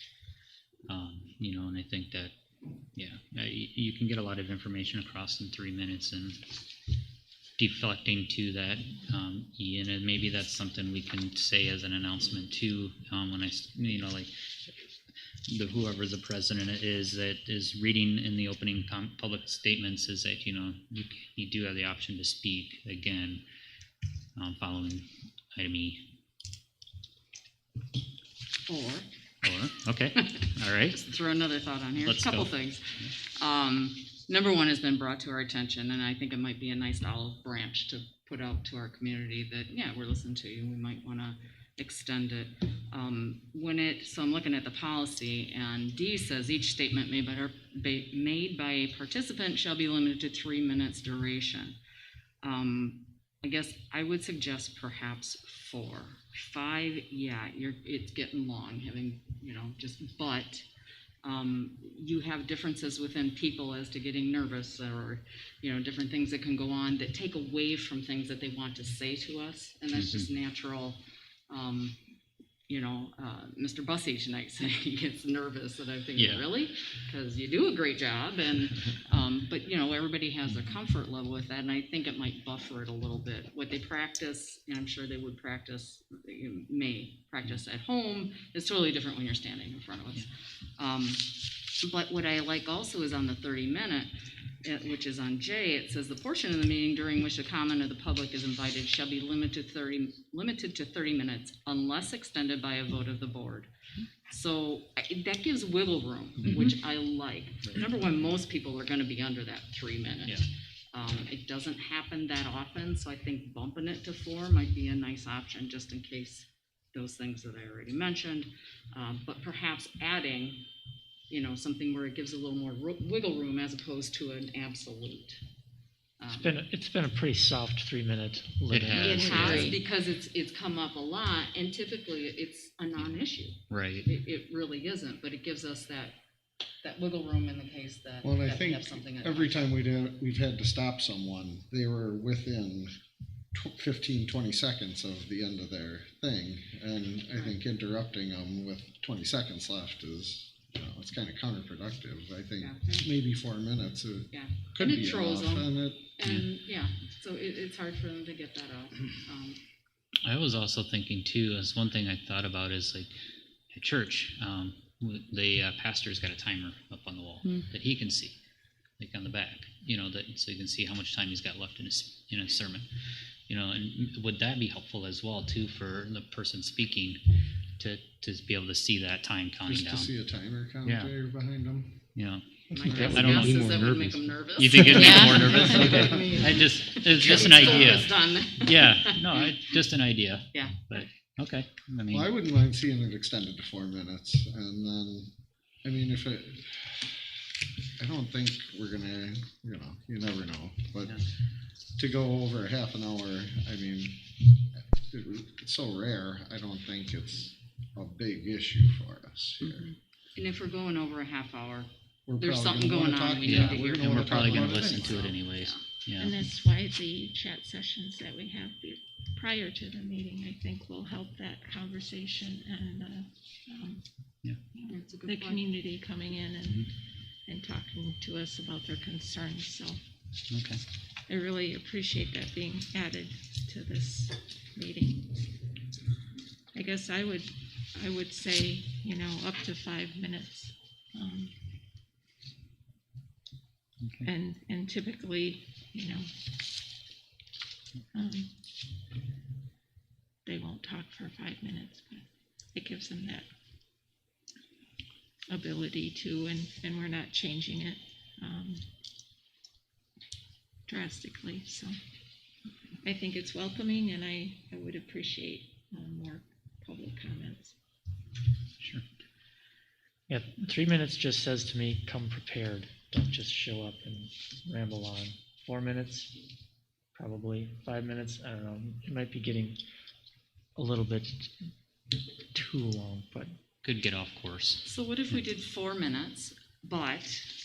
Speaker 2: and I think that, you can get a lot of information across in 3 minutes, and deflecting to that, E, and maybe that's something we can say as an announcement too, when whoever the president is that is reading in the opening public statements, is that, you do have the option to speak again, following item E. Okay, all right.
Speaker 5: Let's throw another thought on here.
Speaker 2: Let's
Speaker 5: a couple
Speaker 2: go.
Speaker 5: things. Number one has been brought to our attention, and I think it might be a nice olive branch to put out to our community that, we're listening to you. We might want to extend it. So I'm looking at the policy, and D says each statement made by a participant shall be limited to 3 minutes duration. I guess I would suggest perhaps 4. 5, it's getting long, but you have differences within people as to getting nervous or, different things that can go on that take away from things that they want to say to us, and that's just natural. Mr. Bussey tonight saying he gets nervous, and I'm thinking, really? Because you do a great job, and but everybody has their comfort level with that, and I think it might buffer it a little bit. What they practice, and I'm sure they would practice, may practice at home, is totally different when you're standing in front of us. But what I like also is on the 30-minute, which is on J, it says the portion of the meeting during which a comment of the public is invited shall be limited to 30 minutes unless extended by a vote of the board. So that gives wiggle room, which I like. Number one, most people are going to be under that 3 minutes. It doesn't happen that often, so I think bumping it to 4 might be a nice option just in case those things that I already mentioned, but perhaps adding something where it gives a little more wiggle room as opposed to an absolute.
Speaker 21: It's been a pretty soft 3-minute limit.
Speaker 2: has.
Speaker 5: It has,
Speaker 11: Yeah.
Speaker 5: because it's come up a lot, and typically it's a non-issue.
Speaker 2: Right.
Speaker 5: It really isn't, but it gives us that wiggle room in the case that,
Speaker 4: Well, and I
Speaker 5: that we
Speaker 4: think
Speaker 5: have something.
Speaker 4: every time we've had to stop someone, they were within 15, 20 seconds of the end of their thing. And I think interrupting them with 20 seconds left is, it's kind of counterproductive. I think maybe 4 minutes could
Speaker 5: and it
Speaker 4: be
Speaker 5: throws
Speaker 4: enough.
Speaker 5: them. So it's hard for them to get that out.
Speaker 2: I was also thinking too, as one thing I thought about is like at church, the pastor's got a timer up on the wall that he can see, like on the back, that so you can see how much time he's got left in his sermon, and would that be helpful as well too for the person speaking to be able to see that time counting
Speaker 4: Just
Speaker 2: down?
Speaker 4: to see a timer counter behind them.
Speaker 5: My guess
Speaker 2: I don't know.
Speaker 5: is that would make them nervous.
Speaker 2: You think it'd make them more nervous? Okay. It's just an idea.
Speaker 5: Done.
Speaker 2: Yeah. No, just an idea.
Speaker 5: Yeah.
Speaker 2: But okay. I mean,
Speaker 4: Well, I wouldn't mind seeing it extended to 4 minutes, and then, I don't think we're gonna, you never know, but to go over half an hour, it's so rare, I don't think it's a big issue for us here.
Speaker 5: And if we're going over a half hour,
Speaker 4: We're
Speaker 5: there's
Speaker 4: probably
Speaker 5: something
Speaker 4: gonna
Speaker 5: going
Speaker 4: wanna
Speaker 5: on.
Speaker 4: talk-
Speaker 5: We
Speaker 4: yeah,
Speaker 5: need to
Speaker 4: we're
Speaker 5: hear.
Speaker 4: gonna
Speaker 2: and we're
Speaker 4: wanna
Speaker 2: probably
Speaker 4: talk
Speaker 2: going to
Speaker 4: about it
Speaker 2: listen to it
Speaker 4: anyway.
Speaker 2: anyways. Yeah.
Speaker 3: And that's why the chat sessions that we have prior to the meeting, I think, will help that conversation and
Speaker 5: That's a good
Speaker 3: the
Speaker 5: point.
Speaker 3: community coming in and talking to us about their concerns. So
Speaker 2: Okay.
Speaker 3: I really appreciate that being added to this meeting. I guess I would say, up to 5 minutes.
Speaker 2: Okay.
Speaker 3: And typically, they won't talk for 5 minutes, but it gives them that ability to, and we're not changing it drastically. So I think it's welcoming, and I would appreciate more public comments.
Speaker 2: Sure.
Speaker 21: Yeah, 3 minutes just says to me, come prepared. Don't just show up and ramble on. 4 minutes, probably. 5 minutes, I don't know. It might be getting a little bit too long, but
Speaker 2: Could get off course.
Speaker 5: So what if we did 4 minutes, but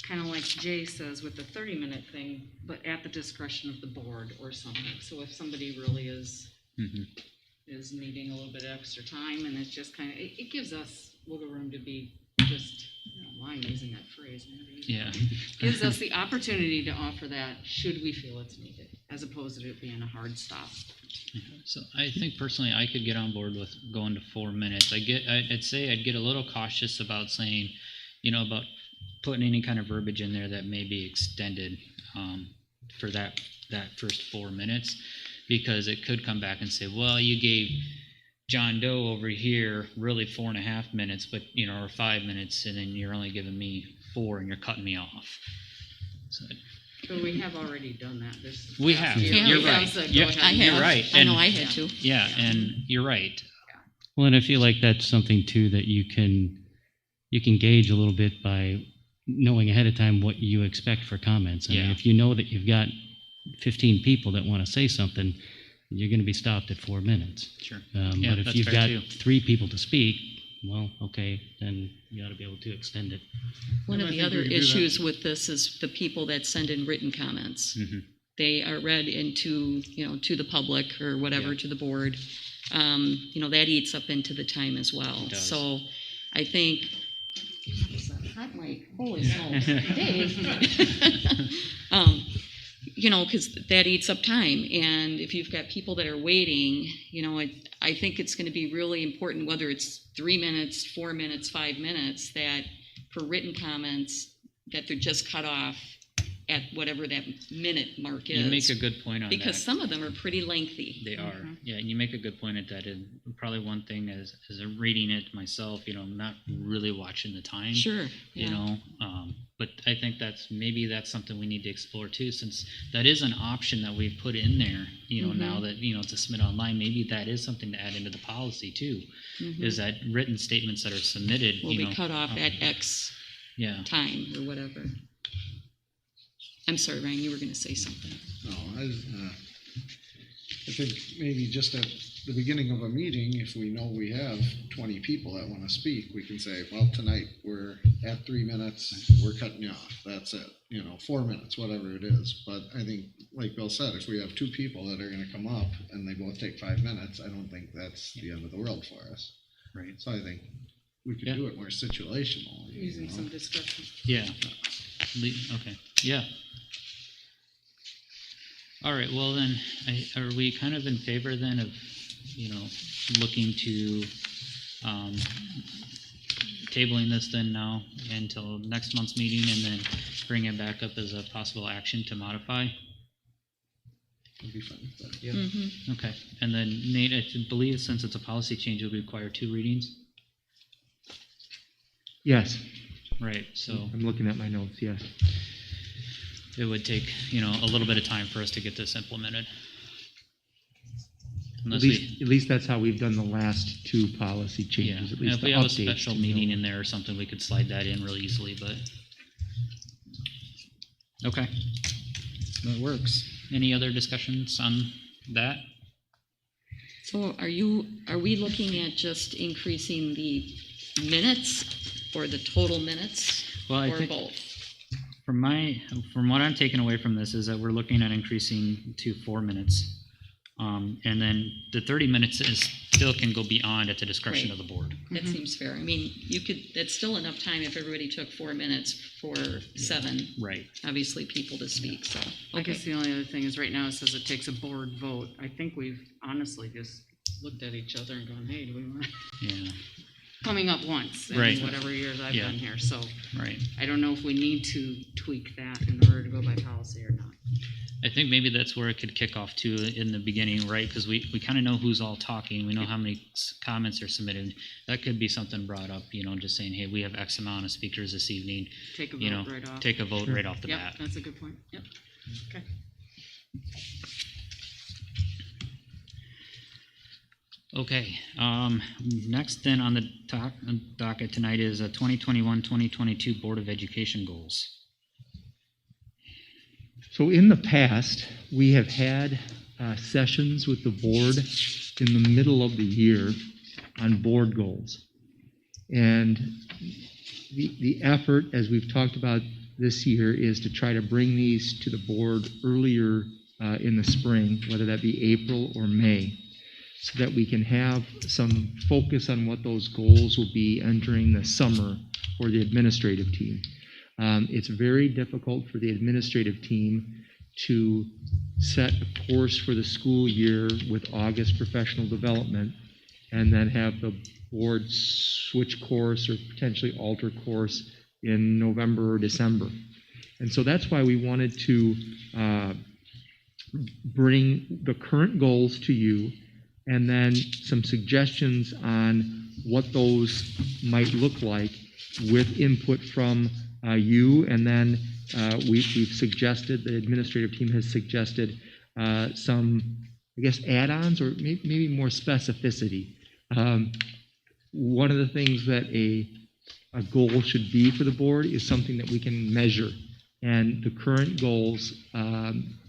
Speaker 5: kind of like Jay says with the 30-minute thing, but at the discretion of the board or something? So if somebody really is needing a little bit of extra time, and it's just kind of, it gives us wiggle room to be just, why I'm using that phrase. I never use it.
Speaker 2: Yeah.
Speaker 5: Gives us the opportunity to offer that should we feel it's needed, as opposed to it being a hard stop.
Speaker 2: So I think personally I could get on board with going to 4 minutes. I'd say I'd get a little cautious about saying, about putting any kind of verbiage in there that may be extended for that first 4 minutes, because it could come back and say, well, you gave John Doe over here really 4.5 minutes, but or 5 minutes, and then you're only giving me 4 and you're cutting me off. So
Speaker 5: But we have already done that this
Speaker 2: we
Speaker 5: past
Speaker 2: have.
Speaker 5: year.
Speaker 2: You're
Speaker 5: We
Speaker 2: right.
Speaker 5: have said,
Speaker 2: Yeah,
Speaker 5: go ahead.
Speaker 11: I have.
Speaker 2: You're right.
Speaker 11: I know
Speaker 2: And-
Speaker 11: I had to.
Speaker 2: Yeah, and you're right.
Speaker 13: Well, and I feel like that's something too that you can gauge a little bit by knowing ahead of time what you expect for comments. I mean,
Speaker 2: Yeah.
Speaker 13: if you know that you've got 15 people that want to say something, you're going to be stopped at 4 minutes.
Speaker 2: Sure.
Speaker 13: But if
Speaker 2: that's
Speaker 13: you've
Speaker 2: fair
Speaker 13: got
Speaker 2: too.
Speaker 13: 3 people to speak, well, okay, then you ought to be able to extend it.
Speaker 11: One of
Speaker 4: And I
Speaker 11: the
Speaker 4: think
Speaker 11: other
Speaker 4: we can do that.
Speaker 11: issues with this is the people that send in written comments. They are read into, to the public or whatever,
Speaker 2: Yeah.
Speaker 11: to the board. That eats up into the time as well.
Speaker 2: It does.
Speaker 11: So I think, hot mic, holy smokes, Dave. Because that eats up time. And if you've got people that are waiting, I think it's going to be really important, whether it's 3 minutes, 4 minutes, 5 minutes, that for written comments, that they're just cut off at whatever that minute mark is.
Speaker 2: You make a good point on
Speaker 11: because
Speaker 2: that.
Speaker 11: some of them are pretty lengthy.
Speaker 2: They are. Yeah, and you make a good point at that. And probably one thing as I'm reading it myself, I'm not really watching the time.
Speaker 11: Sure. Yeah.
Speaker 2: But I think that's something we need to explore too, since that is an option that we've put in there, now that, to submit online, maybe that is something to add into the policy too, is that written statements that are submitted,
Speaker 11: Will be cut off at X
Speaker 2: yeah.
Speaker 11: time or whatever. I'm sorry, Ryan, you were going to say something.
Speaker 4: No, I think maybe just at the beginning of a meeting, if we know we have 20 people that want to speak, we can say, well, tonight we're at 3 minutes, we're cutting you off. That's it. 4 minutes, whatever it is. But I think, like Bill said, if we have 2 people that are going to come up and they both take 5 minutes, I don't think that's the end of the world for us.
Speaker 2: Right.
Speaker 4: So I think we could do it more situational.
Speaker 5: Using some discretion.
Speaker 2: Yeah. Okay. Yeah. All right. Well, then, are we kind of in favor then of, looking to tabling this then now until next month's meeting and then bring it back up as a possible action to modify?
Speaker 4: I'd be fine with that.
Speaker 2: Yeah.
Speaker 11: Mm-hmm.
Speaker 2: Okay. And then Nate, I believe since it's a policy change, it would require 2 readings.
Speaker 8: Yes.
Speaker 2: Right. So
Speaker 8: I'm looking at my notes. Yes.
Speaker 2: It would take, a little bit of time for us to get this implemented.
Speaker 8: At least that's how we've done the last 2 policy changes. At
Speaker 2: And
Speaker 8: least
Speaker 2: if we
Speaker 8: the
Speaker 2: have a
Speaker 8: updates,
Speaker 2: special meeting in there or something, we could slide that in real easily, but. Okay. That works. Any other discussions on that?
Speaker 11: So are we looking at just increasing the minutes or the total minutes
Speaker 2: Well, I
Speaker 11: or
Speaker 2: think
Speaker 11: both?
Speaker 2: from what I'm taking away from this is that we're looking at increasing to 4 minutes. And then the 30 minutes still can go beyond at the discretion of the board.
Speaker 11: That seems fair. I mean, that's still enough time if everybody took 4 minutes for 7.
Speaker 2: Right.
Speaker 11: Obviously, people to speak, so.
Speaker 5: I guess the only other thing is right now it says it takes a board vote. I think we've honestly just looked at each other and gone, hey, do we want?
Speaker 2: Yeah.
Speaker 5: Coming up once in
Speaker 2: Right.
Speaker 5: whatever years I've
Speaker 2: Yeah.
Speaker 5: been here, so.
Speaker 2: Right.
Speaker 5: I don't know if we need to tweak that in order to go by policy or not.
Speaker 2: I think maybe that's where it could kick off too in the beginning, right? Because we kind of know who's all talking. We know how many comments are submitted. That could be something brought up, just saying, hey, we have X amount of speakers this evening.
Speaker 5: Take a vote right off.
Speaker 2: Take a vote right off the
Speaker 5: Yep,
Speaker 2: bat.
Speaker 5: that's a good point. Yep. Okay.
Speaker 2: Okay. Next then on the docket tonight is 2021-2022 Board of Education goals.
Speaker 8: So in the past, we have had sessions with the board in the middle of the year on board goals. And the effort, as we've talked about this year, is to try to bring these to the board earlier in the spring, whether that be April or May, so that we can have some focus on what those goals will be entering the summer for the administrative team. It's very difficult for the administrative team to set a course for the school year with August professional development and then have the board switch course or potentially alter course in November or December. And so that's why we wanted to bring the current goals to you and then some suggestions on what those might look like with input from you, and then we've suggested, the administrative team has suggested some, I guess, add-ons or maybe more specificity. One of the things that a goal should be for the board is something that we can measure, and the current goals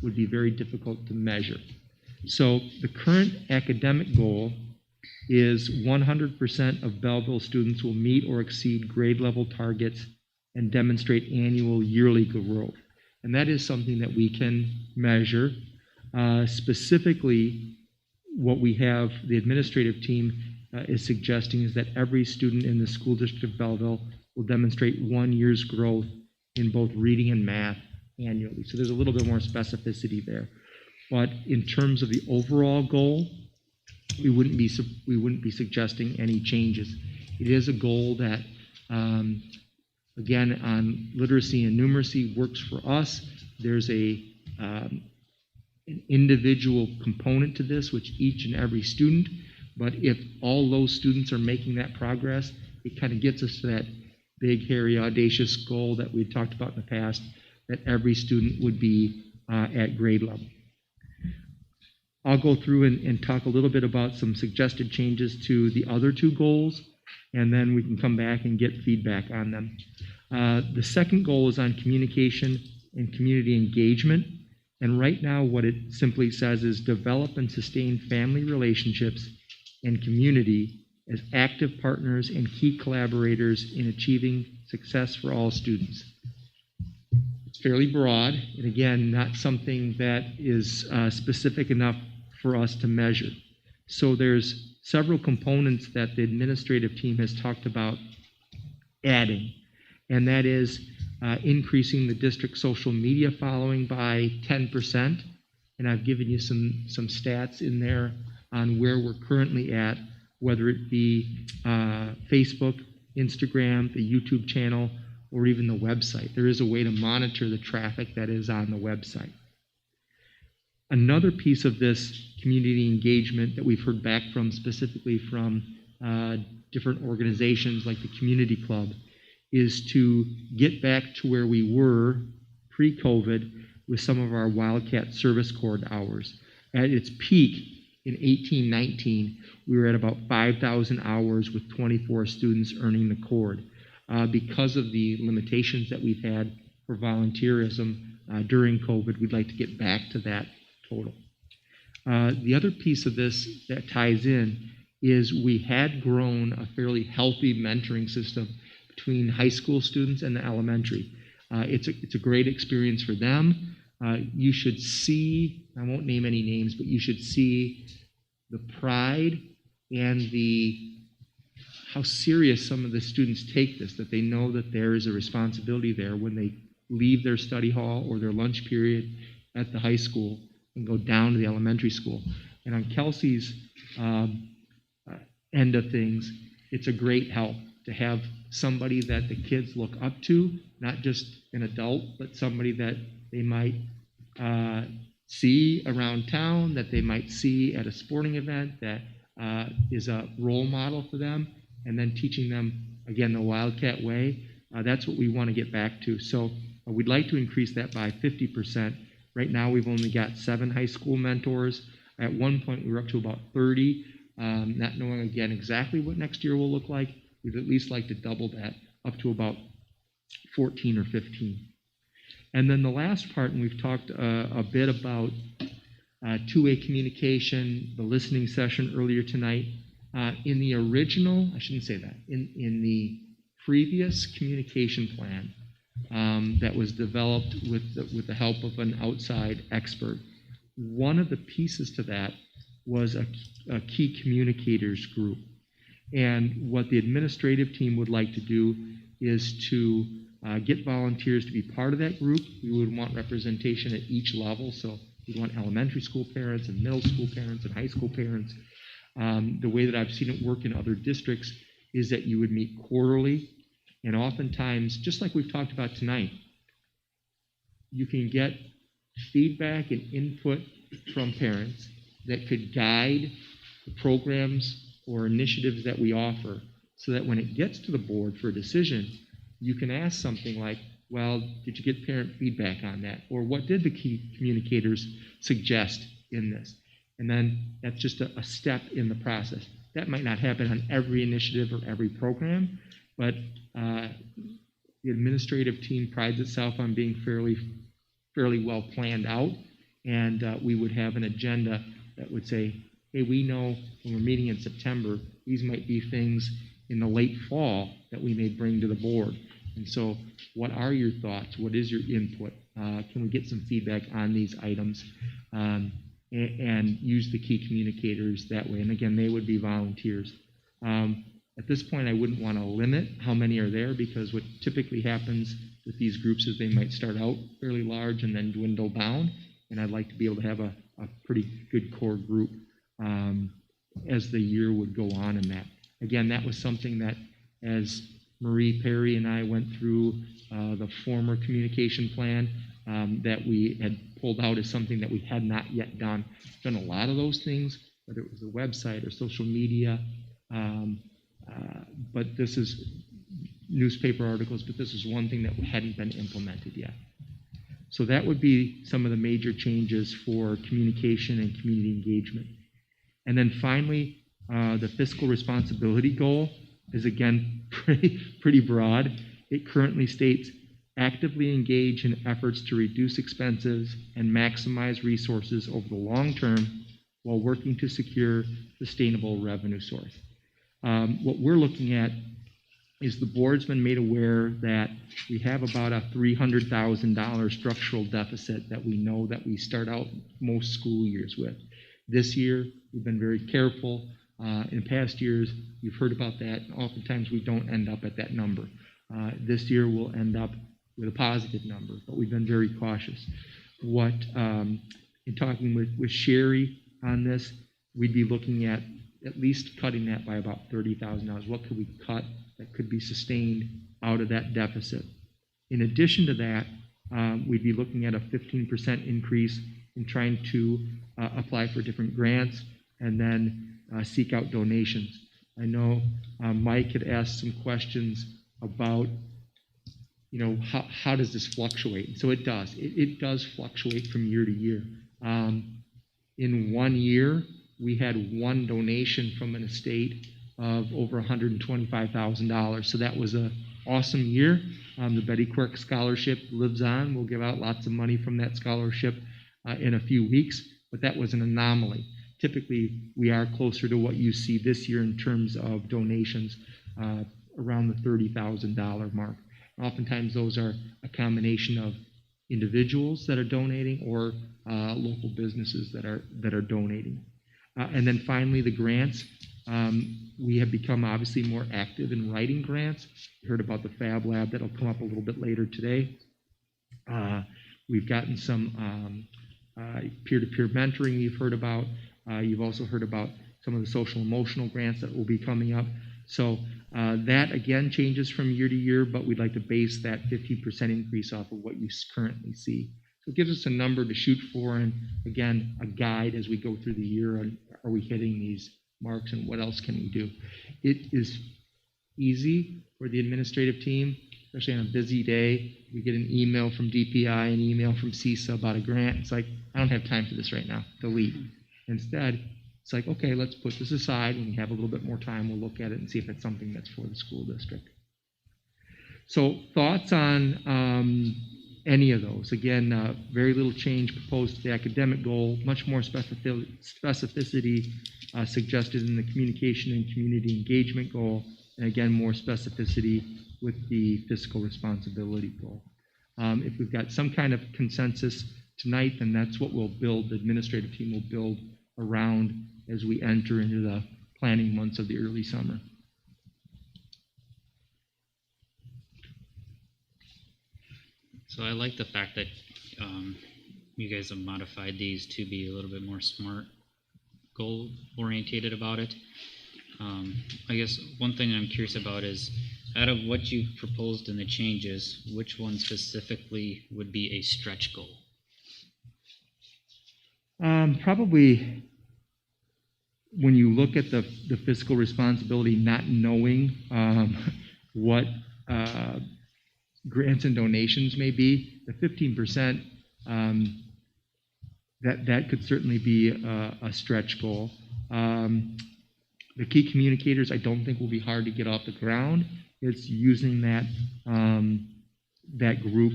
Speaker 8: would be very difficult to measure. So the current academic goal is 100% of Belleville students will meet or exceed grade level targets and demonstrate annual yearly growth. And that is something that we can measure. Specifically, what we have, the administrative team is suggesting is that every student in the school district of Belleville will demonstrate 1 year's growth in both reading and math annually. So there's a little bit more specificity there. But in terms of the overall goal, we wouldn't be suggesting any changes. It is a goal that, again, on literacy and numeracy works for us. There's an individual component to this, which each and every student, but if all those students are making that progress, it kind of gets us to that big, hairy, audacious goal that we talked about in the past, that every student would be at grade level. I'll go through and talk a little bit about some suggested changes to the other 2 goals, and then we can come back and get feedback on them. The second goal is on communication and community engagement. And right now, what it simply says is develop and sustain family relationships and community as active partners and key collaborators in achieving success for all students. It's fairly broad, and again, not something that is specific enough for us to measure. So there's several components that the administrative team has talked about adding, and that is increasing the district social media following by 10%, and I've given you some stats in there on where we're currently at, whether it be Facebook, Instagram, the YouTube channel, or even the website. There is a way to monitor the traffic that is on the website. Another piece of this community engagement that we've heard back from, specifically from different organizations like the Community Club, is to get back to where we were pre-COVID with some of our Wildcat Service Corps hours. At its peak in 18-19, we were at about 5,000 hours with 24 students earning the cord. Because of the limitations that we've had for volunteerism during COVID, we'd like to get back to that total. The other piece of this that ties in is we had grown a fairly healthy mentoring system between high school students and the elementary. It's a great experience for them. You should see, I won't name any names, but you should see the pride and how serious some of the students take this, that they know that there is a responsibility there when they leave their study hall or their lunch period at the high school and go down to the elementary school. And on Kelsey's end of things, it's a great help to have somebody that the kids look up to, not just an adult, but somebody that they might see around town, that they might see at a sporting event, that is a role model for them, and then teaching them, again, the Wildcat way. That's what we want to get back to. So we'd like to increase that by 50%. Right now, we've only got 7 high school mentors. At one point, we were up to about 30. Not knowing, again, exactly what next year will look like, we'd at least like to double that up to about 14 or 15. And then the last part, and we've talked a bit about two-way communication, the listening session earlier tonight. In the original, I shouldn't say that, in the previous communication plan that was developed with the help of an outside expert, one of the pieces to that was a key communicators group. And what the administrative team would like to do is to get volunteers to be part of that group. We would want representation at each level, so we want elementary school parents and middle school parents and high school parents. The way that I've seen it work in other districts is that you would meet quarterly, and oftentimes, just like we've talked about tonight, you can get feedback and input from parents that could guide the programs or initiatives that we offer, so that when it gets to the board for a decision, you can ask something like, well, did you get parent feedback on that? Or what did the key communicators suggest in this? And then that's just a step in the process. That might not happen on every initiative or every program, but the administrative team prides itself on being fairly well planned out, and we would have an agenda that would say, hey, we know when we're meeting in September, these might be things in the late fall that we may bring to the board. And so what are your thoughts? What is your input? Can we get some feedback on these items? And use the key communicators that way. And again, they would be volunteers. At this point, I wouldn't want to limit how many are there, because what typically happens with these groups is they might start out fairly large and then dwindle down. And I'd like to be able to have a pretty good core group as the year would go on in that. Again, that was something that, as Marie Perry and I went through the former communication plan, that we had pulled out as something that we had not yet done. Done a lot of those things, whether it was a website or social media, but this is newspaper articles, but this is one thing that hadn't been implemented yet. So that would be some of the major changes for communication and community engagement. And then finally, the fiscal responsibility goal is, again, pretty broad. It currently states actively engage in efforts to reduce expenses and maximize resources over the long term while working to secure sustainable revenue source. What we're looking at is the board's been made aware that we have about a $300,000 structural deficit that we know that we start out most school years with. This year, we've been very careful. In past years, you've heard about that. Oftentimes, we don't end up at that number. This year, we'll end up with a positive number, but we've been very cautious. In talking with Sherry on this, we'd be looking at least cutting that by about $30,000. What could we cut that could be sustained out of that deficit? In addition to that, we'd be looking at a 15% increase in trying to apply for different grants and then seek out donations. I know Mike had asked some questions about, how does this fluctuate? And so it does. It does fluctuate from year to year. In 1 year, we had one donation from an estate of over $125,000. So that was an awesome year. The Betty Quirk Scholarship lives on. We'll give out lots of money from that scholarship in a few weeks, but that was an anomaly. Typically, we are closer to what you see this year in terms of donations, around the $30,000 mark. Oftentimes, those are a combination of individuals that are donating or local businesses that are donating. And then finally, the grants. We have become obviously more active in writing grants. You heard about the Fab Lab. That'll come up a little bit later today. We've gotten some peer-to-peer mentoring you've heard about. You've also heard about some of the social emotional grants that will be coming up. So that, again, changes from year to year, but we'd like to base that 15% increase off of what you currently see. So it gives us a number to shoot for and, again, a guide as we go through the year on are we hitting these marks and what else can we do. It is easy for the administrative team, especially on a busy day. We get an email from DPI, an email from CISA about a grant. It's like, I don't have time for this right now, delete. Instead, it's like, okay, let's put this aside. When we have a little bit more time, we'll look at it and see if it's something that's for the school district. So thoughts on any of those? Again, very little change proposed to the academic goal, much more specificity suggested in the communication and community engagement goal, and again, more specificity with the fiscal responsibility goal. If we've got some kind of consensus tonight, then that's what we'll build, the administrative team will build around as we enter into the planning months of the early summer.
Speaker 2: So I like the fact that you guys have modified these to be a little bit more SMART goal orientated about it. I guess one thing I'm curious about is, out of what you've proposed in the changes, which one specifically would be a stretch goal?
Speaker 8: Probably when you look at the fiscal responsibility, not knowing what grants and donations may be, the 15%, that could certainly be a stretch goal. The key communicators, I don't think will be hard to get off the ground. It's using that group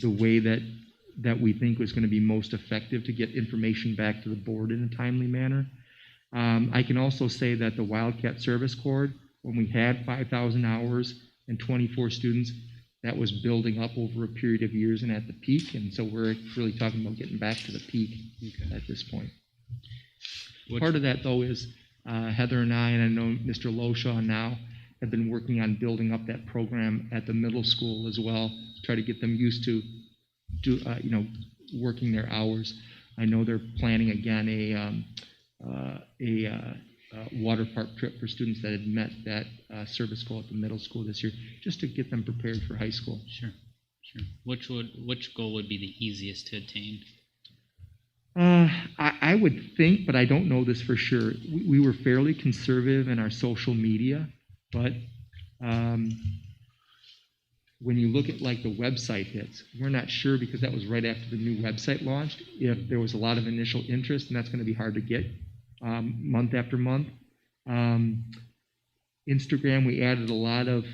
Speaker 8: the way that we think was going to be most effective to get information back to the board in a timely manner. I can also say that the Wildcat Service Corps, when we had 5,000 hours and 24 students, that was building up over a period of years and at the peak, and so we're really talking about getting back to the peak at this point. Part of that, though, is Heather and I know Mr. Loshaw now, have been working on building up that program at the middle school as well, to try to get them used to working their hours. I know they're planning again a water park trip for students that had met that service goal at the middle school this year, just to get them prepared for high school.
Speaker 2: Sure. Which goal would be the easiest to attain?
Speaker 8: I would think, but I don't know this for sure. We were fairly conservative in our social media, but when you look at like the website hits, we're not sure, because that was right after the new website launched, if there was a lot of initial interest, and that's going to be hard to get month after month. Instagram, we added a lot of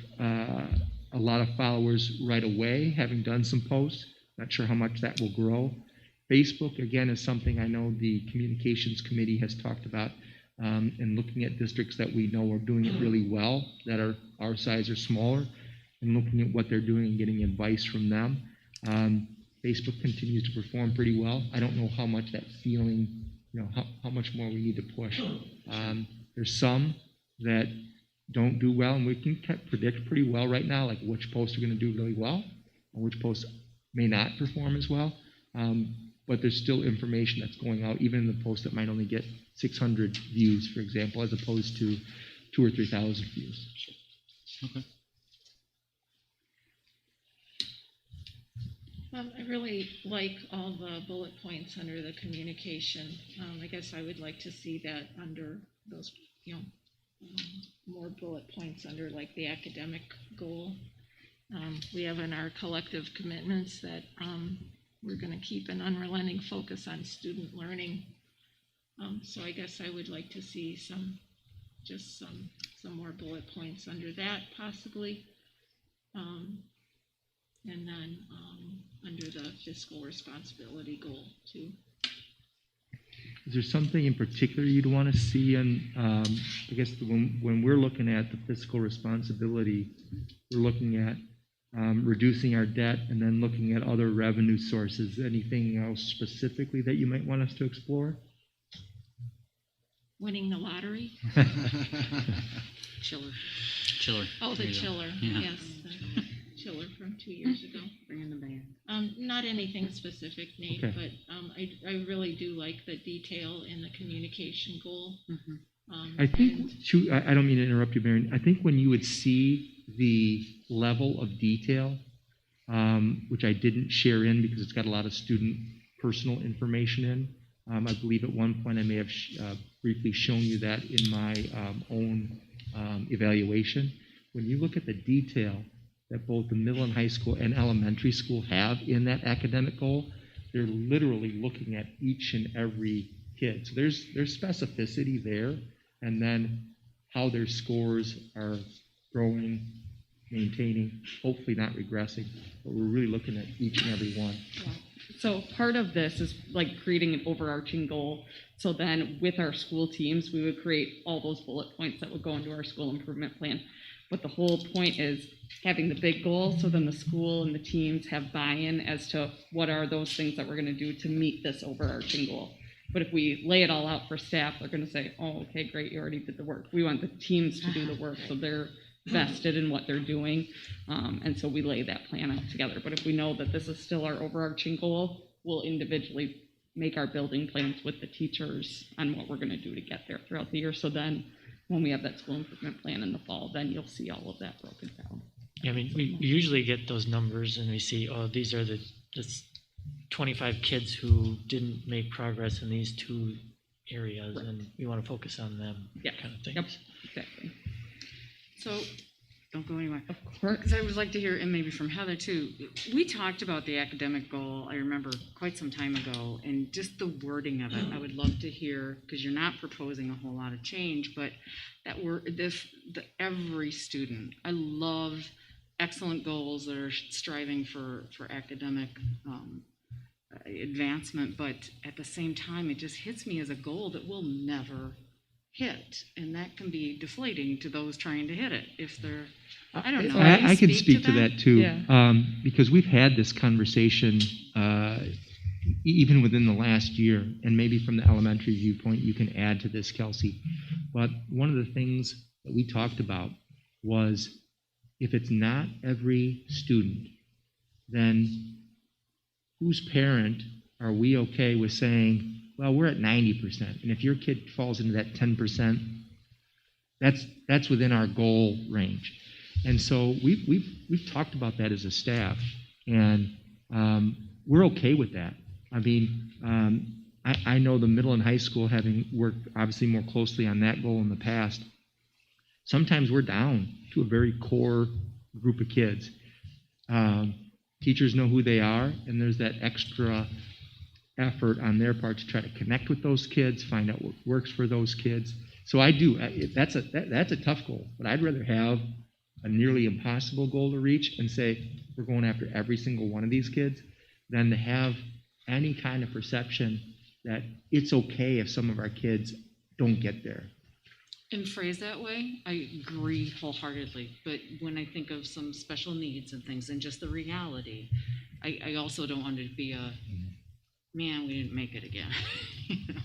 Speaker 8: a lot of followers right away, having done some posts. Not sure how much that will grow. Facebook, again, is something I know the communications committee has talked about, and looking at districts that we know are doing it really well, that are our size or smaller, and looking at what they're doing and getting advice from them. Facebook continues to perform pretty well. I don't know how much that feeling, how much more we need to push. There's some that don't do well, and we can predict pretty well right now, like which posts are going to do really well and which posts may not perform as well. But there's still information that's going out, even in the post that might only get 600 views, for example, as opposed to 2,000 or 3,000 views.
Speaker 2: Okay.
Speaker 3: I really like all the bullet points under the communication. I guess I would like to see that under those, more bullet points under like the academic goal. We have in our collective commitments that we're going to keep an unrelenting focus on student learning. So I guess I would like to see some more bullet points under that possibly. And then under the fiscal responsibility goal too.
Speaker 8: Is there something in particular you'd want to see in, I guess when we're looking at the fiscal responsibility, we're looking at reducing our debt and then looking at other revenue sources. Anything else specifically that you might want us to explore?
Speaker 3: Winning the lottery?
Speaker 2: Chiller.
Speaker 3: Oh, the chiller,
Speaker 2: Yeah.
Speaker 3: yes. The chiller from 2 years ago.
Speaker 5: Bringing the band.
Speaker 3: Not anything specific, Nate,
Speaker 8: Okay.
Speaker 3: but I really do like the detail in the communication goal.
Speaker 8: I think, I don't mean to interrupt you, Marion. I think when you would see the level of detail, which I didn't share in because it's got a lot of student personal information in. I believe at one point I may have briefly shown you that in my own evaluation. When you look at the detail that both the middle and high school and elementary school have in that academic goal, they're literally looking at each and every kid. So there's specificity there, and then how their scores are growing, maintaining, hopefully not regressing, but we're really looking at each and every one.
Speaker 10: Yeah. So part of this is like creating an overarching goal. So then with our school teams, we would create all those bullet points that would go into our school improvement plan. But the whole point is having the big goal, so then the school and the teams have buy-in as to what are those things that we're going to do to meet this overarching goal. But if we lay it all out for staff, they're going to say, oh, okay, great, you already did the work. We want the teams to do the work, so they're vested in what they're doing, and so we lay that plan out together. But if we know that this is still our overarching goal, we'll individually make our building plans with the teachers on what we're going to do to get there throughout the year. So then when we have that school improvement plan in the fall, then you'll see all of that broken down.
Speaker 21: Yeah, I mean, we usually get those numbers and we see, oh, these are the 25 kids who didn't make progress in these two areas, right, and we want to focus on them, kind of thing.
Speaker 10: Yep, exactly.
Speaker 5: So, don't go anywhere.
Speaker 10: Of course.
Speaker 5: Because I would like to hear, and maybe from Heather too, we talked about the academic goal, I remember quite some time ago, and just the wording of it, I would love to hear, because you're not proposing a whole lot of change, but that every student, I love excellent goals that are striving for academic advancement, but at the same time, it just hits me as a goal that we'll never hit, and that can be deflating to those trying to hit it if they're, I don't know.
Speaker 8: I can speak to that too,
Speaker 10: Yeah.
Speaker 8: Because we've had this conversation even within the last year, and maybe from the elementary viewpoint, you can add to this, Kelsey. But one of the things that we talked about was if it's not every student, then whose parent are we okay with saying, well, we're at 90%, and if your kid falls into that 10%, that's within our goal range. And so we've talked about that as a staff, and we're okay with that. I mean, I know the middle and high school, having worked obviously more closely on that goal in the past, sometimes we're down to a very core group of kids. Teachers know who they are, and there's that extra effort on their part to try to connect with those kids, find out what works for those kids. So I do. That's a tough goal, but I'd rather have a nearly impossible goal to reach and say, we're going after every single one of these kids, than to have any kind of perception that it's okay if some of our kids don't get there.
Speaker 5: And phrased that way, I agree wholeheartedly. But when I think of some special needs and things and just the reality, I also don't want it to be a, man, we didn't make it again. You know?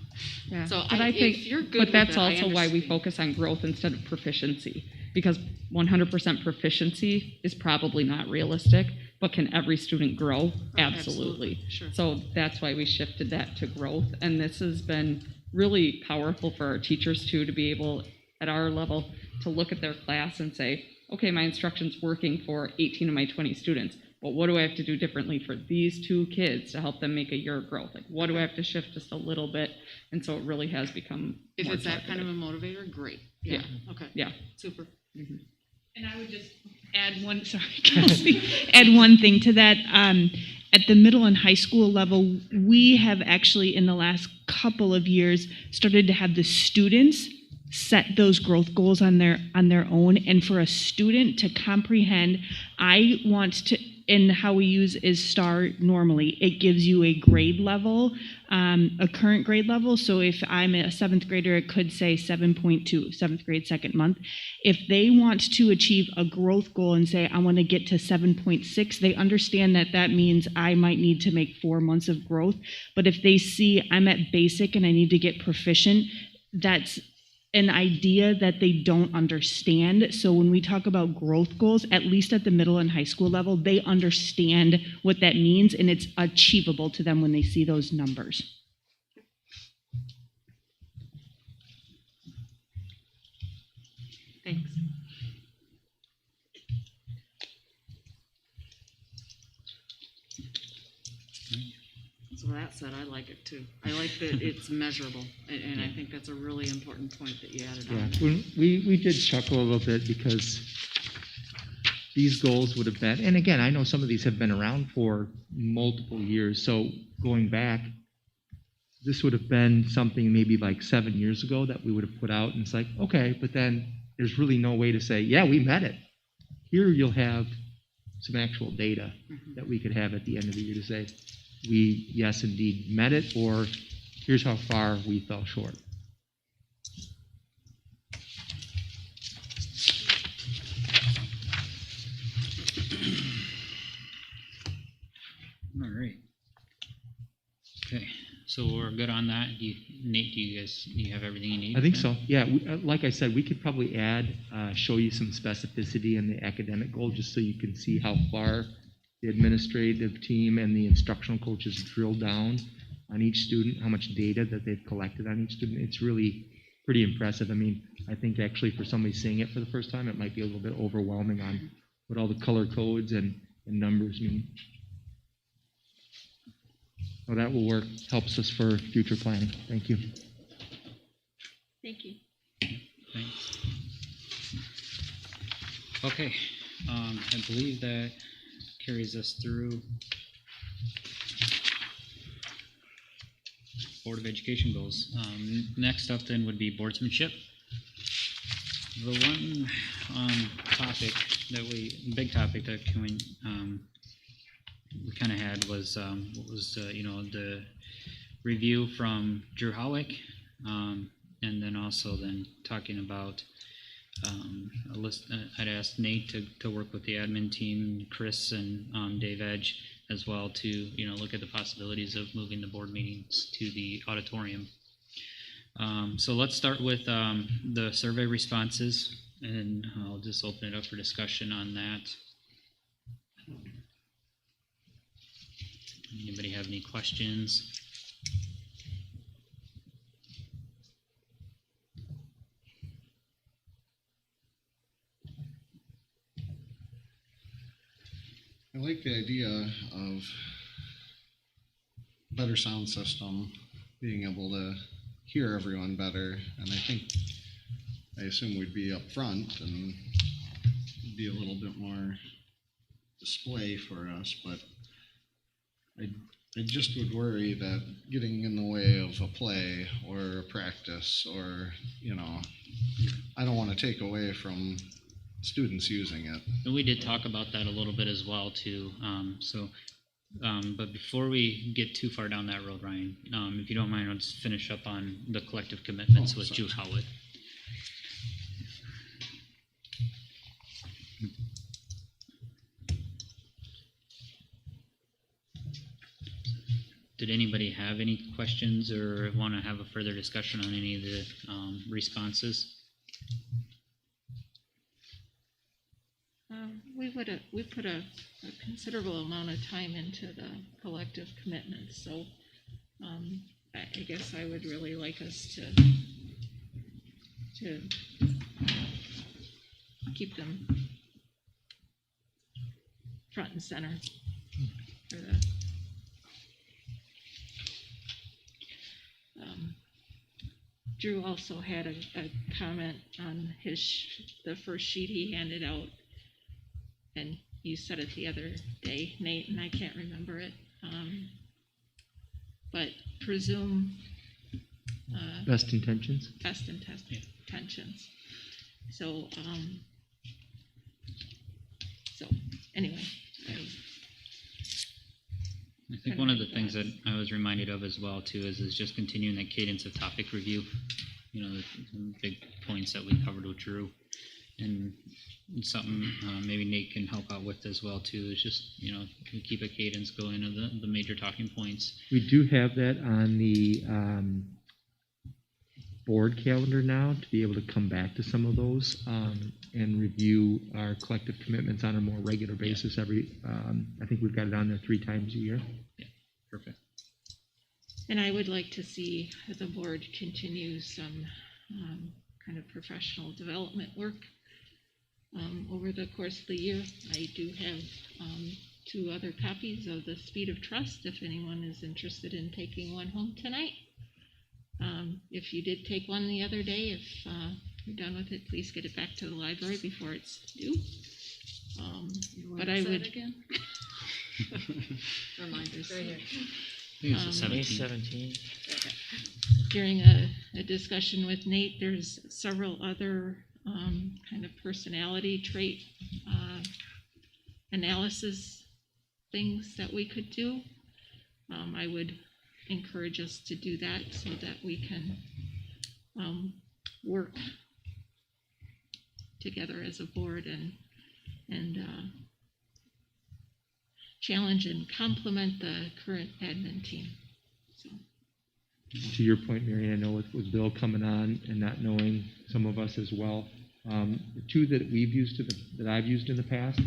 Speaker 6: Yeah,
Speaker 5: So
Speaker 6: but I think,
Speaker 5: if you're good
Speaker 6: but
Speaker 5: with
Speaker 6: that's
Speaker 5: it, I
Speaker 6: also why we
Speaker 5: understand.
Speaker 6: focus on growth instead of proficiency, because 100% proficiency is probably not realistic, but can every student grow? Absolutely.
Speaker 5: Sure.
Speaker 6: So that's why we shifted that to growth, and this has been really powerful for our teachers too, to be able at our level to look at their class and say, okay, my instruction's working for 18 of my 20 students, but what do I have to do differently for these 2 kids to help them make a year of growth? Like, what do I have to shift just a little bit? And so it really has become
Speaker 5: If
Speaker 6: more
Speaker 5: it's that kind
Speaker 6: targeted.
Speaker 5: of a motivator, great. Yeah. Okay.
Speaker 6: Yeah.
Speaker 5: Super.
Speaker 17: And I would just add one, sorry, Kelsey, add one thing to that. At the middle and high school level, we have actually in the last couple of years started to have the students set those growth goals on their own. And for a student to comprehend, I want to, and how we use is STAR normally, it gives you a grade level, a current grade level. So if I'm a 7th grader, it could say 7.2, 7th grade, second month. If they want to achieve a growth goal and say, I want to get to 7.6, they understand that that means I might need to make 4 months of growth. But if they see I'm at basic and I need to get proficient, that's an idea that they don't understand. So when we talk about growth goals, at least at the middle and high school level, they understand what that means, and it's achievable to them when they see those numbers.
Speaker 5: Thanks. So with that said, I like it too. I like that it's measurable, and I think that's a really important point that you added
Speaker 8: Yeah,
Speaker 5: on.
Speaker 8: when we did chuckle a little bit because these goals would have been, and again, I know some of these have been around for multiple years, so going back, this would have been something maybe like 7 years ago that we would have put out, and it's like, okay, but then there's really no way to say, yeah, we met it. Here you'll have some actual data that we could have at the end of the year to say, we, yes, indeed met it, or here's how far we fell short.
Speaker 2: All right. Okay, so we're good on that. Nate, do you have everything you need?
Speaker 8: I think so. Yeah, like I said, we could probably add, show you some specificity in the academic goal, just so you can see how far the administrative team and the instructional coaches drill down on each student, how much data that they've collected on each student. It's really pretty impressive. I mean, I think actually for somebody seeing it for the first time, it might be a little bit overwhelming on what all the color codes and numbers mean. So that will work, helps us for future planning. Thank you.
Speaker 3: Thank you.
Speaker 2: Thanks. Okay, I believe that carries us through Board of Education goals. Next up then would be boardsmanship. The one big topic that we kind of had was the review from Drew Howick, and then also then talking about a list. I'd asked Nate to work with the admin team, Chris and Dave Edge as well to look at the possibilities of moving the board meetings to the auditorium. So let's start with the survey responses, and I'll just open it up for discussion on that. Anybody have any questions?
Speaker 4: I like the idea of better sound system, being able to hear everyone better, and I assume we'd be up front and be a little bit more display for us, but I just would worry that getting in the way of a play or a practice, or I don't want to take away from students using it.
Speaker 2: And we did talk about that a little bit as well too. But before we get too far down that road, Ryan, if you don't mind, I'll just finish up on the collective commitments with Jude Howitt. Did anybody have any questions or want to have a further discussion on any of the responses?
Speaker 3: We put a considerable amount of time into the collective commitments, so I guess I would really like us to keep them front and center for the Drew also had a comment on the first sheet he handed out, and you said it the other day, Nate, and I can't remember it. But presume
Speaker 8: Best intentions.
Speaker 3: best intentions. So anyway,
Speaker 2: I think one of the things that I was reminded of as well too is just continuing that cadence of topic review. You know, the big points that we covered with Drew, and something maybe Nate can help out with as well too. Is just we keep a cadence going of the major talking points.
Speaker 8: We do have that on the board calendar now to be able to come back to some of those and review our collective commitments on a more regular basis. I think we've got it on there 3 times a year.
Speaker 2: Yeah, perfect.
Speaker 3: and I would like to see the board continue some kind of professional development work over the course of the year. I do have 2 other copies of the Speed of Trust if anyone is interested in taking one home tonight. If you did take one the other day, if you're done with it, please get it back to the library before it's due. But I would
Speaker 5: again? Reminders. Right here.
Speaker 2: I think it's the 17th.
Speaker 3: During a discussion with Nate, there's several other kind of personality trait analysis things that we could do. I would encourage us to do that so that we can work together as a board and challenge and complement the current admin team. So.
Speaker 8: To your point, Mary, I know with Bill coming on and not knowing some of us as well, the 2 that we've used that I've used in the past,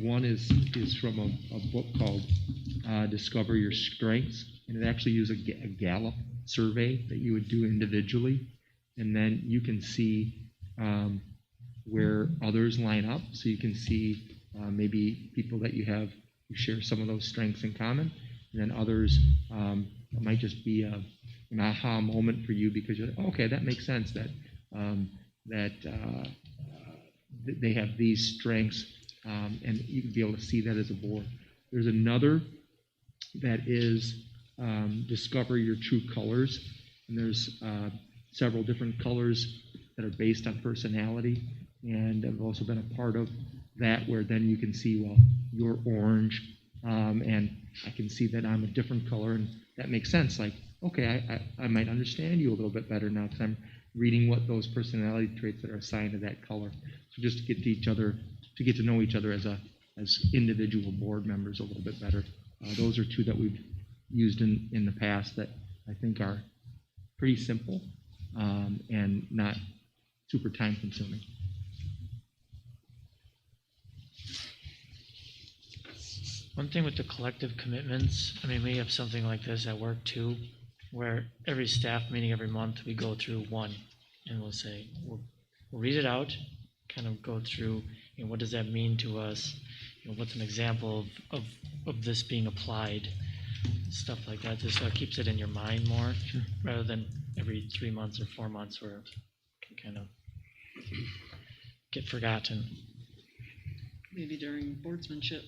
Speaker 8: one is from a book called Discover Your Strengths, and it actually uses a Gallup survey that you would do individually, and then you can see where others line up, so you can see maybe people that you share some of those strengths in common, and then others it might just be an aha moment for you because you're like, okay, that makes sense that they have these strengths, and you can be able to see that as a board. There's another that is Discover Your True Colors, and there's several different colors that are based on personality, and I've also been a part of that where then you can see, well, you're orange, and I can see that I'm a different color, and that makes sense. Like, okay, I might understand you a little bit better now because I'm reading what those personality traits that are assigned to that color. So just to get to know each other as individual board members a little bit better. Those are 2 that we've used in the past that I think are pretty simple and not super time consuming.
Speaker 21: One thing with the collective commitments, I mean, we have something like this at work too, where every staff meeting every month, we go through one and we'll say, we'll read it out, kind of go through, what does that mean to us? What's an example of this being applied? Stuff like that, just so it keeps it in your mind more, rather than every 3 months or 4 months where it can kind of get forgotten.
Speaker 5: Maybe during boardsmanship,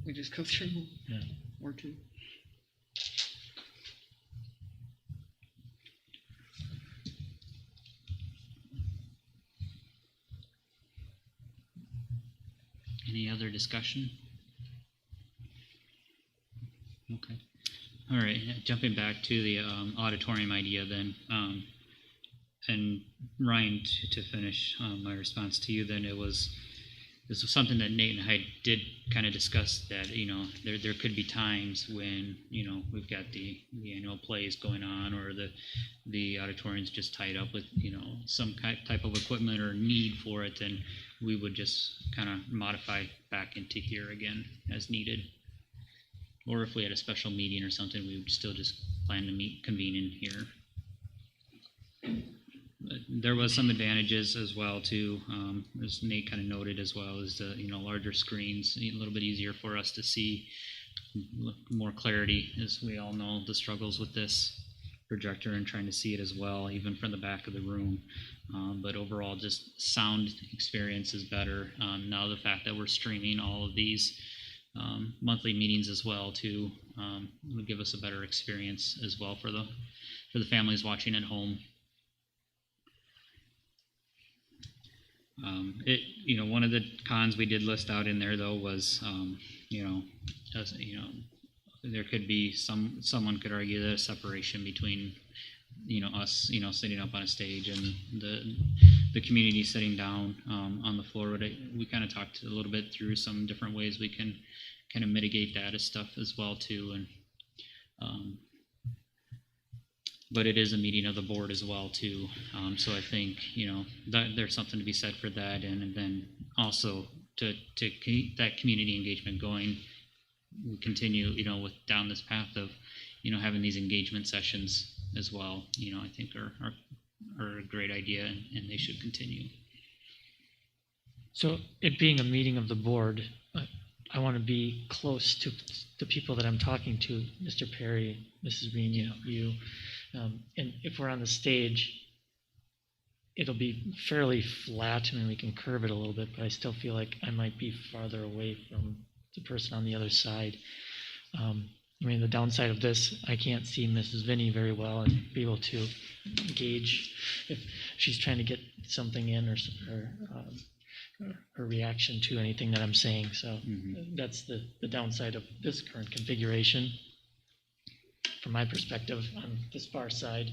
Speaker 5: we just go through or 2.
Speaker 2: Any other discussion? Okay. All right. Jumping back to the auditorium idea then, and Ryan, to finish my response to you, then this was something that Nate and I did kind of discuss, that there could be times when we've got the annual plays going on, or the auditorium's just tied up with some type of equipment or need for it, and we would just kind of modify back into here again as needed. Or if we had a special meeting or something, we would still just plan to convene in here. But there was some advantages as well too, as Nate kind of noted as well, as the larger screens, a little bit easier for us to see, more clarity, as we all know the struggles with this projector and trying to see it as well, even from the back of the room. But overall, just sound experience is better. Now the fact that we're streaming all of these monthly meetings as well too, will give us a better experience as well for the families watching at home. One of the cons we did list out in there though was, there could be someone could argue that a separation between, us, sitting up on a stage and the community sitting down on the floor. We kind of talked a little bit through some different ways we can kind of mitigate that as stuff as well too, and but it is a meeting of the board as well too. So I think that there's something to be said for that, and then also to keep that community engagement going. We continue with down this path of having these engagement sessions as well. I think are a great idea, and they should continue.
Speaker 21: So it being a meeting of the board, I want to be close to the people that I'm talking to, Mr. Perry, Mrs. Green, you. And if we're on the stage, it'll be fairly flat. I mean, we can curve it a little bit, but I still feel like I might be farther away from the person on the other side. The downside of this, I can't see Mrs. Vinnie very well and be able to engage if she's trying to get something in, or her reaction to anything that I'm saying. So that's the downside of this current configuration from my perspective on this far side.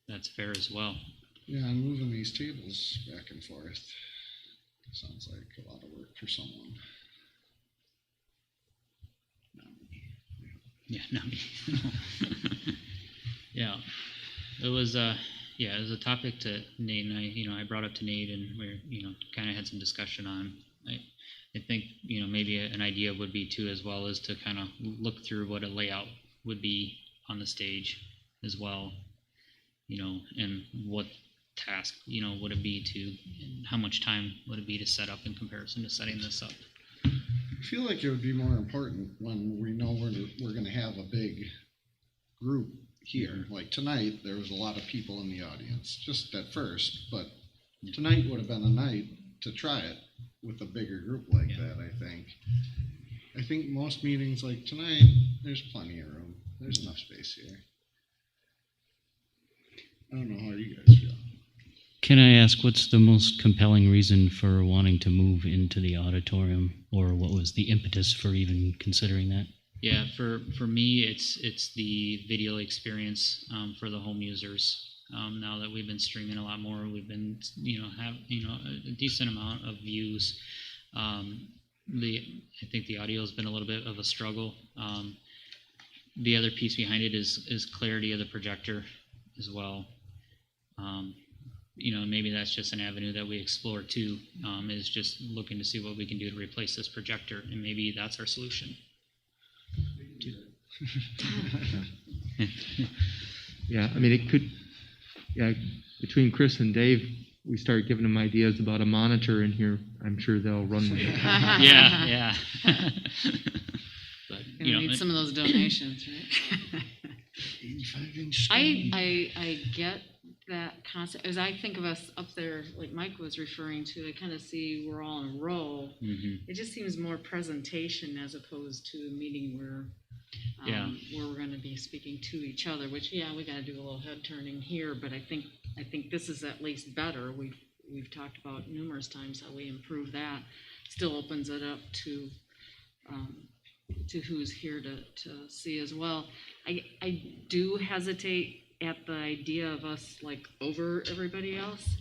Speaker 2: That's fair as well.
Speaker 4: Yeah, and moving these tables back and forth sounds like a lot of work for someone. Not me.
Speaker 2: Yeah, not me. Yeah, it was it was a topic to Nate and I brought up to Nate, and we kind of had some discussion on. I think maybe an idea would be too, as well, as to kind of look through what a layout would be on the stage as well, and what task would it be to, and how much time would it be to set up in comparison to setting this up.
Speaker 4: I feel like it would be more important when we know we're going to have a big group here. Like tonight, there was a lot of people in the audience, just at first, but tonight would have been a night to try it with a bigger group like that, I think most meetings like tonight, there's plenty of room. There's enough space here. I don't know how you guys feel.
Speaker 13: Can I ask, what's the most compelling reason for wanting to move into the auditorium, or what was the impetus for even considering that?
Speaker 2: Yeah, for me, it's the video experience for the home users. Now that we've been streaming a lot more, we've been have a decent amount of views. I think the audio has been a little bit of a struggle. The other piece behind it is clarity of the projector as well. Maybe that's just an avenue that we explore too, is just looking to see what we can do to replace this projector, and maybe that's our solution.
Speaker 8: Yeah, it could. Yeah, between Chris and Dave, we start giving them ideas about a monitor in here. I'm sure they'll run with it.
Speaker 2: Yeah. But
Speaker 5: need some of those donations, right?
Speaker 4: 85-inch.
Speaker 5: I get that concept. As I think of us up there, like Mike was referring to, I kind of see we're all in a row. It just seems more presentation as opposed to a meeting where
Speaker 2: Yeah.
Speaker 5: Where we're gonna be speaking to each other, which, yeah, we gotta do a little head turning here, but I think this is at least better. We've talked about numerous times how we improve that. Still opens it up to who's here to see as well. I do hesitate at the idea of us like over everybody else.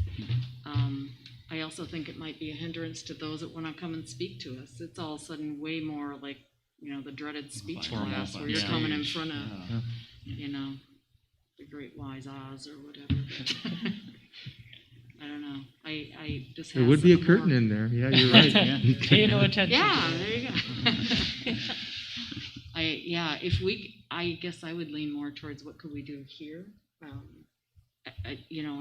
Speaker 5: I also think it might be a hindrance to those that want to come and speak to us. It's all of a sudden way more like, the dreaded speech class where you're coming in front of, the great wise Oz or whatever. I don't know. I just
Speaker 8: There
Speaker 5: have
Speaker 8: would be a
Speaker 5: some
Speaker 8: curtain
Speaker 5: more-
Speaker 8: in there. Yeah, you're right.
Speaker 21: Pay no attention.
Speaker 5: Yeah, there you go. I guess I would lean more towards what could we do here.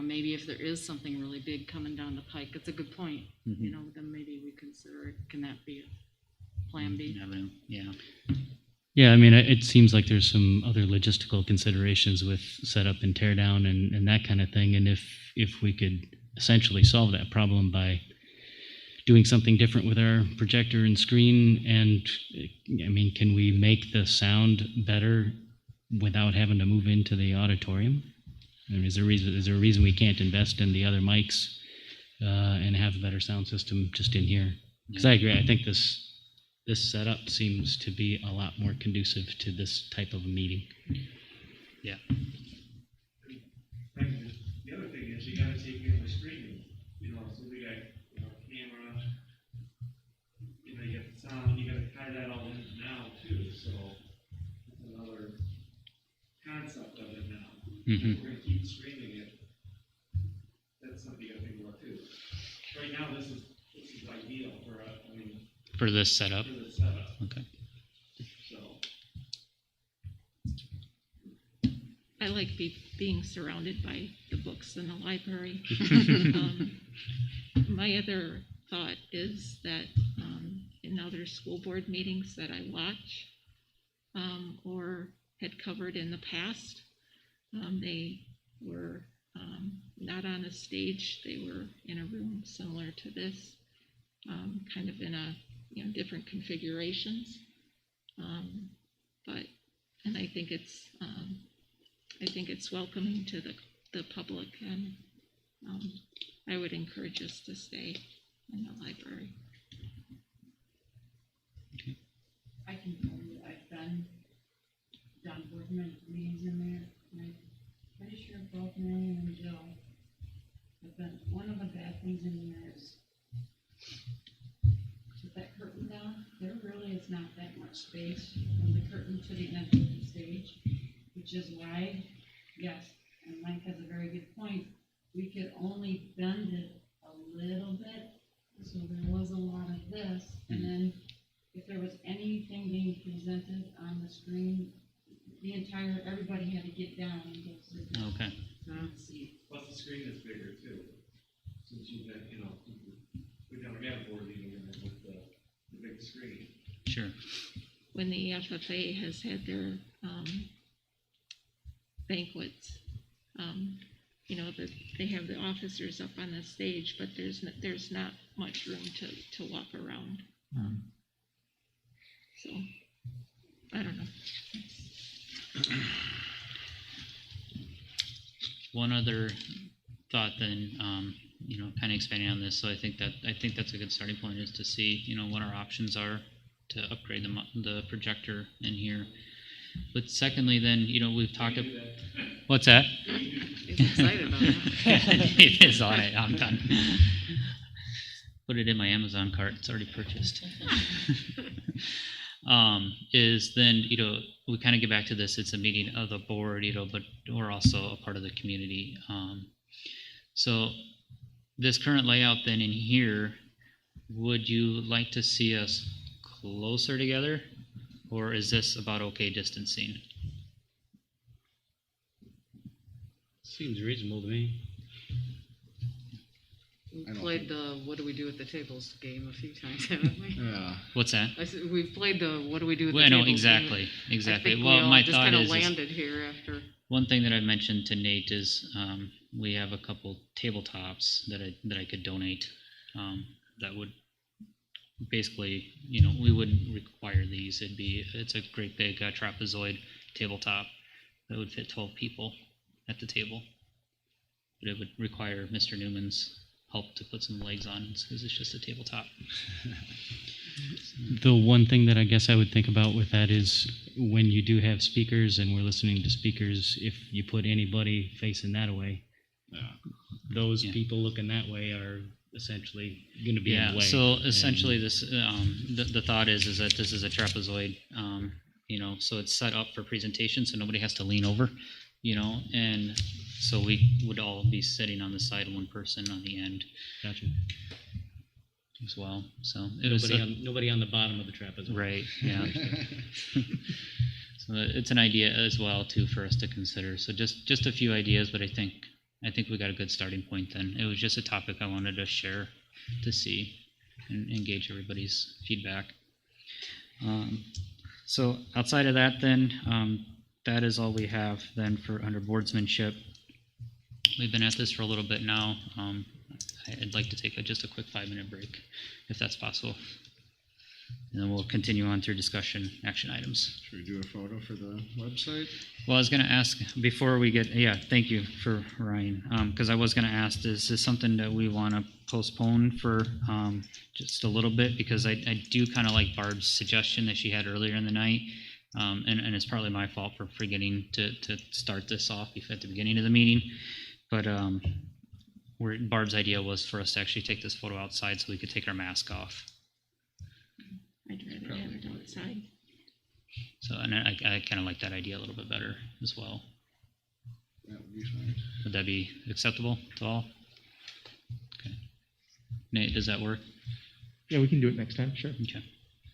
Speaker 5: Maybe if there is something really big coming down the pike, it's a good point.
Speaker 2: Mhm.
Speaker 5: Then maybe we consider it. Can that be a plan B?
Speaker 2: Avenue, yeah.
Speaker 13: Yeah, I mean, it seems like there's some other logistical considerations with setup and tear down and that kind of thing. And if we could essentially solve that problem by doing something different with our projector and screen, and I mean, can we make the sound better without having to move into the auditorium? I mean, is there a reason we can't invest in the other mics and have a better sound system just in here? Because I agree. I think this setup seems to be a lot more conducive to this type of a meeting.
Speaker 2: Yeah.
Speaker 12: The other thing is you gotta take in the streaming, so we got, camera, you got the sound, you gotta tie that all in now too, so it's another concept of it now.
Speaker 2: Mhm.
Speaker 12: If we're gonna keep streaming it, that's something you gotta think about too. Right now, this is ideal for,
Speaker 2: For this setup.
Speaker 12: for this setup,
Speaker 2: Okay.
Speaker 12: so.
Speaker 3: I like being surrounded by the books in the library. My other thought is that in other school board meetings that I watch or had covered in the past, they were not on a stage. They were in a room similar to this, kind of in a different configurations. And I think it's welcoming to the public, and I would encourage us to stay in the library.
Speaker 14: I can tell you, I've done board meetings in there, and I'm pretty sure both Mary and Jill have been, one of the bad things in there is with that curtain down, there really is not that much space from the curtain to the end of the stage, which is why, yes, and Mike has a very good point, we could only bend it a little bit, so there was a lot of this, and then if there was anything being presented on the screen, everybody had to get down and go sit down.
Speaker 2: Okay.
Speaker 14: See.
Speaker 12: Plus the screen is bigger too, since you've got, we've never had a board meeting in there with the big screen.
Speaker 2: Sure.
Speaker 3: When the FFA has had their banquets, they have the officers up on the stage, but there's not much room to walk around. So, I don't know.
Speaker 2: One other thought then, kind of expanding on this, so I think that's a good starting point, is to see, what our options are to upgrade the projector in here. But secondly, then, we've talked about, what's that?
Speaker 5: He's excited about that.
Speaker 2: It is on it, I'm done. Put it in my Amazon cart, it's already purchased. Is then, we kind of get back to this, it's a meeting of the board, but we're also a part of the community. So this current layout then in here, would you like to see us closer together, or is this about okay distancing?
Speaker 13: Seems reasonable to me.
Speaker 5: We've played the what do we do at the tables game a few times, haven't we?
Speaker 4: Yeah.
Speaker 2: What's that?
Speaker 5: I said, we've played the what do we do at the
Speaker 2: Well,
Speaker 5: tables
Speaker 2: no, exactly,
Speaker 5: game.
Speaker 2: exactly.
Speaker 5: I think
Speaker 2: Well,
Speaker 5: we all
Speaker 2: my
Speaker 5: just
Speaker 2: thought
Speaker 5: kind of
Speaker 2: is
Speaker 5: landed here after.
Speaker 2: one thing that I mentioned to Nate is we have a couple tabletops that I could donate that would basically, we wouldn't require these. It's a great big trapezoid tabletop that would fit 12 people at the table. But it would require Mr. Newman's help to put some legs on because it's just a tabletop.
Speaker 13: The one thing that I guess I would think about with that is when you do have speakers and we're listening to speakers, if you put anybody facing that way, those people looking that way are essentially going to be in the way.
Speaker 2: So essentially, this the thought is that this is a trapezoid, so it's set up for presentation, so nobody has to lean over, and so we would all be sitting on the side, one person on the end.
Speaker 13: Gotcha.
Speaker 2: As well, so
Speaker 13: nobody on the bottom of the trapezoid.
Speaker 2: Right. Yeah. So it's an idea as well too for us to consider. So just a few ideas, but I think we got a good starting point. Then it was just a topic I wanted to share, to see and engage everybody's feedback. So outside of that, then that is all we have then for under boardsmanship. We've been at this for a little bit now. I'd like to take just a quick 5-minute break, if that's possible. And then we'll continue on through discussion action items.
Speaker 4: Should we do a photo for the website?
Speaker 2: Well, I was going to ask before we get, thank you for Ryan, because I was going to ask, is this something that we want to postpone for just a little bit? Because I do kind of like Barb's suggestion that she had earlier in the night, and it's partly my fault for forgetting to start this off at the beginning of the meeting. But Barb's idea was for us to actually take this photo outside so we could take our mask off.
Speaker 3: I'd rather have it outside.
Speaker 2: So, and I kind of like that idea a little bit better as well.
Speaker 4: That would be fine.
Speaker 2: Would that be acceptable to all? Okay. Nate, does that work?
Speaker 8: Yeah, we can do it next time, sure.
Speaker 2: Okay.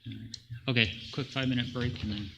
Speaker 2: All right. Okay, quick 5-minute break and then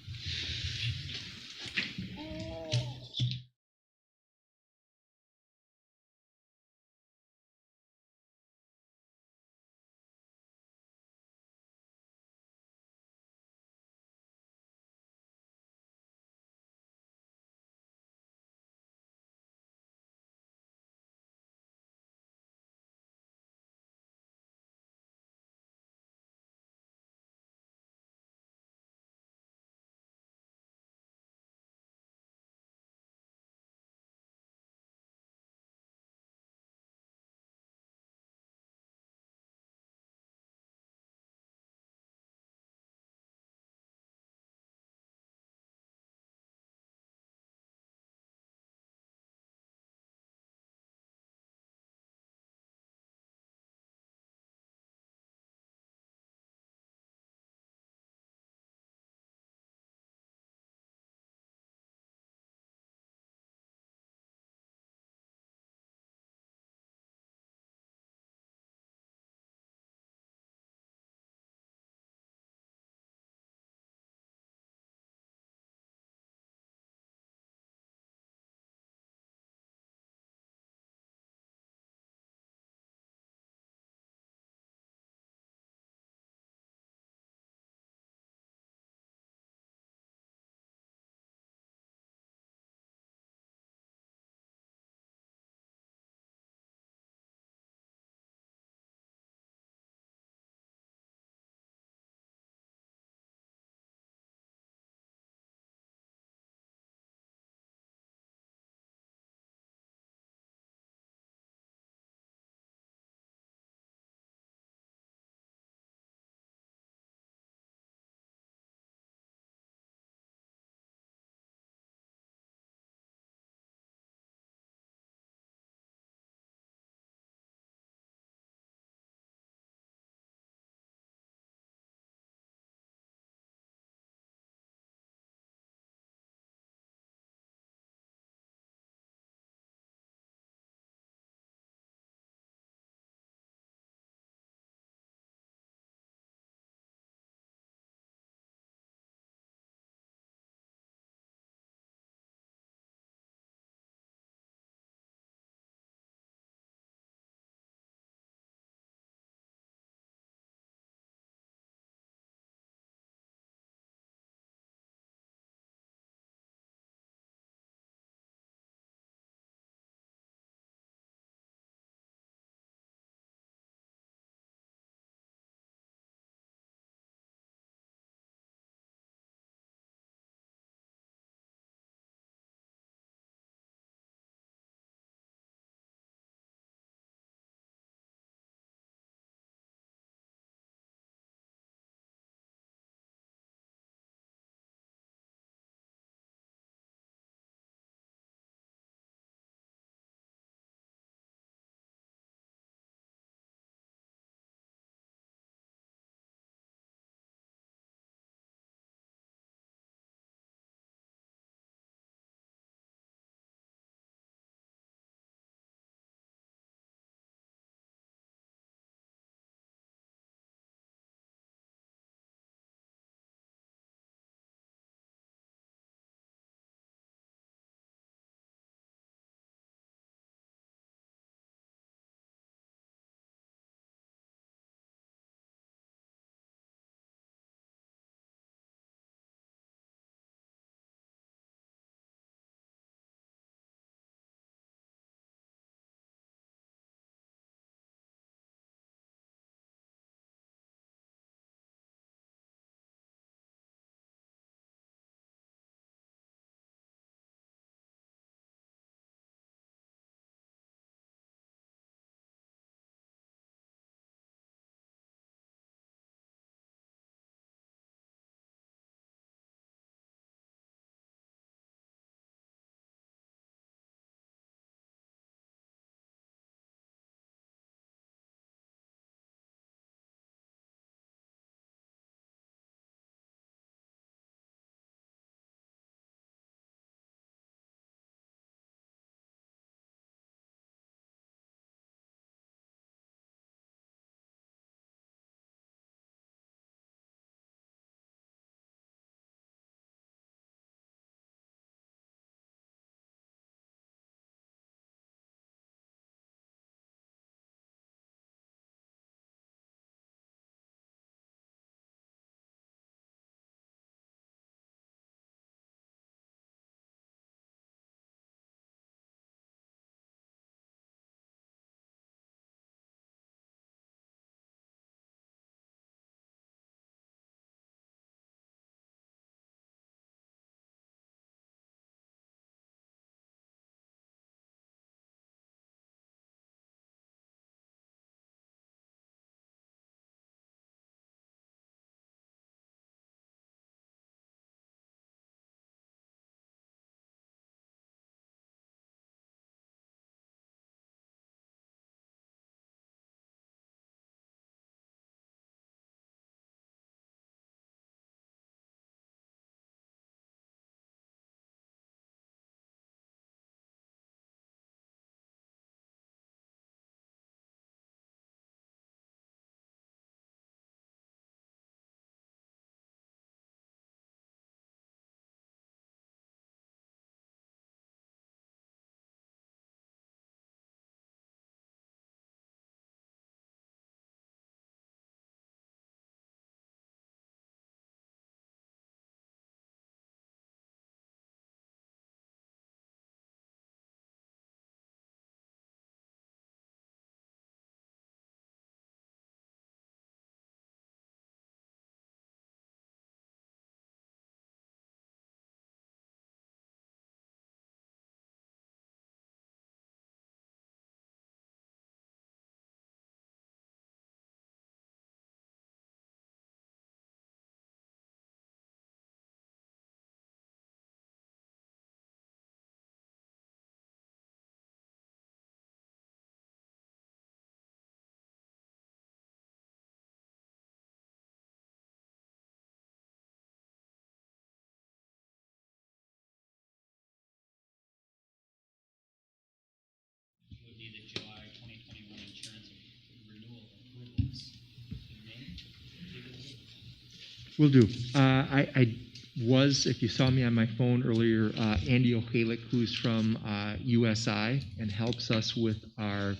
Speaker 8: Will do. I was, if you saw me on my phone earlier, Andy O'Halick, who's from USI and helps us with our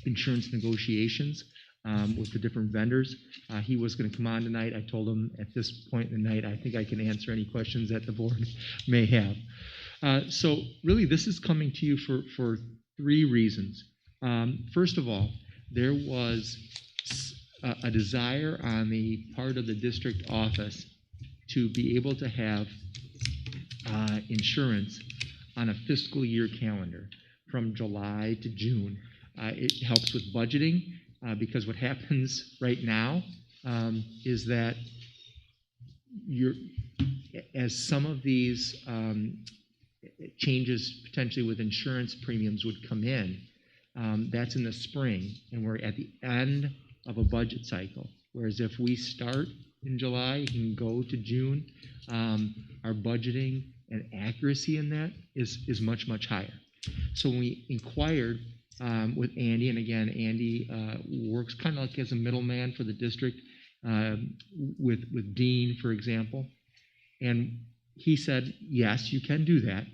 Speaker 8: insurance negotiations with the different vendors. He was going to come on tonight. I told him at this point in the night, I think I can answer any questions that the board may have. So really, this is coming to you for three reasons. First of all, there was a desire on the part of the district office to be able to have insurance on a fiscal year calendar from July to June. It helps with budgeting because what happens right now is that as some of these changes potentially with insurance premiums would come in, that's in the spring, and we're at the end of a budget cycle. Whereas if we start in July and go to June, our budgeting and accuracy in that is much, much higher. So when we inquired with Andy, and again, Andy works kind of like as a middleman for the district with Dean, for example, and he said, yes, you can do that.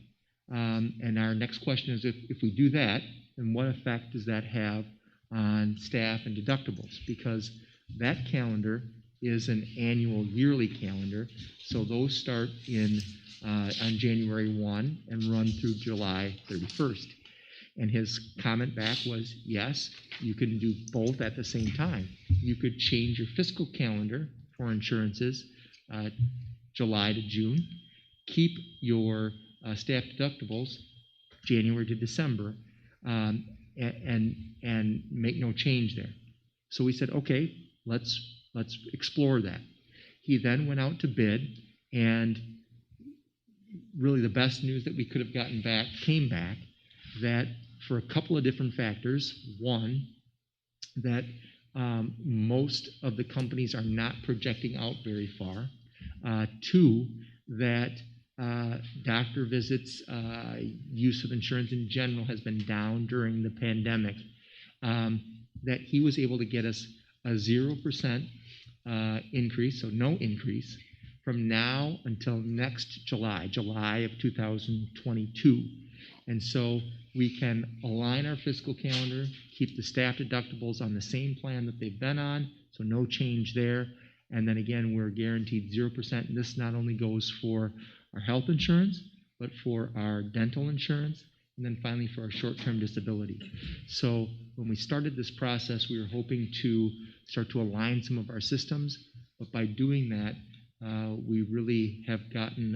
Speaker 8: And our next question is, if we do that, then what effect does that have on staff and deductibles? Because that calendar is an annual yearly calendar, so those start on January 1 and run through July 31st. And his comment back was, yes, you can do both at the same time. You could change your fiscal calendar for insurances July to June, keep your staff deductibles January to December, and make no change there. So we said, okay, let's explore that. He then went out to bid, and really the best news that we could have gotten back came back, that for a couple of different factors. One, that most of the companies are not projecting out very far. Two, that doctor visits, use of insurance in general has been down during the pandemic. That he was able to get us a 0% increase, so no increase, from now until next July of 2022. And so we can align our fiscal calendar, keep the staff deductibles on the same plan that they've been on, so no change there. And then again, we're guaranteed 0%. And this not only goes for our health insurance, but for our dental insurance, and then finally for our short-term disability. So when we started this process, we were hoping to start to align some of our systems, but by doing that, we really have gotten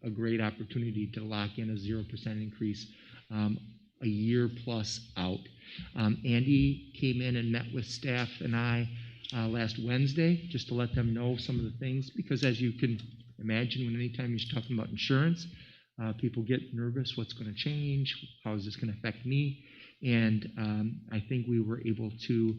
Speaker 8: a great opportunity to lock in a 0% increase a year plus out. Andy came in and met with staff and I last Wednesday just to let them know some of the things, because as you can imagine, when anytime you're talking about insurance, people get nervous. What's going to change? How is this going to affect me? And I think we were able to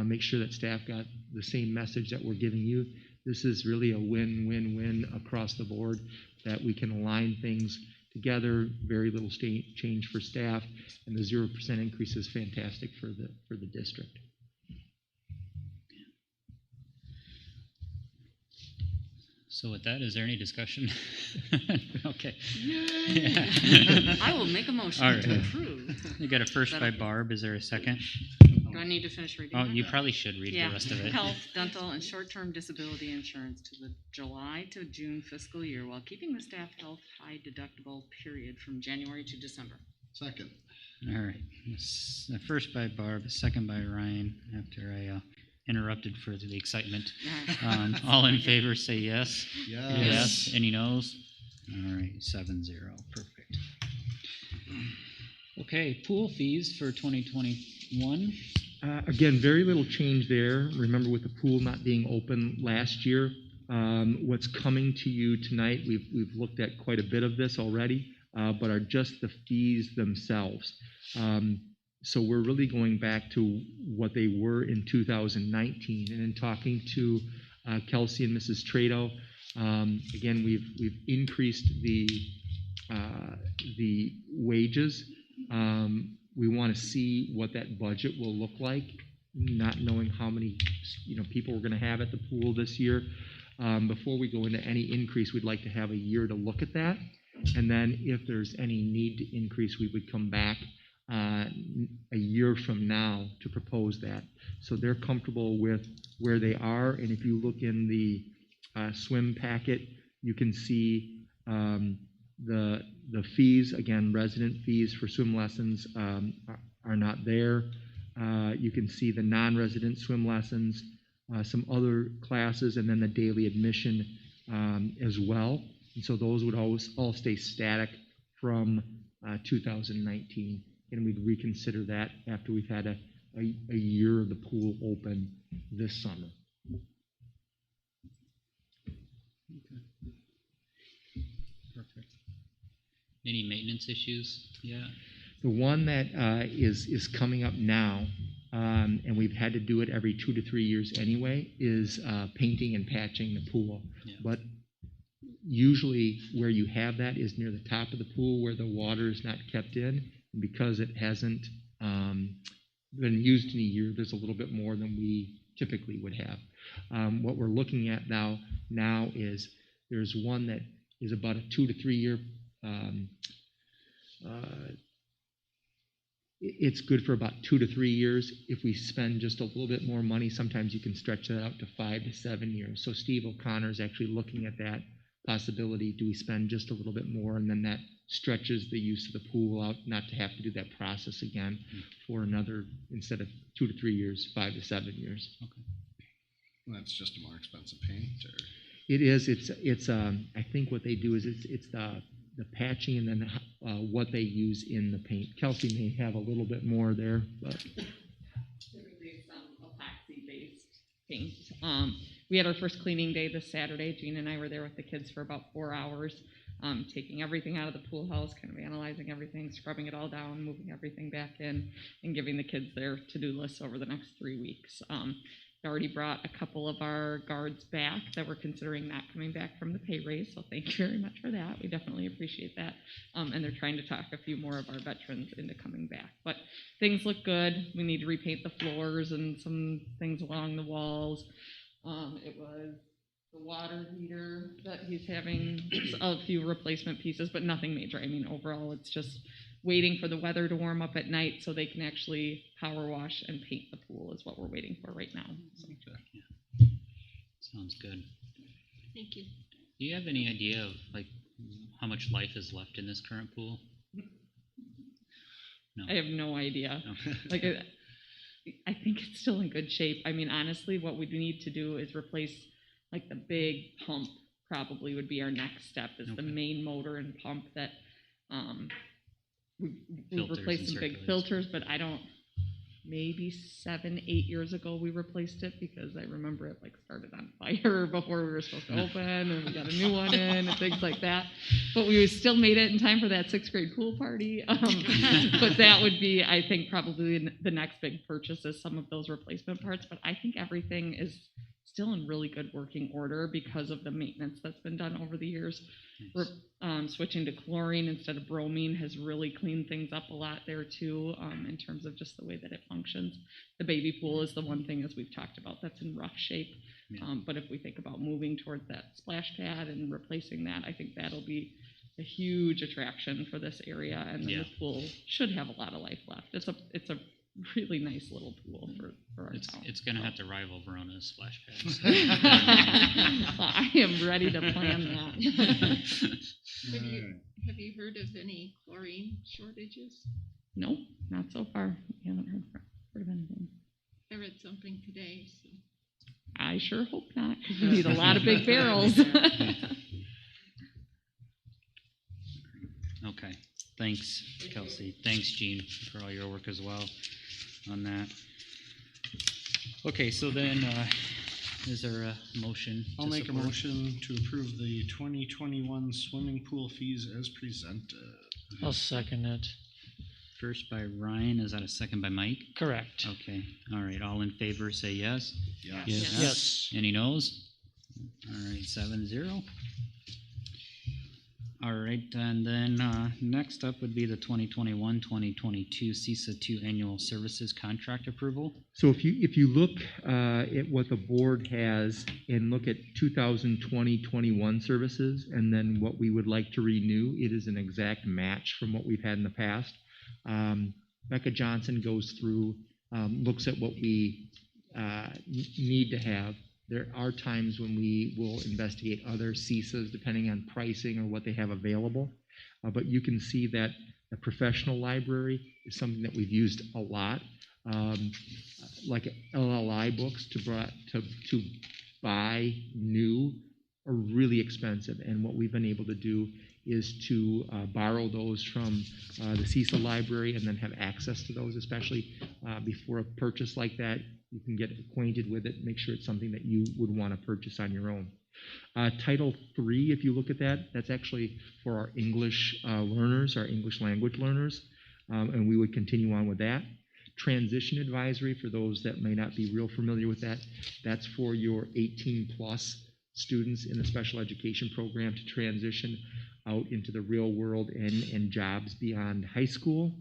Speaker 8: make sure that staff got the same message that we're giving you. This is really a win-win-win across the board, that we can align things together, very little change for staff, and the 0% increase is fantastic for the district.
Speaker 2: So with that, is there any discussion? Okay.
Speaker 5: Yay! I will make a motion to approve.
Speaker 2: You got a first by Barb. Is there a second?
Speaker 5: Do I need to finish reading
Speaker 2: Oh,
Speaker 5: that?
Speaker 2: you probably should read the rest of it.
Speaker 5: Health, dental, and short-term disability insurance to the July to June fiscal year while keeping the staff health high deductible period from January to December.
Speaker 4: Second.
Speaker 2: All right. A first by Barb, a second by Ryan, after I interrupted for the excitement. All in favor say yes.
Speaker 4: Yes.
Speaker 2: Yes. Any no's? All right, 7-0. Perfect. Okay, pool fees for 2021.
Speaker 8: Again, very little change there. Remember, with the pool not being open last year, what's coming to you tonight, we've looked at quite a bit of this already, but are just the fees themselves. So we're really going back to what they were in 2019. And in talking to Kelsey and Mrs. Trado, again, we've increased the wages. We want to see what that budget will look like not knowing how many, people we're going to have at the pool this year. Before we go into any increase, we'd like to have a year to look at that. And then if there's any need to increase, we would come back a year from now to propose that. So they're comfortable with where they are. And if you look in the swim packet, you can see the fees. Again, resident fees for swim lessons are not there. You can see the non-resident swim lessons, some other classes, and then the daily admission as well. And so those would always all stay static from 2019. And we'd reconsider that after we've had a year of the pool open this summer.
Speaker 2: Okay. Perfect. Any maintenance issues? Yeah.
Speaker 8: The one that is coming up now, and we've had to do it every 2 to 3 years anyway, is painting and patching the pool.
Speaker 2: Yeah.
Speaker 8: But usually where you have that is near the top of the pool where the water is not kept in. And because it hasn't been used in a year, there's a little bit more than we typically would have. What we're looking at now is there's one that is about a 2 to 3 year. It's good for about 2 to 3 years. If we spend just a little bit more money, sometimes you can stretch that out to 5 to 7 years. So Steve O'Connor is actually looking at that possibility. Do we spend just a little bit more, and then that stretches the use of the pool out, not to have to do that process again for another, instead of 2 to 3 years, 5 to 7 years.
Speaker 2: Okay.
Speaker 4: And that's just a more expensive paint, or?
Speaker 8: It is. It's. I think what they do is it's the patching and then what they use in the paint. Kelsey may have a little bit more there, but
Speaker 6: Typically some epoxy-based paint. We had our first cleaning day this Saturday. Jean and I were there with the kids for about 4 hours, taking everything out of the pool house, kind of analyzing everything, scrubbing it all down, moving everything back in, and giving the kids their to-do lists over the next 3 weeks. We already brought a couple of our guards back that were considering not coming back from the pay raise, so thank you very much for that. We definitely appreciate that. And they're trying to talk a few more of our veterans into coming back. But things look good. We need to repaint the floors and some things along the walls. It was the water heater that he's having a few replacement pieces, but nothing major. I mean, overall, it's just waiting for the weather to warm up at night so they can actually power wash and paint the pool is what we're waiting for right now. So.
Speaker 2: Yeah. Sounds good.
Speaker 3: Thank you.
Speaker 2: Do you have any idea of like how much life is left in this current pool? No.
Speaker 6: I have no idea.
Speaker 2: No.
Speaker 6: Like, I think it's still in good shape. I mean, honestly, what we need to do is replace like the big pump. Probably would be our next step. Is the main motor and pump that. We've replaced some big filters, but I don't, maybe 7, 8 years ago we replaced it because I remember it like started on fire before we were supposed to open, and we got a new one in and things like that. But we still made it in time for that 6th grade pool party. But that would be, I think, probably the next big purchase is some of those replacement parts. But I think everything is still in really good working order because of the maintenance that's been done over the years. Nice. We're switching to chlorine instead of bromine has really cleaned things up a lot there too, in terms of just the way that it functions. The baby pool is the one thing, as we've talked about, that's in rough shape. Yeah. But if we think about moving towards that splash pad and replacing that, I think that'll be a huge attraction for this area, and then the pool should have a lot of life left. It's a really nice little pool for our town.
Speaker 2: It's going to have to rival Verona's splash pads.
Speaker 6: Well, I am ready to plan that.
Speaker 3: Have you heard of any chlorine shortages?
Speaker 6: Nope, not so far. I haven't heard of anything.
Speaker 3: I read something today. So.
Speaker 6: I sure hope not, because we need a lot of big barrels.
Speaker 2: Okay. Thanks, Kelsey. Thanks, Jean, for all your work as well on that. Okay, so then is there a motion?
Speaker 4: I'll make a motion to approve the 2021 swimming pool fees as presented.
Speaker 21: I'll second it.
Speaker 2: First by Ryan. Is that a second by Mike?
Speaker 21: Correct.
Speaker 2: Okay. All right. All in favor say yes.
Speaker 4: Yes.
Speaker 21: Yes.
Speaker 2: Any noes? All right. 7-0. All right, and then next up would be the 2021-2022 CISA 2 annual services contract approval.
Speaker 8: So if you look at what the board has and look at 2020-21 services and then what we would like to renew, it is an exact match from what we've had in the past. Becca Johnson goes through, looks at what we need to have. There are times when we will investigate other CISAs depending on pricing or what they have available. But you can see that the professional library is something that we've used a lot. Like LLI books to buy new are really expensive. And what we've been able to do is to borrow those from the CISA library and then have access to those, especially before a purchase like that. You can get acquainted with it, make sure it's something that you would want to purchase on your own. Title III, if you look at that, that's actually for our English learners, our English language learners, and we would continue on with that. Transition advisory, for those that may not be real familiar with that, that's for your 18 plus students in the special education program to transition out into the real world and jobs beyond high school.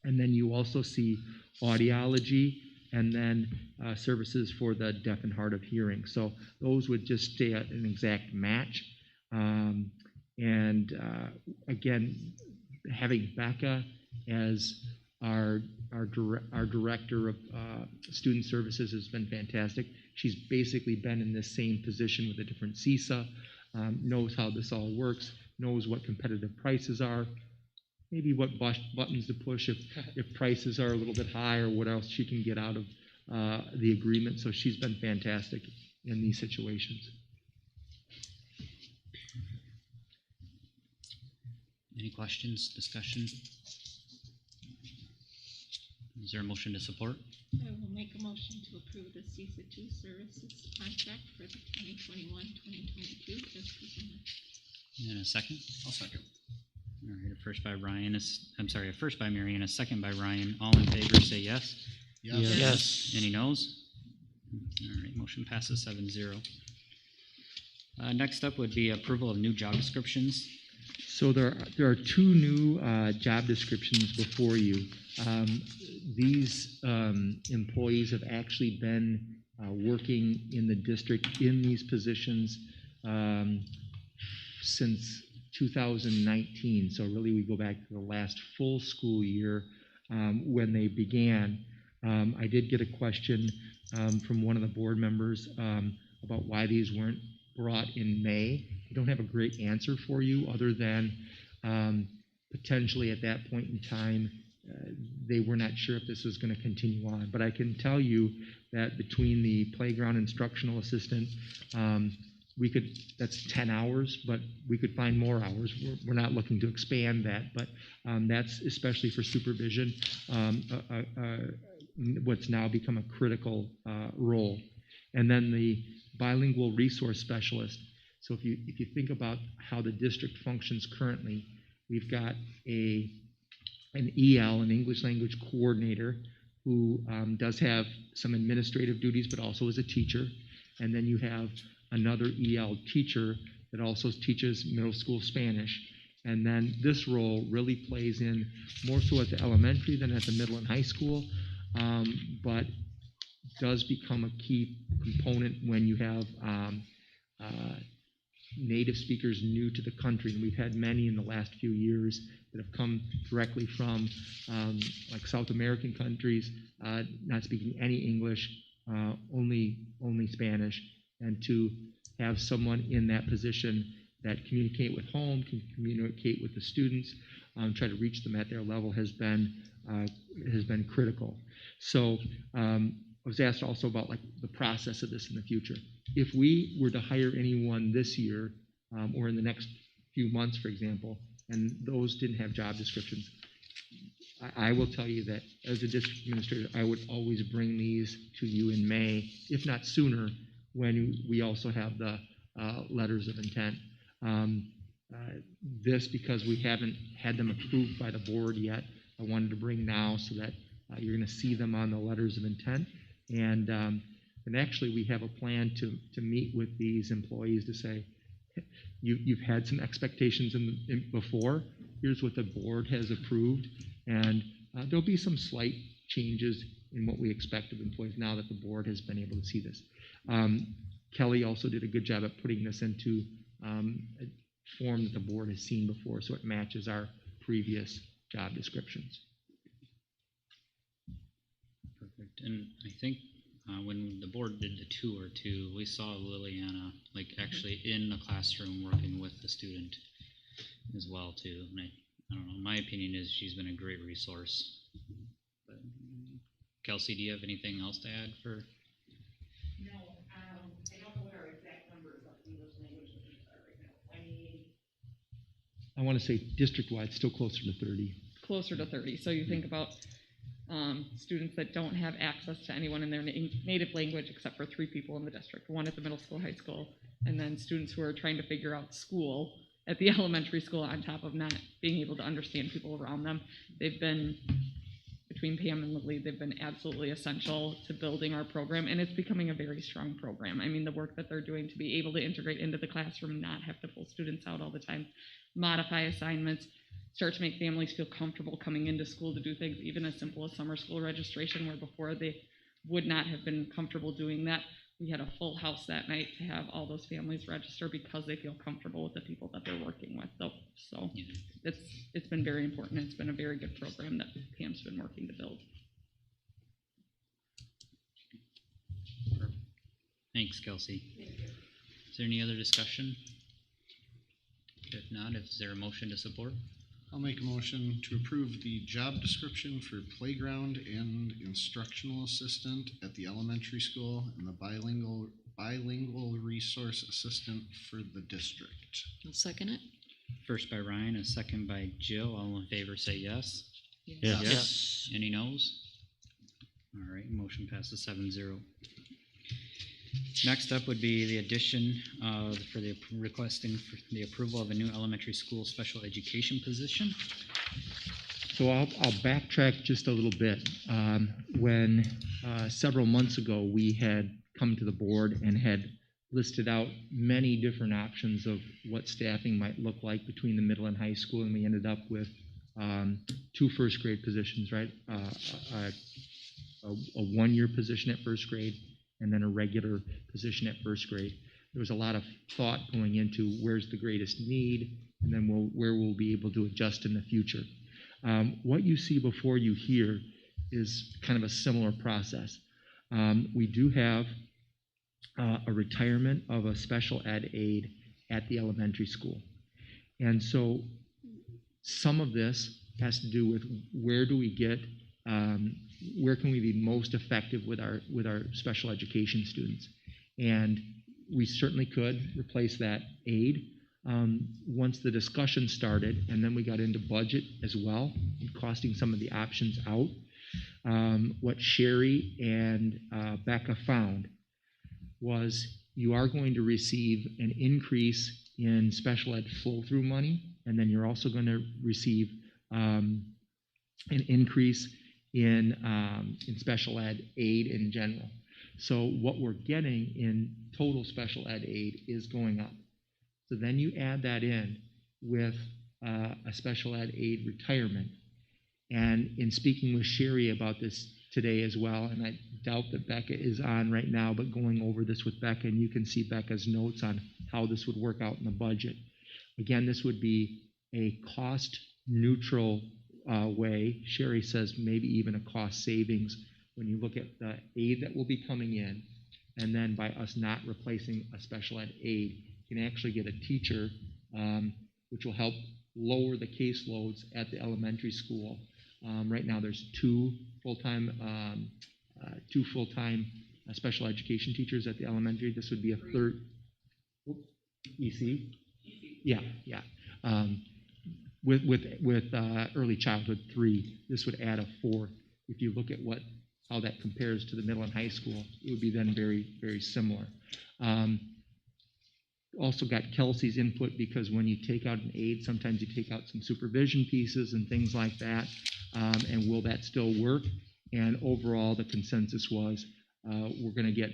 Speaker 8: And then you also see audiology and then services for the deaf and hard of hearing. So those would just stay at an exact match. Again, having Becca as our director of student services has been fantastic. She's basically been in this same position with a different CISA, knows how this all works, knows what competitive prices are, maybe what buttons to push if prices are a little bit high or what else she can get out of the agreement. So she's been fantastic in these situations.
Speaker 2: Any questions, discussion? Is there a motion to support?
Speaker 3: I will make a motion to approve the CISA 2 services contract for the 2021-2022 as presented.
Speaker 2: And a second?
Speaker 4: I'll second.
Speaker 2: All right, a first by Ryan, a first by Mary and a second by Ryan. All in favor say yes.
Speaker 4: Yes.
Speaker 21: Yes.
Speaker 2: Any noes? All right, motion passes 7-0. Next up would be approval of new job descriptions.
Speaker 8: So there are two new job descriptions before you. These employees have actually been working in the district in these positions since 2019. So really we go back to the last full school year when they began. I did get a question from one of the board members about why these weren't brought in May. I don't have a great answer for you other than potentially at that point in time they were not sure if this was going to continue on. But I can tell you that between the playground instructional assistant, that's 10 hours, but we could find more hours. We're not looking to expand that, but that's especially for supervision, what's now become a critical role. And then the bilingual resource specialist. So if you think about how the district functions currently, we've got an EL, an English language coordinator, who does have some administrative duties, but also is a teacher. And then you have another EL teacher that also teaches middle school Spanish. And then this role really plays in more so at the elementary than at the middle and high school, but does become a key component when you have native speakers new to the country. And we've had many in the last few years that have come directly from like South American countries, not speaking any English, only Spanish, and to have someone in that position that communicate with home, can communicate with the students, try to reach them at their level has been critical. So I was asked also about like the process of this in the future. If we were to hire anyone this year or in the next few months, for example, and those didn't have job descriptions, I will tell you that as a district administrator, I would always bring these to you in May, if not sooner, when we also have the letters of intent. This, because we haven't had them approved by the board yet, I wanted to bring now so that you're going to see them on the letters of intent. And actually, we have a plan to meet with these employees to say, you've had some expectations before. Here's what the board has approved, and there'll be some slight changes in what we expect of employees now that the board has been able to see this. Kelly also did a good job at putting this into a form that the board has seen before, so it matches our previous job descriptions.
Speaker 2: Perfect. And I think when the board did the tour too, we saw Liliana like actually in the classroom working with the student as well too. And I don't know, my opinion is she's been a great resource. But, Kelsey, do you have anything else to add for?
Speaker 15: No, I don't know what our exact numbers of English language learners are right now.
Speaker 8: I want to say district-wide, still closer to 30.
Speaker 6: Closer to 30. So you think about students that don't have access to anyone in their native language except for 3 people in the district, 1 at the middle school, high school, and then students who are trying to figure out school at the elementary school on top of not being able to understand people around them. They've been, between Pam and Lily, they've been absolutely essential to building our program, and it's becoming a very strong program. I mean, the work that they're doing to be able to integrate into the classroom, not have to pull students out all the time, modify assignments, start to make families feel comfortable coming into school to do things even as simple as summer school registration, where before they would not have been comfortable doing that. We had a full house that night to have all those families register because they feel comfortable with the people that they're working with. So it's been very important. It's been a very good program that Pam's been working to build.
Speaker 2: Thanks, Kelsey. Is there any other discussion? If not, is there a motion to support?
Speaker 4: I'll make a motion to approve the job description for playground and instructional assistant at the elementary school and the bilingual resource assistant for the district.
Speaker 11: I'll second it.
Speaker 2: First by Ryan, a second by Jill. All in favor say yes.
Speaker 13: Yes.
Speaker 2: Yes. Any no's? All right, motion passes 7-0. Next up would be the addition for the requesting for the approval of a new elementary school special education position.
Speaker 8: So I'll backtrack just a little bit. When several months ago we had come to the board and had listed out many different options of what staffing might look like between the middle and high school, and we ended up with 2 first grade positions, right? A 1-year position at first grade, and then a regular position at first grade. There was a lot of thought going into where's the greatest need, and then where we'll be able to adjust in the future. What you see before you here is kind of a similar process. We do have a retirement of a special ed aide at the elementary school. And so some of this has to do with where do we get where can we be most effective with our special education students? And we certainly could replace that aide once the discussion started, and then we got into budget as well, and costing some of the options out. What Sherry and Becca found was you are going to receive an increase in special ed flow-through money, and then you're also going to receive an increase in special ed aid in general. So what we're getting in total special ed aid is going up. So then you add that in with a special ed aid retirement. And in speaking with Sherry about this today as well, and I doubt that Becca is on right now, but going over this with Becca, and you can see Becca's notes on how this would work out in the budget. Again, this would be a cost neutral way. Sherry says maybe even a cost savings when you look at the aid that will be coming in, and then by us not replacing a special ed aid, you can actually get a teacher, which will help lower the caseloads at the elementary school. Right now there's 2 full-time special education teachers at the elementary. This would be a third EC. Yeah. With early childhood 3, this would add a 4th. If you look at how that compares to the middle and high school, it would be then very, very similar. Also got Kelsey's input, because when you take out an aide, sometimes you take out some supervision pieces and things like that. And will that still work? And overall, the consensus was we're going to get,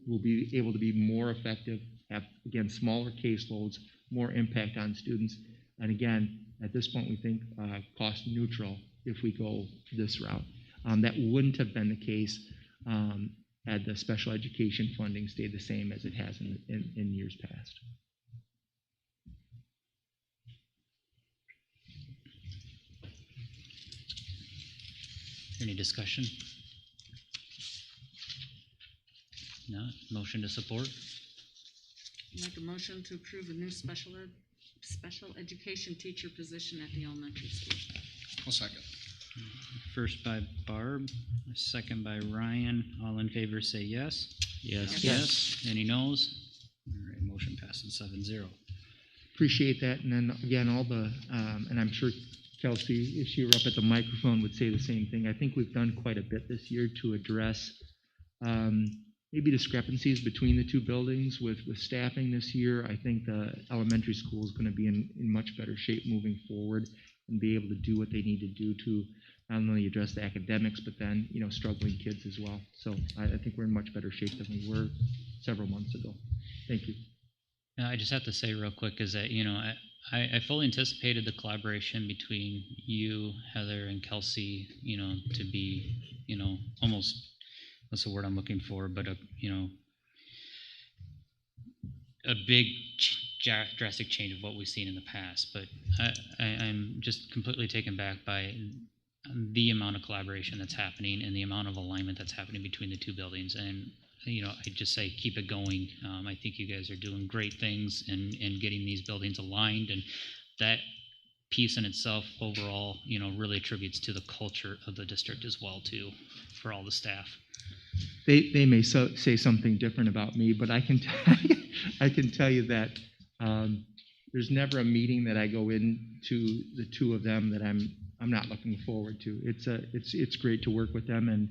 Speaker 8: we'll be able to be more effective have, again, smaller caseloads, more impact on students. And again, at this point, we think cost neutral if we go this route. That wouldn't have been the case had the special education funding stayed the same as it has in years past.
Speaker 2: Any discussion? No? Motion to support?
Speaker 5: Make a motion to approve a new special education teacher position at the elementary school.
Speaker 4: I'll second.
Speaker 2: First by Barb, second by Ryan. All in favor say yes.
Speaker 8: Yes.
Speaker 2: Yes. Any noes? All right, motion passes 7-0.
Speaker 8: Appreciate that. And then again, all the, and I'm sure Kelsey, if she were up at the microphone, would say the same thing. I think we've done quite a bit this year to address maybe discrepancies between the two buildings with staffing this year. I think the elementary school is going to be in much better shape moving forward and be able to do what they need to do to not only address the academics, but then, struggling kids as well. So I think we're in much better shape than we were several months ago. Thank you.
Speaker 2: Now, I just have to say real quick is that, I fully anticipated the collaboration between you, Heather, and Kelsey, to be, almost, what's the word I'm looking for, but a big drastic change of what we've seen in the past. But I'm just completely taken back by the amount of collaboration that's happening and the amount of alignment that's happening between the two buildings. And I just say keep it going. I think you guys are doing great things in getting these buildings aligned, and that piece in itself overall, really attributes to the culture of the district as well too, for all the staff.
Speaker 8: They may say something different about me, but I can tell you that there's never a meeting that I go into the two of them that I'm not looking forward to. It's great to work with them, and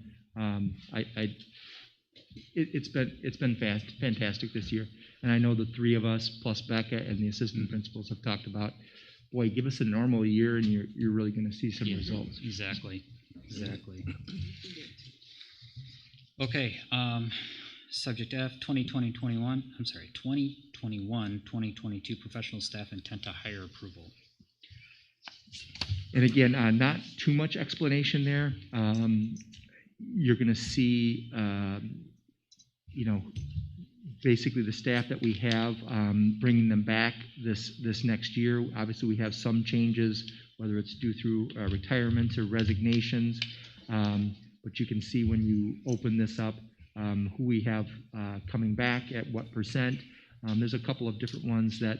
Speaker 8: it's been fantastic this year. And I know the three of us plus Becca and the assistant principals have talked about, boy, give us a normal year and you're really going to see some results.
Speaker 2: Exactly. Okay, subject F, 2021-2022 professional staff intent to hire approval.
Speaker 8: And again, not too much explanation there. You're going to see, basically the staff that we have, bringing them back this next year. Obviously, we have some changes, whether it's due through retirements or resignations. But you can see when you open this up who we have coming back at what percent. There's a couple of different ones that,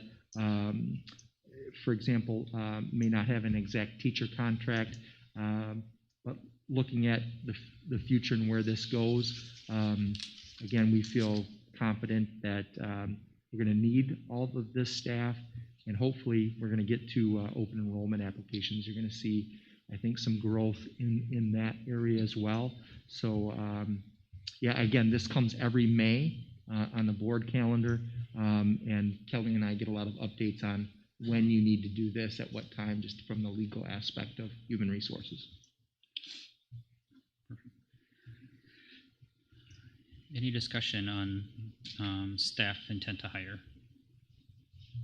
Speaker 8: for example, may not have an exact teacher contract, but looking at the future and where this goes, again, we feel confident that we're going to need all of this staff, and hopefully we're going to get to open enrollment applications. You're going to see, I think, some growth in that area as well. So yeah, again, this comes every May on the board calendar, and Kelly and I get a lot of updates on when you need to do this, at what time, just from the legal aspect of human resources.
Speaker 2: Any discussion on staff intent to hire?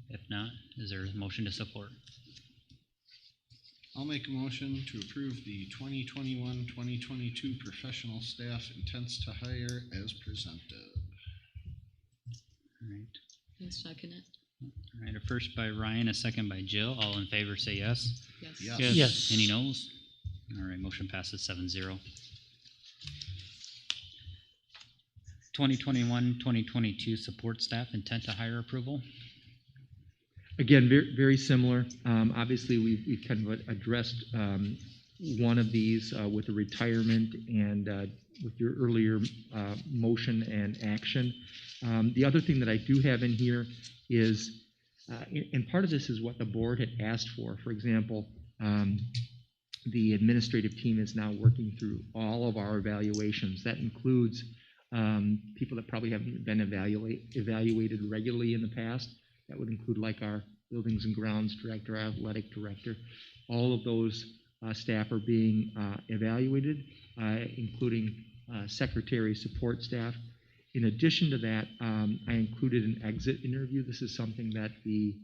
Speaker 2: If not, is there a motion to support?
Speaker 4: I'll make a motion to approve the 2021-2022 professional staff intents to hire as presented.
Speaker 2: All right.
Speaker 11: I second it.
Speaker 2: All right, a first by Ryan, a second by Jill. All in favor say yes.
Speaker 21: Yes.
Speaker 2: Any noes? All right, motion passes 7-0. 2021-2022 support staff intent to hire approval.
Speaker 8: Again, very, very similar. Obviously, we've kind of addressed one of these with the retirement and with your earlier motion and action. The other thing that I do have in here is, and part of this is what the board had asked for. For example, the administrative team is now working through all of our evaluations. That includes people that probably haven't been evaluated regularly in the past. That would include like our buildings and grounds director, our athletic director. All of those staff are being evaluated, including secretary support staff. In addition to that, I included an exit interview. This is something that the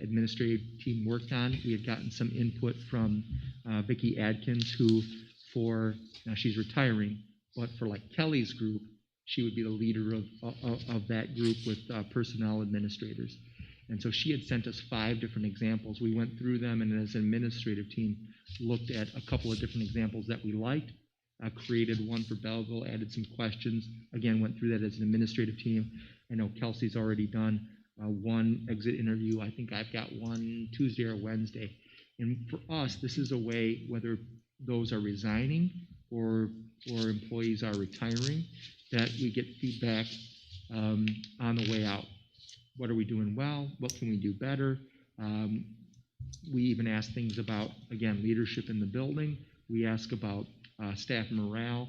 Speaker 8: administrative team worked on. We had gotten some input from Vicki Adkins, who now she's retiring, but for like Kelly's group, she would be the leader of that group with personnel administrators. And so she had sent us 5 different examples. We went through them, and as an administrative team, looked at a couple of different examples that we liked, created one for Belleville, added some questions, again, went through that as an administrative team. I know Kelsey's already done one exit interview. I think I've got one Tuesday or Wednesday. And for us, this is a way, whether those are resigning or employees are retiring, that we get feedback on the way out. What are we doing well? What can we do better? We even ask things about, again, leadership in the building. We ask about staff morale.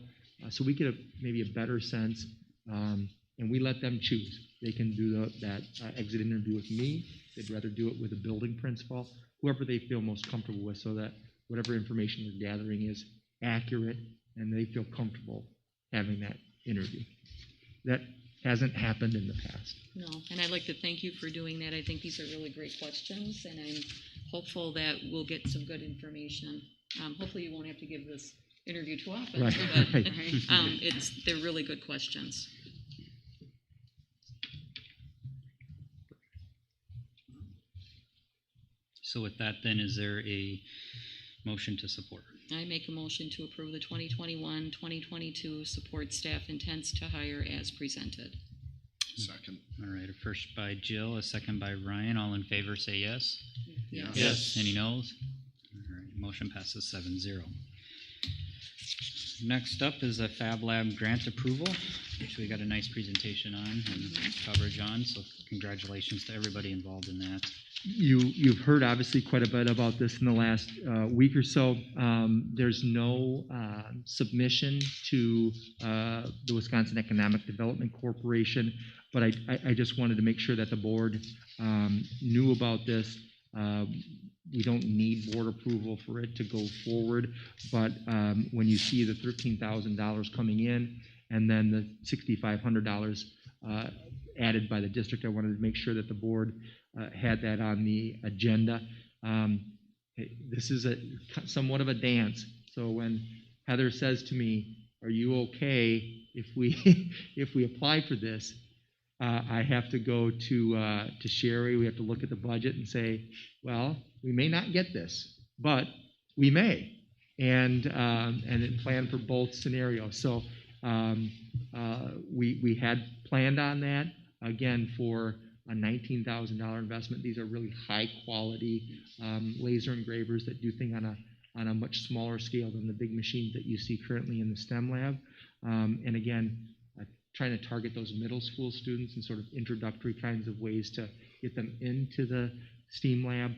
Speaker 8: So we get maybe a better sense, and we let them choose. They can do that exit interview with me. They'd rather do it with a building principal, whoever they feel most comfortable with, so that whatever information we're gathering is accurate and they feel comfortable having that interview. That hasn't happened in the past.
Speaker 11: No, and I'd like to thank you for doing that. I think these are really great questions, and I'm hopeful that we'll get some good information. Hopefully you won't have to give this interview too often,
Speaker 8: Right,
Speaker 11: but
Speaker 8: right.
Speaker 11: They're really good questions.
Speaker 2: So with that, then, is there a motion to support?
Speaker 11: I make a motion to approve the 2021-2022 support staff intents to hire as presented.
Speaker 4: Second.
Speaker 2: All right, a first by Jill, a second by Ryan. All in favor, say yes.
Speaker 11: Yes.
Speaker 2: Yes. Any noes? All right, motion passes 7-0. Next up is a Fab Lab grant approval, which we got a nice presentation on and coverage on, so congratulations to everybody involved in that.
Speaker 8: You've heard obviously quite a bit about this in the last week or so. There's no submission to the Wisconsin Economic Development Corporation, but I just wanted to make sure that the board knew about this. We don't need board approval for it to go forward, but when you see the $13,000 coming in and then the $6,500 added by the district, I wanted to make sure that the board had that on the agenda. This is somewhat of a dance. So when Heather says to me, "Are you okay if we apply for this?" I have to go to Sherry. We have to look at the budget and say, well, we may not get this, but we may, and then plan for both scenarios. So we had planned on that again for a $19,000 investment. These are really high quality laser engravers that do things on a much smaller scale than the big machines that you see currently in the STEM lab. And again, trying to target those middle school students and sort of introductory kinds of ways to get them into the STEAM lab.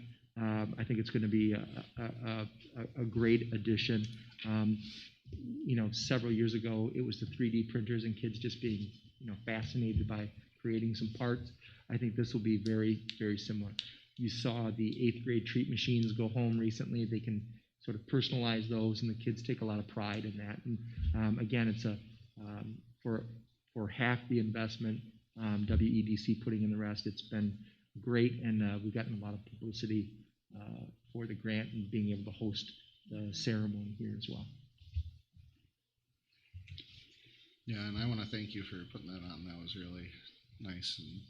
Speaker 8: I think it's going to be a great addition. Several years ago, it was the 3D printers and kids just being fascinated by creating some parts. I think this will be very, very similar. You saw the 8th grade treat machines go home recently. They can sort of personalize those, and the kids take a lot of pride in that. And again, it's for half the investment, WEDC putting in the rest. It's been great, and we've gotten a lot of publicity for the grant and being able to host the ceremony here as well.
Speaker 4: Yeah, and I want to thank you for putting that on. That was really nice, and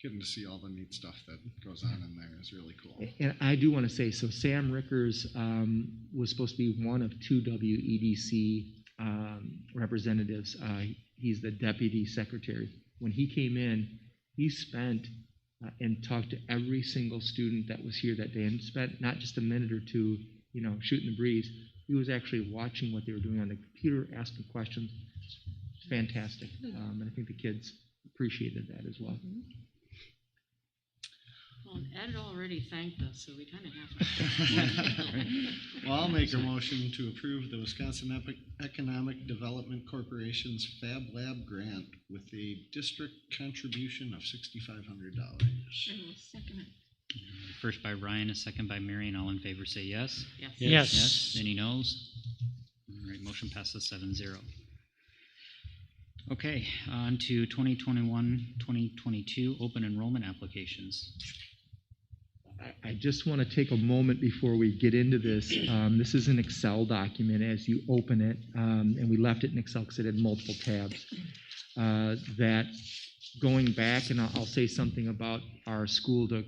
Speaker 4: getting to see all the neat stuff that goes on in there is really cool.
Speaker 8: And I do want to say, so Sam Rickers was supposed to be one of 2 WEDC representatives. He's the deputy secretary. When he came in, he spent and talked to every single student that was here that day, and spent not just a minute or two, shooting the breeze. He was actually watching what they were doing on the computer, asking questions. It's fantastic, and I think the kids appreciated that as well.
Speaker 5: Well, Ed already thanked us, so we kind of have to.
Speaker 4: Well, I'll make a motion to approve the Wisconsin Economic Development Corporation's Fab Lab grant with a district contribution of $6,500.
Speaker 3: Second it.
Speaker 2: First by Ryan, a second by Marion. All in favor, say yes.
Speaker 5: Yes.
Speaker 21: Yes.
Speaker 2: Any noes? All right, motion passes 7-0.
Speaker 1: Okay, on to 2021-2022 open enrollment applications.
Speaker 8: I just want to take a moment before we get into this. This is an Excel document as you open it, and we left it in Excel because it had multiple tabs. That going back, and I'll say something about our school to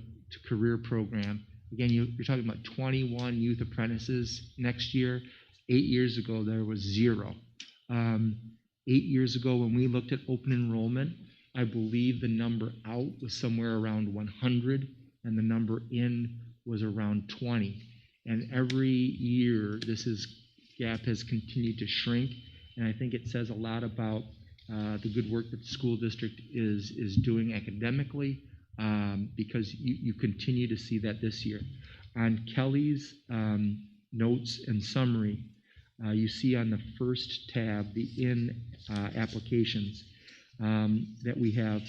Speaker 8: career program. Again, you're talking about 21 youth apprentices next year. 8 years ago, there was 0. 8 years ago, when we looked at open enrollment, I believe the number out was somewhere around 100, and the number in was around 20. And every year, gap has continued to shrink, and I think it says a lot about the good work that the school district is doing academically, because you continue to see that this year. On Kelly's notes and summary, you see on the first tab, the applications, that we have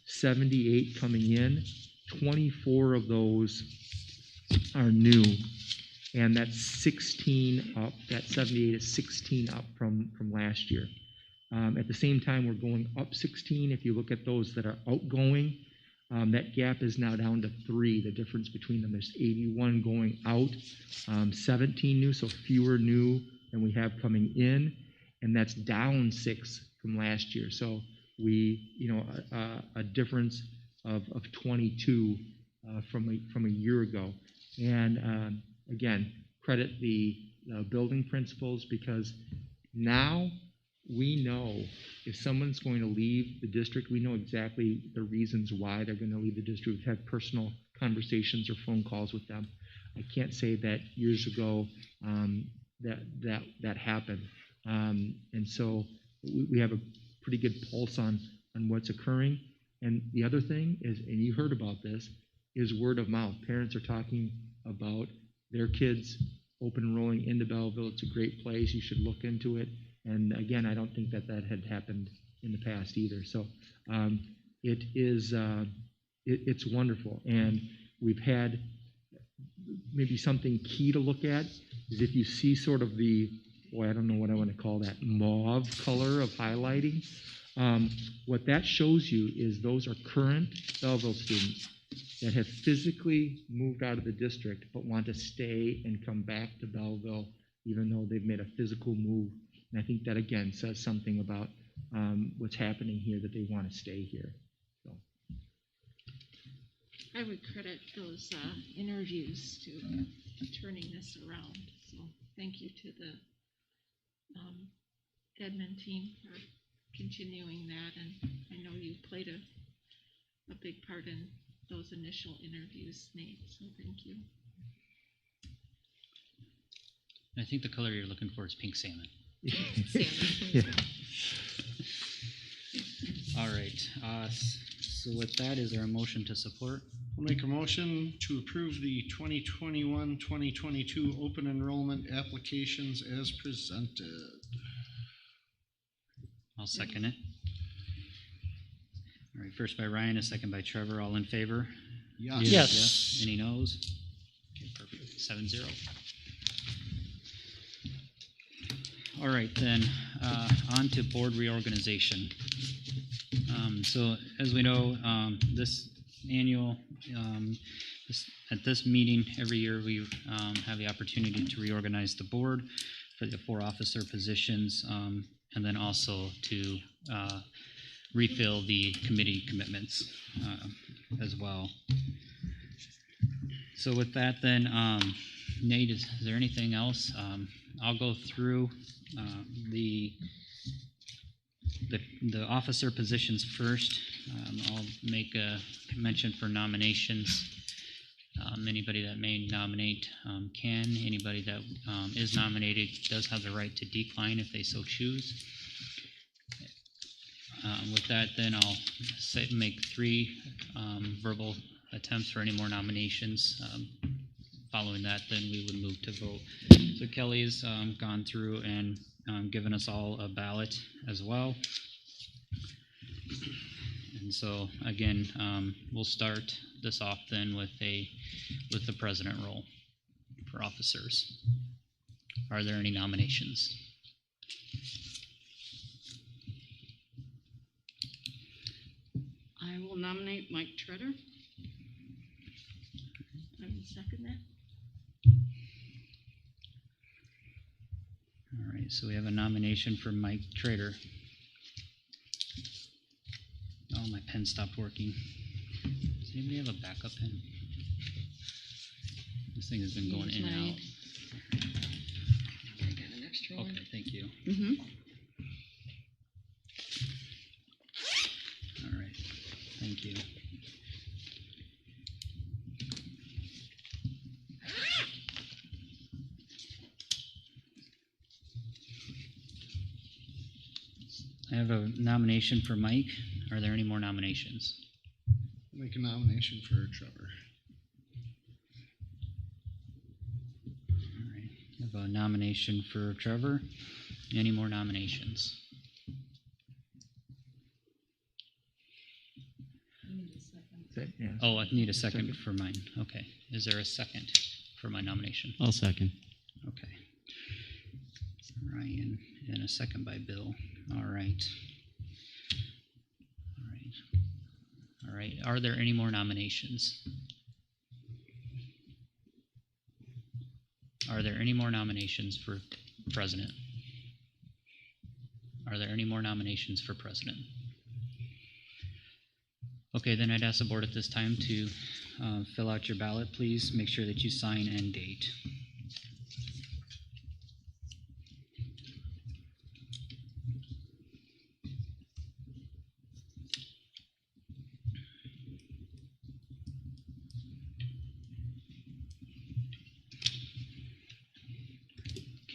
Speaker 8: 78 coming in. 24 of those are new, and that's 16 up. That 78 is 16 up from last year. At the same time, we're going up 16. If you look at those that are outgoing, that gap is now down to 3. The difference between them is 81 going out, 17 new, so fewer new than we have coming in, and that's down 6 from last year. So a difference of 22 from a year ago. And again, credit the building principals, because now we know if someone's going to leave the district, we know exactly the reasons why they're going to leave the district. We've had personal conversations or phone calls with them. I can't say that years ago that happened. And so we have a pretty good pulse on what's occurring. And the other thing is, and you heard about this, is word of mouth. Parents are talking about their kids open enrolling into Belleville. It's a great place. You should look into it. And again, I don't think that had happened in the past either. So it's wonderful. And we've had maybe something key to look at is if you see sort of I don't know what I want to call that, mauve color of highlighting. What that shows you is those are current Belleville students that have physically moved out of the district but want to stay and come back to Belleville even though they've made a physical move. And I think that, again, says something about what's happening here, that they want to stay here. So.
Speaker 3: I would credit those interviews to turning this around. So thank you to the admin team for continuing that. And I know you played a big part in those initial interviews, Nate, so thank you.
Speaker 1: I think the color you're looking for is pink salmon.
Speaker 8: Yeah.
Speaker 1: All right. So with that, is there a motion to support?
Speaker 4: I'll make a motion to approve the 2021-2022 open enrollment applications as presented.
Speaker 1: I'll second it. All right, first by Ryan, a second by Trevor. All in favor?
Speaker 4: Yes.
Speaker 1: Yes. Any noes? Okay, perfect. 7-0. All right, then on to board reorganization. So as we know, this annual, at this meeting every year, we have the opportunity to reorganize the board for the 4 officer positions, and then also to refill the committee commitments as well. So with that, then, Nate, is there anything else? I'll go through the officer positions first. I'll make a mention for nominations. Anybody that may nominate can. Anybody that is nominated does have the right to decline if they so choose. With that, then I'll make 3 verbal attempts for any more nominations. Following that, then we would move to vote. So Kelly's gone through and given us all a ballot as well. And so again, we'll start this off then with the president role for officers. Are there any nominations?
Speaker 5: I will nominate Mike Treader.
Speaker 3: I will second that.
Speaker 1: All right, so we have a nomination for Mike Trader. Oh, my pen stopped working. Does anybody have a backup pen? This thing has been going in and out.
Speaker 11: I got an extra one.
Speaker 1: Okay, thank you.
Speaker 11: Mm-hmm.
Speaker 1: All right, thank you. I have a nomination for Mike. Are there any more nominations?
Speaker 4: Make a nomination for Trevor.
Speaker 1: All right, I have a nomination for Trevor. Any more nominations? Oh, I need a second for mine. Okay. Is there a second for my nomination?
Speaker 13: I'll second.
Speaker 1: Okay. Ryan, and a second by Bill. All right. All right. All right. Are there any more nominations? Are there any more nominations for president? Are there any more nominations for president? Okay, then I'd ask the board at this time to fill out your ballot, please. Make sure that you sign and date.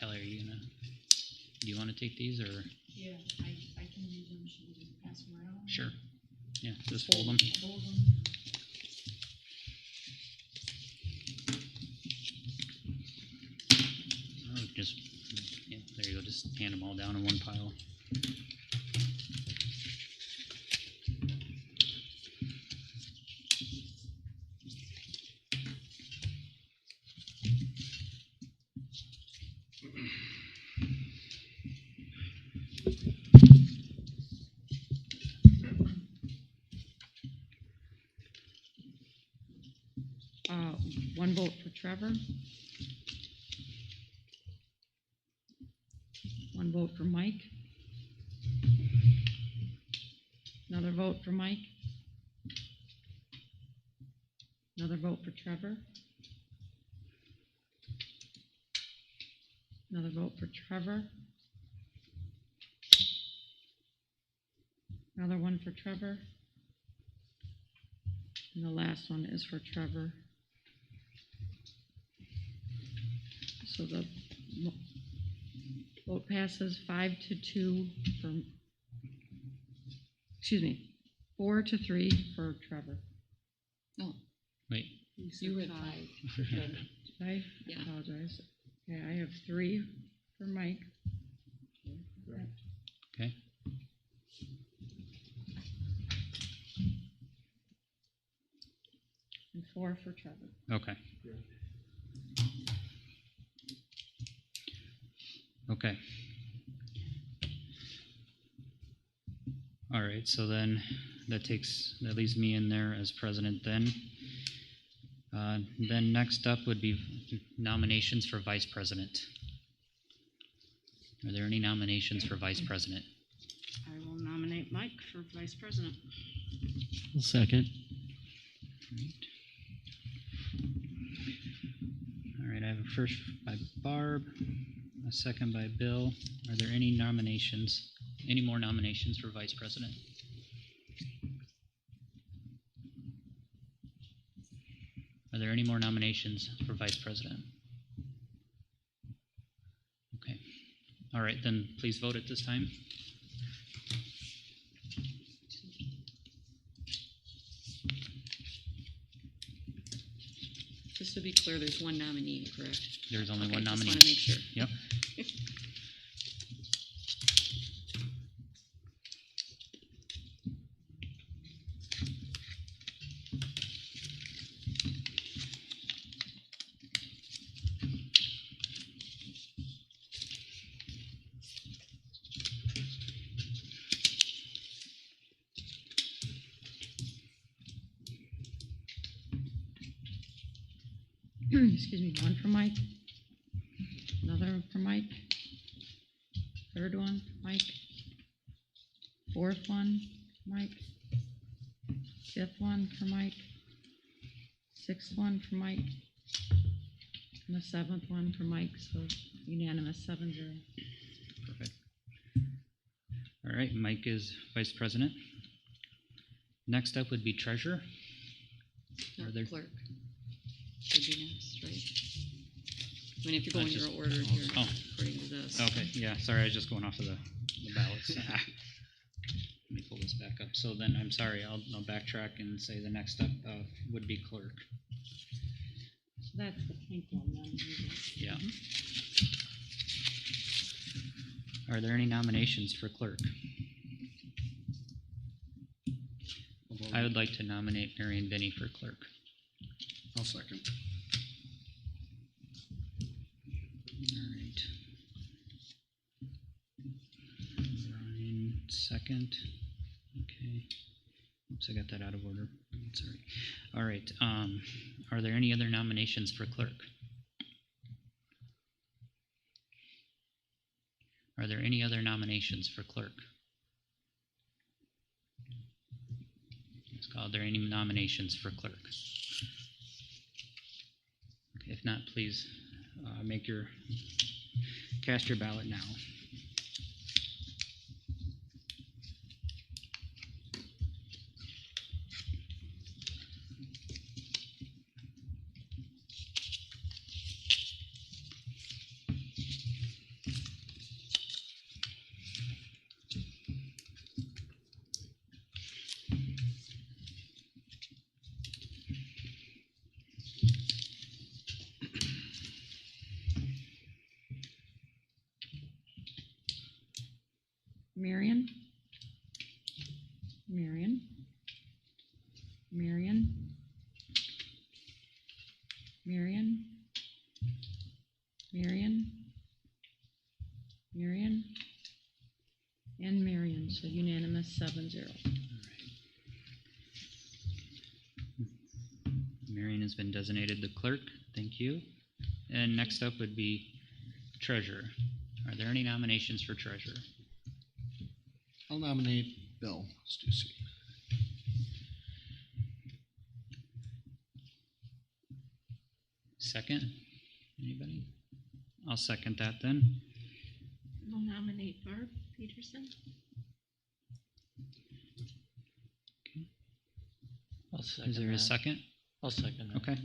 Speaker 1: Kelly, are you gonna, do you want to take these or?
Speaker 14: Yeah, I can use them, should we just pass them around?
Speaker 1: Sure. Yeah, just fold them.
Speaker 14: Hold them.
Speaker 1: Oh, just, yeah, there you go. Just hand them all down in one pile.
Speaker 6: One vote for Trevor. One vote for Mike. Another vote for Mike. Another vote for Trevor. Another vote for Trevor. Another one for Trevor. And the last one is for Trevor. So the vote passes 5-2 for, 4-3 for Trevor.
Speaker 11: Oh,
Speaker 1: Wait.
Speaker 11: you were five.
Speaker 6: Did I?
Speaker 11: Yeah.
Speaker 6: Apologize. Okay, I have 3 for Mike.
Speaker 1: Okay.
Speaker 6: And 4 for Trevor.
Speaker 1: Okay. Okay. All right, so then that leaves me in there as president then. Then next up would be nominations for vice president. Are there any nominations for vice president?
Speaker 5: I will nominate Mike for vice president.
Speaker 13: I'll second.
Speaker 1: All right, I have a first by Barb, a second by Bill. Are there any nominations, any more nominations for vice president? Are there any more nominations for vice president? Okay. All right, then please vote at this time.
Speaker 11: Just to be clear, there's one nominee, correct?
Speaker 1: There's only one
Speaker 11: Just
Speaker 1: nominee.
Speaker 11: want to make sure.
Speaker 1: Yep.
Speaker 14: excuse me, one for Mike, another for Mike, third one, Mike, fourth one, Mike, fifth one for Mike, sixth one for Mike, and the seventh one for Mike, so unanimous 7-0.
Speaker 2: Perfect. All right, Mike is vice president. Next up would be treasurer.
Speaker 11: No,
Speaker 2: Are there-
Speaker 11: clerk would be next, right? I mean, if you're going
Speaker 2: just-
Speaker 11: your order here,
Speaker 2: oh.
Speaker 11: according to this.
Speaker 2: Okay, yeah, sorry, I was just going off of the ballots. Let me pull this back up. So then, I'm sorry, I'll backtrack and say the next up would be clerk.
Speaker 14: So that's the pink one then.
Speaker 2: Yeah. Are there any nominations for clerk? I would like to nominate Mary and Vinnie for clerk.
Speaker 4: I'll second.
Speaker 2: All right. Ryan, second. Okay. Oops, I got that out of order. Sorry. All right. Are there any other nominations for clerk? Are there any other nominations for clerk? Are there any nominations for clerk? Okay, if not, please cast your ballot now.
Speaker 14: Marion, Marion, Marion, Marion, Marion, Marion, and Marion, so unanimous 7-0.
Speaker 2: Marion has been designated the clerk. Thank you. And next up would be treasurer. Are there any nominations for treasurer?
Speaker 4: I'll nominate Bill Stussy.
Speaker 2: Second? Anybody? I'll second that then.
Speaker 3: I'll nominate Barb Peterson.
Speaker 21: I'll second
Speaker 2: Is there a
Speaker 21: that.
Speaker 2: second?
Speaker 21: I'll second that.
Speaker 2: Okay.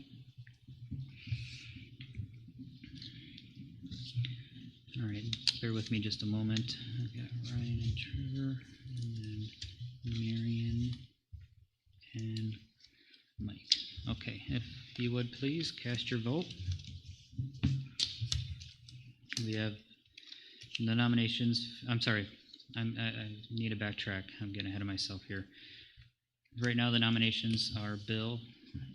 Speaker 2: All right, bear with me just a moment. I've got Ryan and Trevor, and then Marion and Mike. Okay, if you would please cast your vote. We have the nominations. I'm sorry, I need to backtrack. I'm getting ahead of myself here. Right now, the nominations are Bill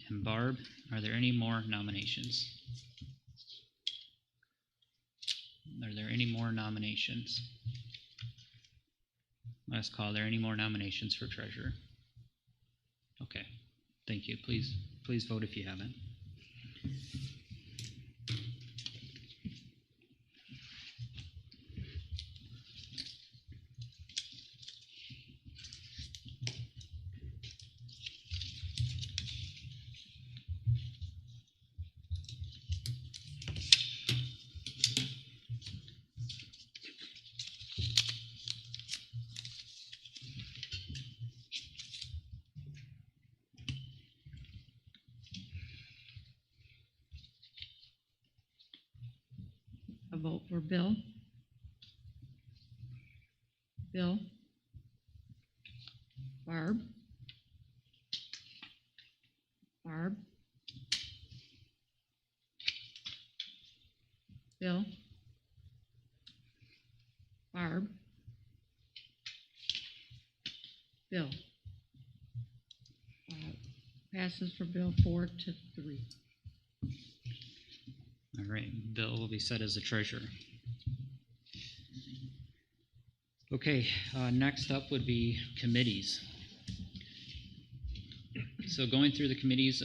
Speaker 2: and Barb. Are there any more nominations? Are there any more nominations? Last call. Are there any more nominations for treasurer? Okay. Thank you. Please vote if you haven't.
Speaker 14: A vote for Bill. Bill. Barb. Barb. Bill. Barb. Bill. Passes for Bill 4-3.
Speaker 2: All right. Bill will be set as the treasurer. Okay. Next up would be committees. So going through the committees,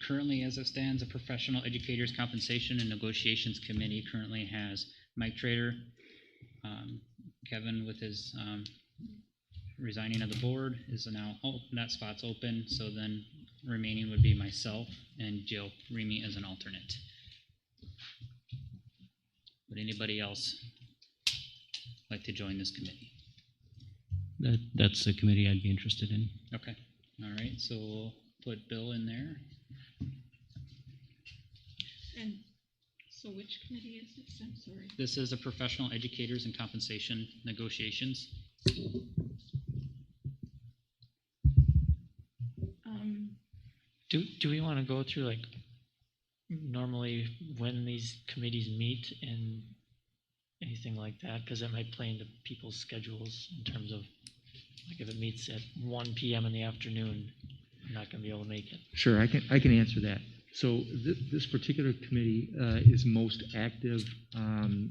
Speaker 1: currently, as it stands, the Professional Educators Compensation and Negotiations Committee currently has Mike Trader, Kevin with his resigning of the board is now, that spot's open, so then remaining would be myself and Jill Remy as an alternate. Would anybody else like to join this committee?
Speaker 13: That's a committee I'd be interested in.
Speaker 1: Okay, all right, so we'll put Bill in there.
Speaker 3: And so which committee is this? I'm sorry.
Speaker 1: This is the Professional Educators and Compensation Negotiations.
Speaker 21: Do we want to go through like normally when these committees meet and anything like that? Because that might play into people's schedules in terms of like if it meets at 1 p.m. in the afternoon, I'm not going to be able to make it.
Speaker 8: Sure, I can answer that. So this particular committee is most active,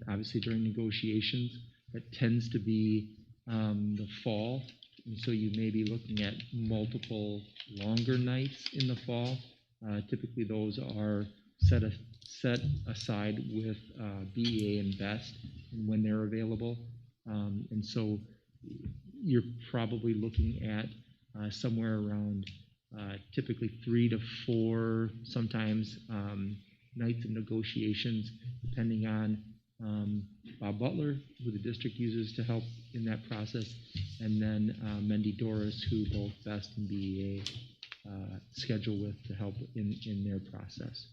Speaker 8: obviously during negotiations. That tends to be the fall, and so you may be looking at multiple longer nights in the fall. Typically, those are set aside with BEA and BEST and when they're available, and so you're probably looking at somewhere around typically 3 to 4, sometimes nights of negotiations, depending on Bob Butler, who the district uses to help in that process, and then Mendy Doris, who both BEST and BEA schedule with to help in their process.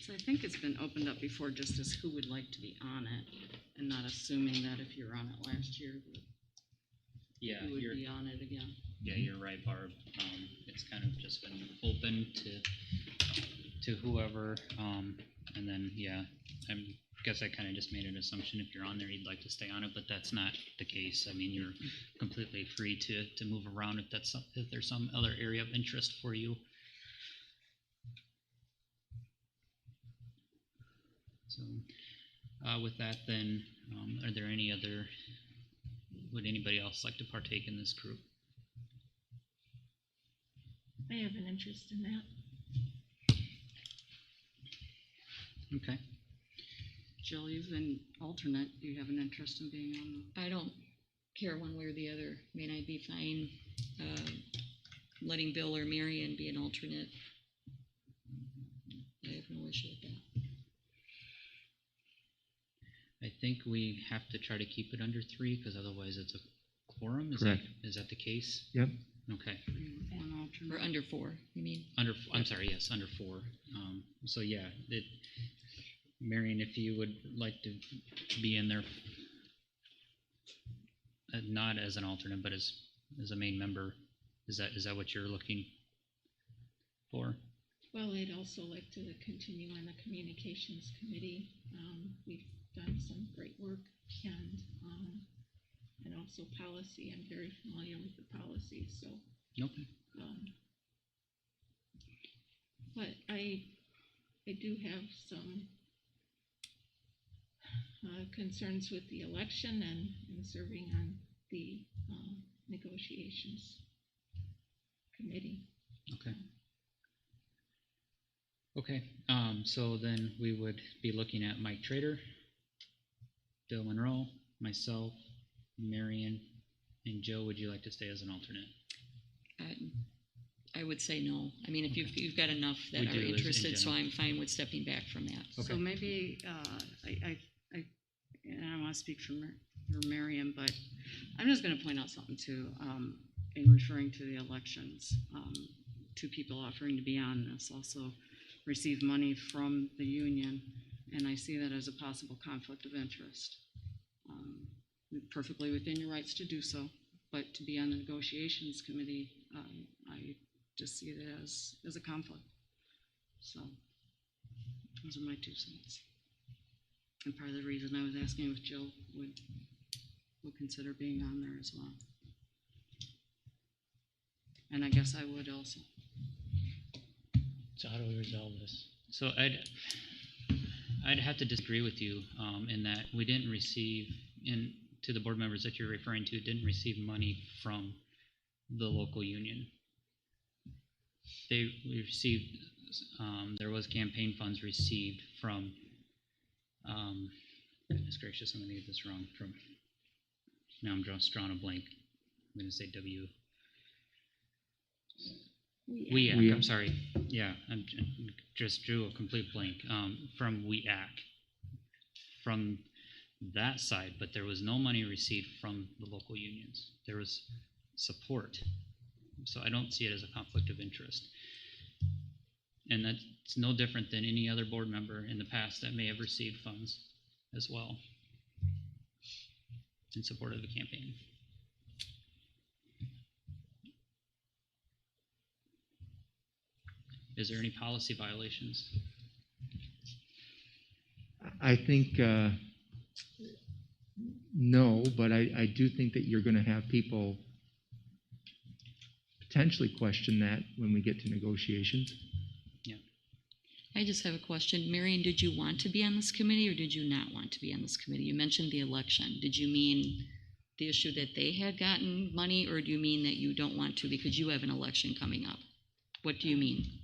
Speaker 5: So I think it's been opened up before just as who would like to be on it, and not assuming that if you were on it last year, that
Speaker 1: Yeah,
Speaker 5: you would be on it again.
Speaker 1: Yeah, you're right, Barb. It's kind of just been open to whoever, and then I guess I kind of just made an assumption if you're on there, you'd like to stay on it, but that's not the case. I mean, you're completely free to move around if there's some other area of interest for you. So, with that, then, are there any other? Would anybody else like to partake in this group?
Speaker 3: I have an interest in that.
Speaker 1: Okay.
Speaker 5: Jill, you've been alternate. Do you have an interest in being on?
Speaker 11: I don't care one way or the other. I mean, I'd be fine letting Bill or Marion be an alternate. I have no issue with that.
Speaker 1: I think we have to try to keep it under 3 because otherwise it's a quorum.
Speaker 8: Correct.
Speaker 1: Is that the case?
Speaker 8: Yep.
Speaker 1: Okay.
Speaker 11: Or under 4, you mean?
Speaker 1: I'm sorry, yes, under 4. So yeah, Marion, if you would like to be in there, not as an alternate, but as a main member, is that what you're looking for?
Speaker 3: Well, I'd also like to continue on the communications committee. We've done some great work, and also policy. I'm very familiar with the policy, so.
Speaker 1: Okay.
Speaker 3: But I do have some concerns with the election and serving on the negotiations committee.
Speaker 1: Okay. Okay, so then we would be looking at Mike Trader, Bill Monroe, myself, Marion, and Joe. Would you like to stay as an alternate?
Speaker 11: I would say no. I mean, if you've got enough that
Speaker 1: We
Speaker 11: are
Speaker 1: do, in
Speaker 11: interested, so
Speaker 1: general.
Speaker 11: I'm fine with stepping back from that.
Speaker 1: Okay.
Speaker 5: So maybe and I don't want to speak for Marion, but I'm just going to point out something too. In referring to the elections, 2 people offering to be on this also receive money from the union, and I see that as a possible conflict of interest. Perfectly within your rights to do so, but to be on the negotiations committee, I just see it as a conflict. So those are my 2 cents. And part of the reason I was asking if Jill would consider being on there as well. And I guess I would also.
Speaker 21: So how do we resolve this?
Speaker 1: So I'd have to disagree with you in that we didn't receive, and to the board members that you're referring to, didn't receive money from the local union. We received, there was campaign funds received from, goodness gracious, I'm going to get this wrong, from, now I'm just drawing a blank. I'm going to say WEAC, I'm sorry. Yeah, I just drew a complete blank from WEAC, from that side, but there was no money received from the local unions. There was support. So I don't see it as a conflict of interest. And that's no different than any other board member in the past that may have received funds as well in support of the campaign. Is there any policy violations?
Speaker 8: I think no, but I do think that you're going to have people potentially question that when we get to negotiations.
Speaker 1: Yeah.
Speaker 11: I just have a question. Marion, did you want to be on this committee or did you not want to be on this committee? You mentioned the election. Did you mean the issue that they had gotten money, or do you mean that you don't want to because you have an election coming up? What do you mean?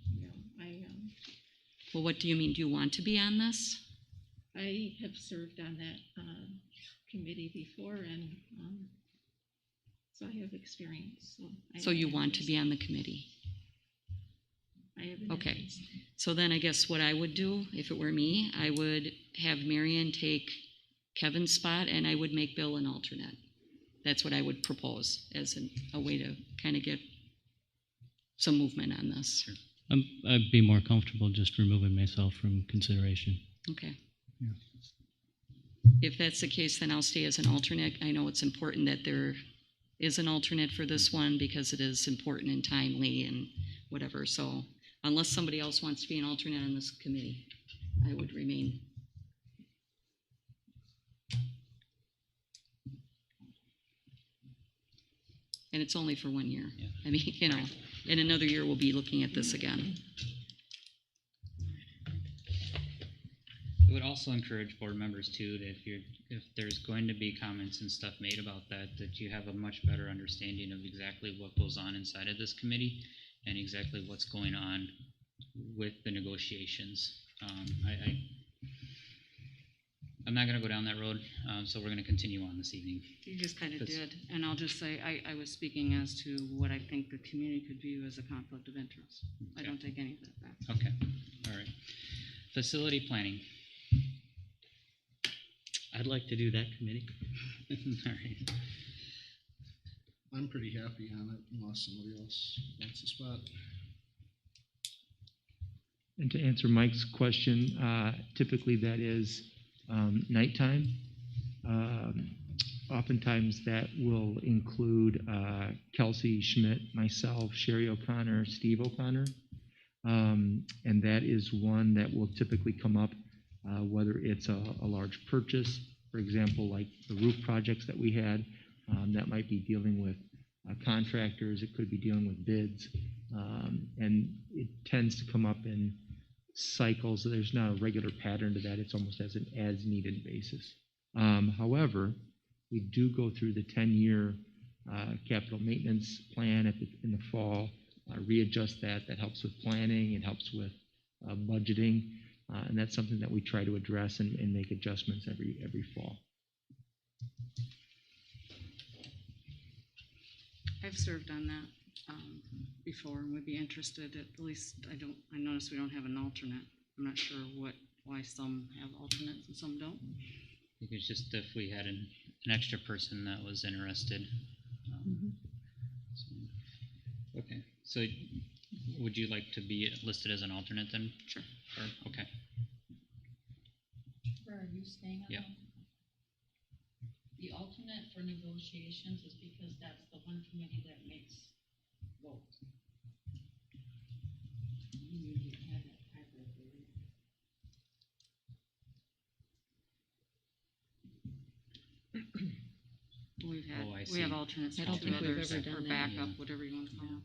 Speaker 11: Well, what do you mean? Do you want to be on this?
Speaker 3: I have served on that committee before, and so I have experience.
Speaker 11: So you want to be on the committee?
Speaker 3: I have an
Speaker 11: Okay.
Speaker 3: interest.
Speaker 11: So then I guess what I would do, if it were me, I would have Marion take Kevin's spot, and I would make Bill an alternate. That's what I would propose as a way to kind of get some movement on this.
Speaker 1: Sure.
Speaker 13: I'd be more comfortable just removing myself from consideration.
Speaker 11: Okay.
Speaker 13: Yeah.
Speaker 11: If that's the case, then I'll stay as an alternate. I know it's important that there is an alternate for this one because it is important and timely and whatever. So unless somebody else wants to be an alternate on this committee, I would remain. And it's only for 1 year.
Speaker 1: Yeah.
Speaker 11: I mean, you know, in another year we'll be looking at this again.
Speaker 1: I would also encourage board members too, that if there's going to be comments and stuff made about that you have a much better understanding of exactly what goes on inside of this committee and exactly what's going on with the negotiations. I'm not going to go down that road, so we're going to continue on this evening.
Speaker 5: You just kind of did, and I'll just say, I was speaking as to what I think the community could view as a conflict of interest.
Speaker 1: Okay.
Speaker 5: I don't take any of that back.
Speaker 1: Okay, all right. Facility planning.
Speaker 13: I'd like to do that committee.
Speaker 1: All right.
Speaker 4: I'm pretty happy on it unless somebody else wants a spot.
Speaker 8: And to answer Mike's question, typically that is nighttime. Oftentimes that will include Kelsey Schmidt, myself, Sherry O'Connor, Steve O'Connor. And that is one that will typically come up whether it's a large purchase, for example, like the roof projects that we had, that might be dealing with contractors, it could be dealing with bids, and it tends to come up in cycles. There's not a regular pattern to that. It's almost as an as-needed basis. However, we do go through the 10-year capital maintenance plan in the fall, readjust that. That helps with planning. It helps with budgeting, and that's something that we try to address and make adjustments every fall.
Speaker 5: I've served on that before and would be interested. At least I noticed we don't have an alternate. I'm not sure why some have alternates and some don't.
Speaker 1: I think it's just if we had an extra person that was interested. Okay, so would you like to be listed as an alternate then?
Speaker 5: Sure.
Speaker 1: Okay.
Speaker 14: Where are you staying on?
Speaker 1: Yeah.
Speaker 14: The alternate for negotiations is because that's the one committee that makes votes. You usually have that tiebreaker.
Speaker 5: We have alternates
Speaker 11: I
Speaker 5: for
Speaker 11: don't
Speaker 5: two
Speaker 11: think we've
Speaker 5: others,
Speaker 11: ever
Speaker 5: or
Speaker 11: done that.
Speaker 5: backup, whatever you want to call it.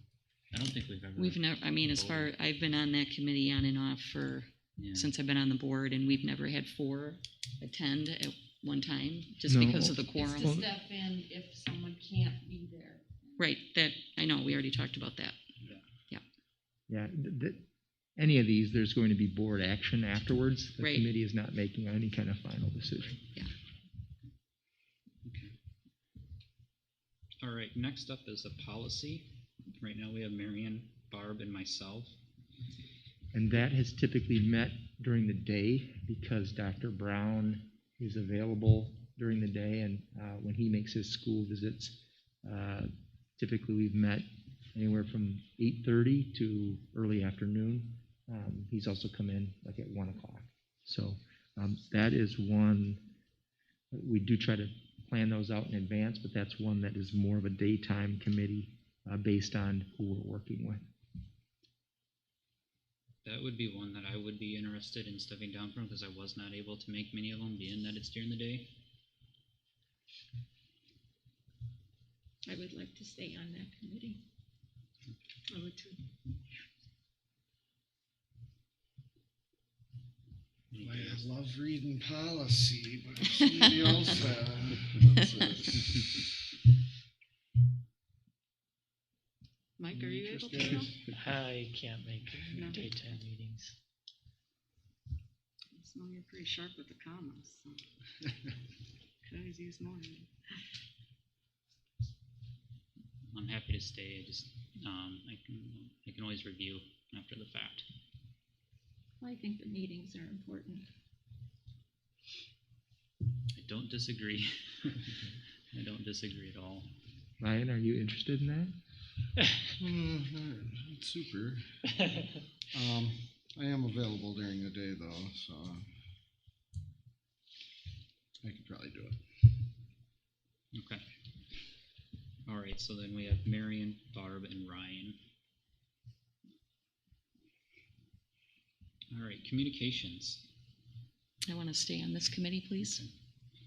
Speaker 1: I don't think we've ever.
Speaker 11: We've never, I mean, I've been on that committee on and off for
Speaker 2: Yeah.
Speaker 11: since I've been on the board, and we've never had 4 attend at one time, just
Speaker 8: No.
Speaker 11: because of the
Speaker 14: It's
Speaker 11: quorum.
Speaker 14: to step in if someone can't be there.
Speaker 11: Right, that, I know, we already talked about that.
Speaker 8: Yeah, any of these, there's going to be board action afterwards. The
Speaker 11: Right.
Speaker 8: committee is not making any kind of final decision.
Speaker 2: All right, next up is a policy. Right now we have Marion, Barb, and myself.
Speaker 8: And that has typically met during the day because Dr. Brown is available during the day, and when he makes his school visits, typically we've met anywhere from 8:30 to early afternoon. He's also come in like at 1 o'clock. So that is one, we do try to plan those out in advance, but that's one that is more of a daytime committee based on who we're working with.
Speaker 2: That would be one that I would be interested in stepping down from because I was not able to make many of them, being that it's during the day.
Speaker 3: I would like to stay on that committee.
Speaker 5: I would too.
Speaker 4: I love reading policy, but if somebody else that's it.
Speaker 5: Mike, are you able to
Speaker 4: Interested?
Speaker 5: go?
Speaker 21: I can't make
Speaker 5: No.
Speaker 21: daytime meetings.
Speaker 5: So you're pretty sharp with the commas, so. Could always use more.
Speaker 2: I'm happy to stay. I just I can always review after the fact.
Speaker 3: I think the meetings are important.
Speaker 2: I don't disagree. I don't disagree at all.
Speaker 8: Ryan, are you interested in that?
Speaker 4: Not super. I am available during the day though, so I could probably do it.
Speaker 2: Okay. All right, so then we have Marion, Barb, and Ryan. All right, communications.
Speaker 11: I want to stay on this committee, please.
Speaker 2: Okay.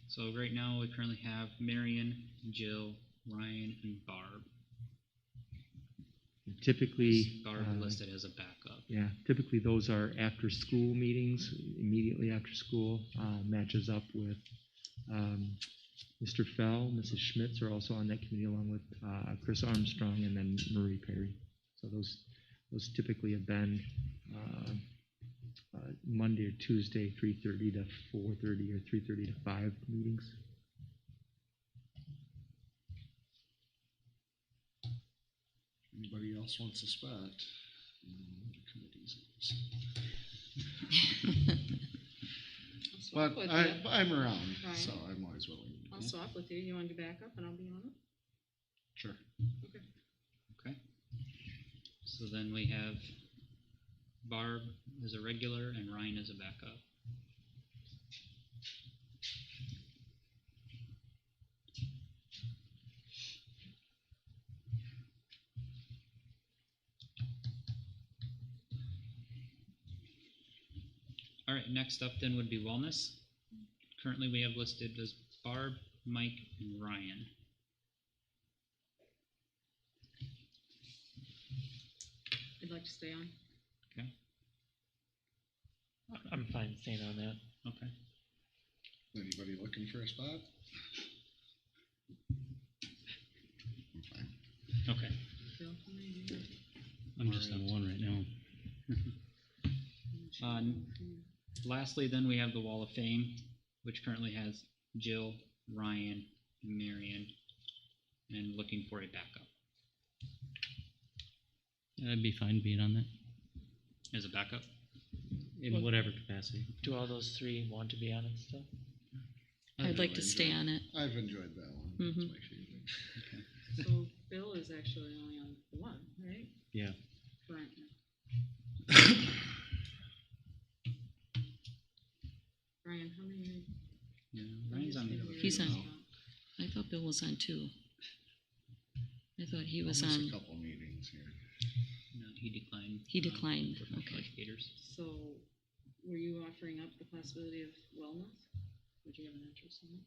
Speaker 2: So right now we currently have Marion, Jill, Ryan, and Barb.
Speaker 8: Typically,
Speaker 2: Barb listed as a backup.
Speaker 8: yeah, typically those are after school meetings, immediately after school, matches up with Mr. Fell, Mrs. Schmitz are also on that committee along with Chris Armstrong and then Marie Perry. So those typically have been Monday or Tuesday, 3:30 to 4:30 or 3:30 to 5 meetings.
Speaker 4: Anybody else wants a spot? The committees.
Speaker 5: I'll swap
Speaker 4: But
Speaker 5: with you.
Speaker 4: I'm around,
Speaker 5: Ryan.
Speaker 4: so I'm always willing.
Speaker 5: I'll swap with you. You want to do backup and I'll be on it?
Speaker 4: Sure.
Speaker 5: Okay.
Speaker 2: Okay. So then we have Barb as a regular and Ryan as a backup. All right, next up then would be wellness. Currently we have listed as Barb, Mike, and Ryan.
Speaker 5: I'd like to stay on.
Speaker 2: Okay.
Speaker 21: I'm fine staying on that.
Speaker 2: Okay.
Speaker 4: Anybody looking for a spot? I'm fine.
Speaker 2: Okay.
Speaker 5: Bill, how many do you have?
Speaker 13: I'm just on one right now.
Speaker 2: Lastly, then we have the Wall of Fame, which currently has Jill, Ryan, and Marion, and looking for a backup.
Speaker 13: I'd be fine being on that
Speaker 2: As a backup?
Speaker 13: in
Speaker 21: Well,
Speaker 13: whatever capacity.
Speaker 21: Do all those three want to be on it still?
Speaker 11: I'd like to stay on it.
Speaker 4: I've enjoyed that one.
Speaker 11: Mhm.
Speaker 4: That's my favorite.
Speaker 2: Okay.
Speaker 5: So Bill is actually only on the one, right?
Speaker 13: Yeah.
Speaker 5: Right. Ryan, how many?
Speaker 2: Yeah, Ryan's on the other.
Speaker 11: He's on.
Speaker 2: now.
Speaker 11: I thought Bill was on too. I thought he was
Speaker 4: I'll miss
Speaker 11: on.
Speaker 4: a couple meetings here.
Speaker 2: No, he declined.
Speaker 11: He declined,
Speaker 2: Professional
Speaker 11: okay.
Speaker 2: educators.
Speaker 5: So were you offering up the possibility of wellness? Would you have an interest in it?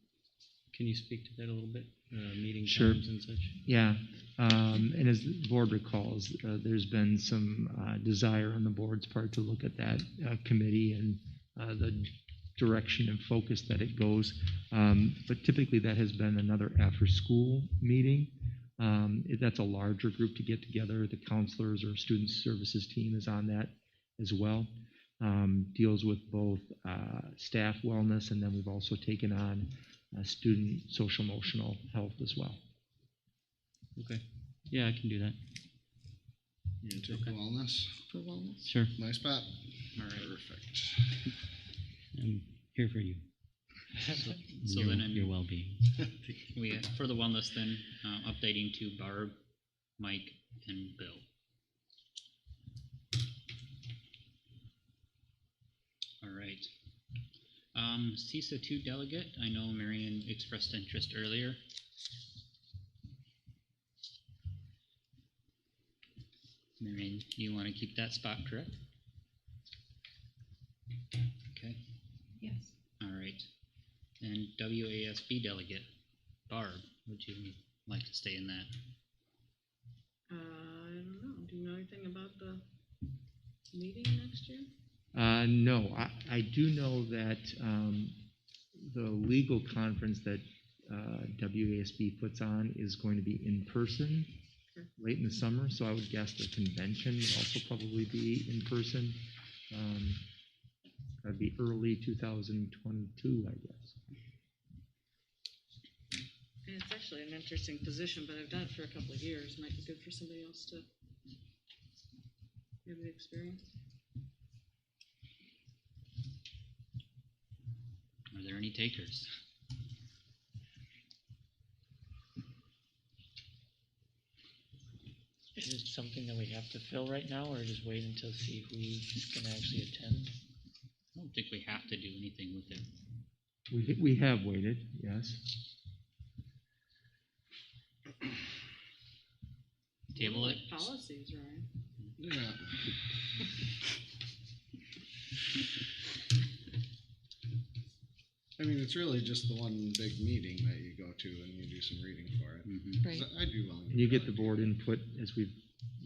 Speaker 13: Can you speak to that a little bit? Meeting
Speaker 8: Sure.
Speaker 13: times and such?
Speaker 8: Yeah, and as the board recalls, there's been some desire on the board's part to look at that committee and the direction and focus that it goes. But typically that has been another after-school meeting. That's a larger group to get together. The counselors or student services team is on that as well. Deals with both staff wellness, and then we've also taken on student social emotional health as well.
Speaker 13: Okay. Yeah, I can do that.
Speaker 4: You can take the wellness?
Speaker 11: For wellness.
Speaker 13: Sure.
Speaker 4: My spot.
Speaker 2: All right.
Speaker 4: Perfect.
Speaker 13: I'm here for you.
Speaker 2: So
Speaker 13: your,
Speaker 2: then
Speaker 13: your well-being.
Speaker 2: we for the wellness then updating to Barb, Mike, and Bill. All right. CISA 2 delegate. I know Marion expressed interest earlier. Marion, you want to keep that spot, correct? Okay.
Speaker 14: Yes.
Speaker 2: All right. And WASB delegate, Barb, would you like to stay in that?
Speaker 5: I don't know. Do you know anything about the meeting next year?
Speaker 8: No, I do know that the legal conference that WASB puts on is going to be in person late in the summer, so I would guess the convention would also probably be in person. That'd be early 2022, I guess.
Speaker 5: And it's actually an interesting position, but I've done it for a couple of years. Might be good for somebody else to have the experience.
Speaker 2: Are there any takers?
Speaker 21: Is it something that we have to fill right now, or just wait until see who's going to actually attend?
Speaker 2: I don't think we have to do anything with it.
Speaker 8: We have waited, yes.
Speaker 2: Table it.
Speaker 5: Policies, right?
Speaker 4: Yeah. I mean, it's really just the one big meeting that you go to and you do some reading for it.
Speaker 2: Mm-hmm.
Speaker 11: Right.
Speaker 4: I do want
Speaker 8: And you get the board input as we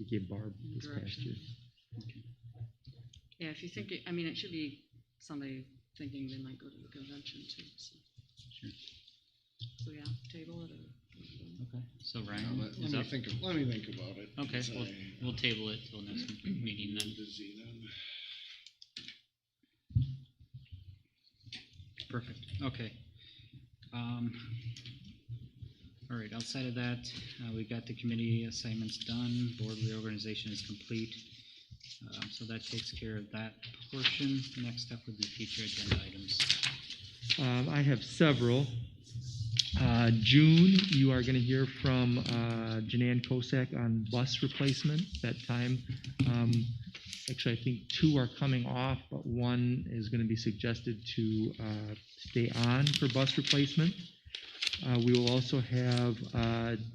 Speaker 8: gave Barb this past year.
Speaker 5: Yeah, if you think, I mean, it should be somebody thinking they might go to the convention too. So,
Speaker 2: Sure.
Speaker 5: so yeah, table it.
Speaker 2: Okay. So
Speaker 4: Yeah,
Speaker 2: Ryan
Speaker 4: let
Speaker 2: is
Speaker 4: me
Speaker 2: up.
Speaker 4: think about it.
Speaker 2: Okay,
Speaker 4: because
Speaker 2: we'll table it till next meeting then.
Speaker 4: busy then.
Speaker 2: Perfect. Okay. All right. Outside of that, we got the committee assignments done. Board reorganization is complete. So that takes care of that portion. Next up would be future agenda items.
Speaker 8: I have several. June, you are going to hear from Janann Kosak on bus replacement. That time, actually, I think 2 are coming off, but 1 is going to be suggested to stay on for bus replacement. We will also have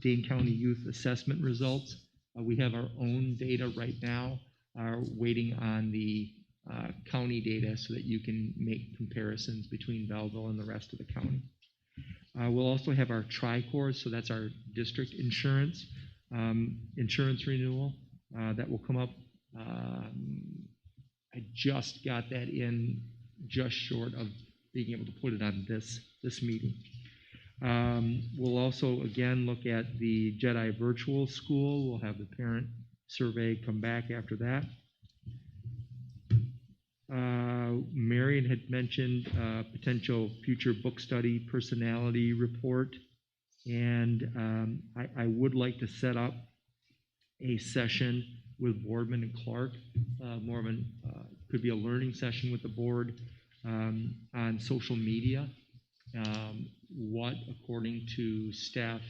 Speaker 8: Dane County Youth Assessment results. We have our own data right now, waiting on the county data so that you can make comparisons between Belleville and the rest of the county. We'll also have our TriCore, so that's our district insurance renewal that will come up. I just got that in just short of being able to put it on this meeting. We'll also, again, look at the Jedi Virtual School. We'll have the parent survey come back after that. Marion had mentioned potential future book study personality report, and I would like to set up a session with Boardman and Clark, more of an could be a learning session with the board on social media. What, according to staff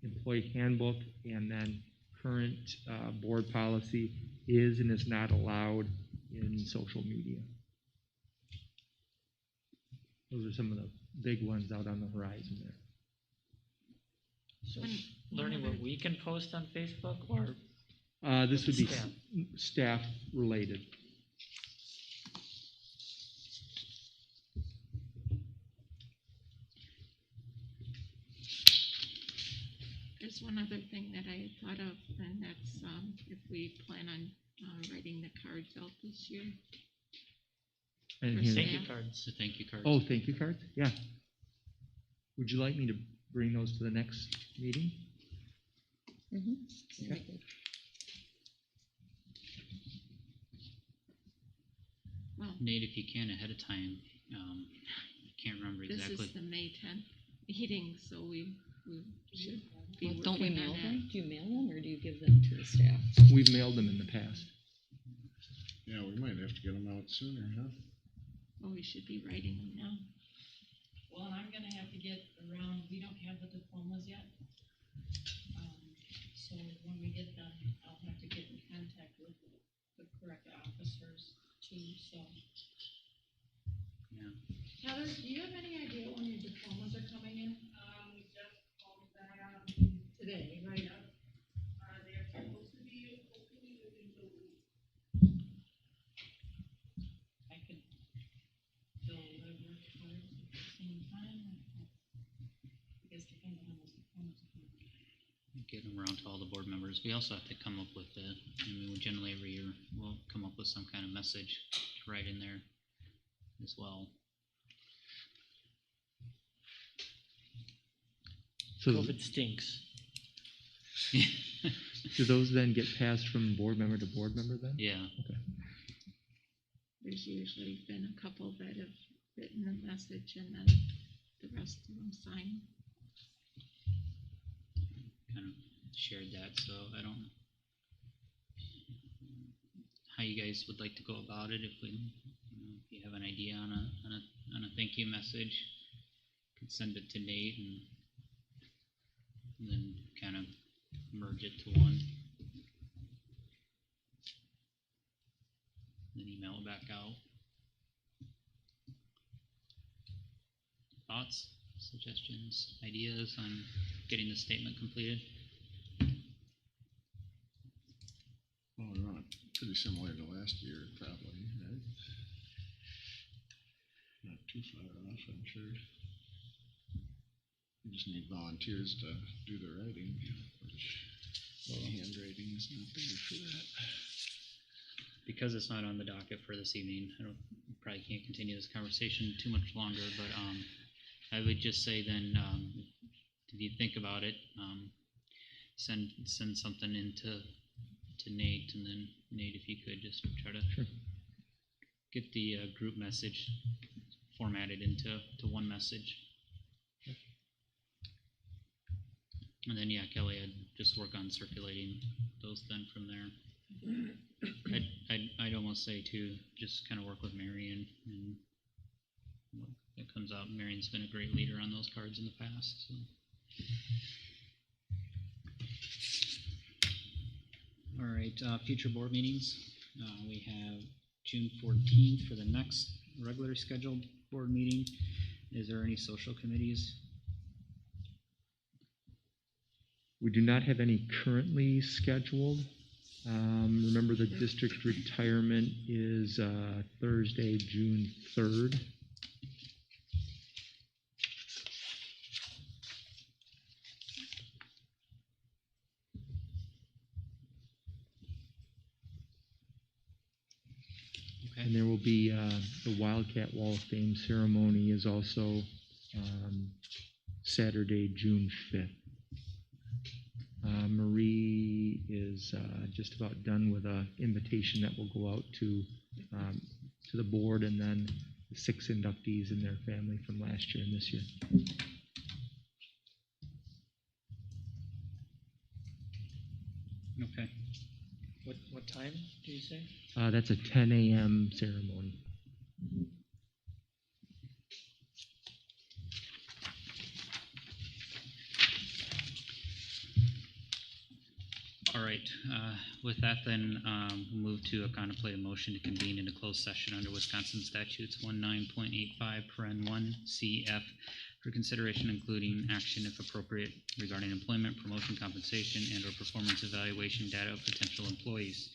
Speaker 8: employee handbook and then current board policy, is and is not allowed in social media. Those are some of the big ones out on the horizon there.
Speaker 21: So learning what we can post on Facebook, or
Speaker 8: this would be
Speaker 21: staff?
Speaker 8: staff related.
Speaker 3: There's one other thing that I thought of, and that's if we plan on writing the cards out this year.
Speaker 8: And
Speaker 3: For
Speaker 8: here-
Speaker 21: Thank you
Speaker 3: staff.
Speaker 21: cards.
Speaker 2: The thank you cards.
Speaker 8: Oh, thank you cards? Yeah. Would you like me to bring those to the next meeting? Okay.
Speaker 3: Well,
Speaker 2: Nate, if you can ahead of time, I can't remember
Speaker 3: this
Speaker 2: exactly.
Speaker 3: is the May 10th meeting, so we should be
Speaker 11: Well, don't we
Speaker 3: working on
Speaker 11: mail
Speaker 3: that.
Speaker 11: them? Do you mail them or do you give them to the staff?
Speaker 8: We've mailed them in the past.
Speaker 4: Yeah, we might have to get them out sooner, huh?
Speaker 3: Well, we should be writing them now.
Speaker 14: Well, and I'm gonna have to get around, we don't have the diplomas yet. So when we get them, I'll have to get in contact with the correct officers too, so.
Speaker 2: Yeah.
Speaker 15: Heather, do you have any idea when your diplomas are coming in?
Speaker 14: We just called that,
Speaker 15: Today, right?
Speaker 14: they're supposed to be hopefully within the week. I could deliver cards at the same time. I guess depending on those diplomas.
Speaker 2: Get them around to all the board members. We also have to come up with we generally every year we'll come up with some kind of message to write in there as well.
Speaker 8: So
Speaker 21: COVID stinks.
Speaker 8: do those then get passed from board member to board member then?
Speaker 2: Yeah.
Speaker 8: Okay.
Speaker 3: There's usually been a couple that have written the message and then the rest of them sign.
Speaker 2: Kind of shared that, so I don't know how you guys would like to go about it. If if you have an idea on a thank you message, you can send it to Nate and then kind of merge it to one, then email it back out. Thoughts, suggestions, ideas on getting the statement completed?
Speaker 4: Well, we want it pretty similar to last year, probably, right? Not too far off, I'm sure. We just need volunteers to do the writing, which handwriting is not there for that.
Speaker 2: Because it's not on the docket for this evening, probably can't continue this conversation too much longer, but I would just say then, if you think about it, send something into Nate, and then Nate, if you could just try to get the group message formatted into one message. And then Kelly, I'd just work on circulating those then from there. I'd almost say too, just kind of work with Marion and what that comes out. Marion's been a great leader on those cards in the past. So. All right, future board meetings. We have June 14th for the next regular scheduled board meeting. Is there any social committees?
Speaker 8: We do not have any currently scheduled. Remember, the district retirement is Thursday, June 3rd.
Speaker 2: Okay.
Speaker 8: And there will be the Wildcat Wall of Fame ceremony is also Saturday, June 5th. Marie is just about done with an invitation that will go out to the board and then the 6 inductees and their family from last year and this year.
Speaker 2: Okay.
Speaker 21: What time do you say?
Speaker 8: That's a 10 a.m. ceremony.
Speaker 2: All right. With that, then we'll move to contemplate a motion to convene in a closed session under Wisconsin statutes 19.85 paren 1 CF for consideration, including action if appropriate regarding employment, promotion, compensation, and/or performance evaluation data of potential employees.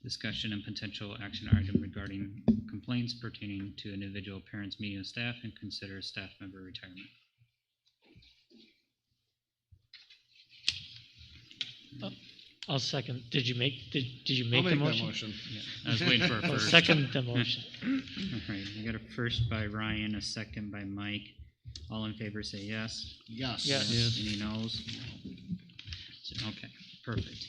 Speaker 2: Discussion and potential action item regarding complaints pertaining to individual parents meeting with staff and consider staff member retirement.
Speaker 21: I'll second. Did you make
Speaker 4: I'll
Speaker 21: the
Speaker 4: make that
Speaker 21: motion?
Speaker 4: motion.
Speaker 2: I was waiting for a
Speaker 21: I'll
Speaker 2: first.
Speaker 21: second the motion.
Speaker 2: All right, I got a first by Ryan, a second by Mike. All in favor say yes.
Speaker 4: Yes.
Speaker 21: Yes.
Speaker 13: Yes.
Speaker 2: Any noes? Okay, perfect.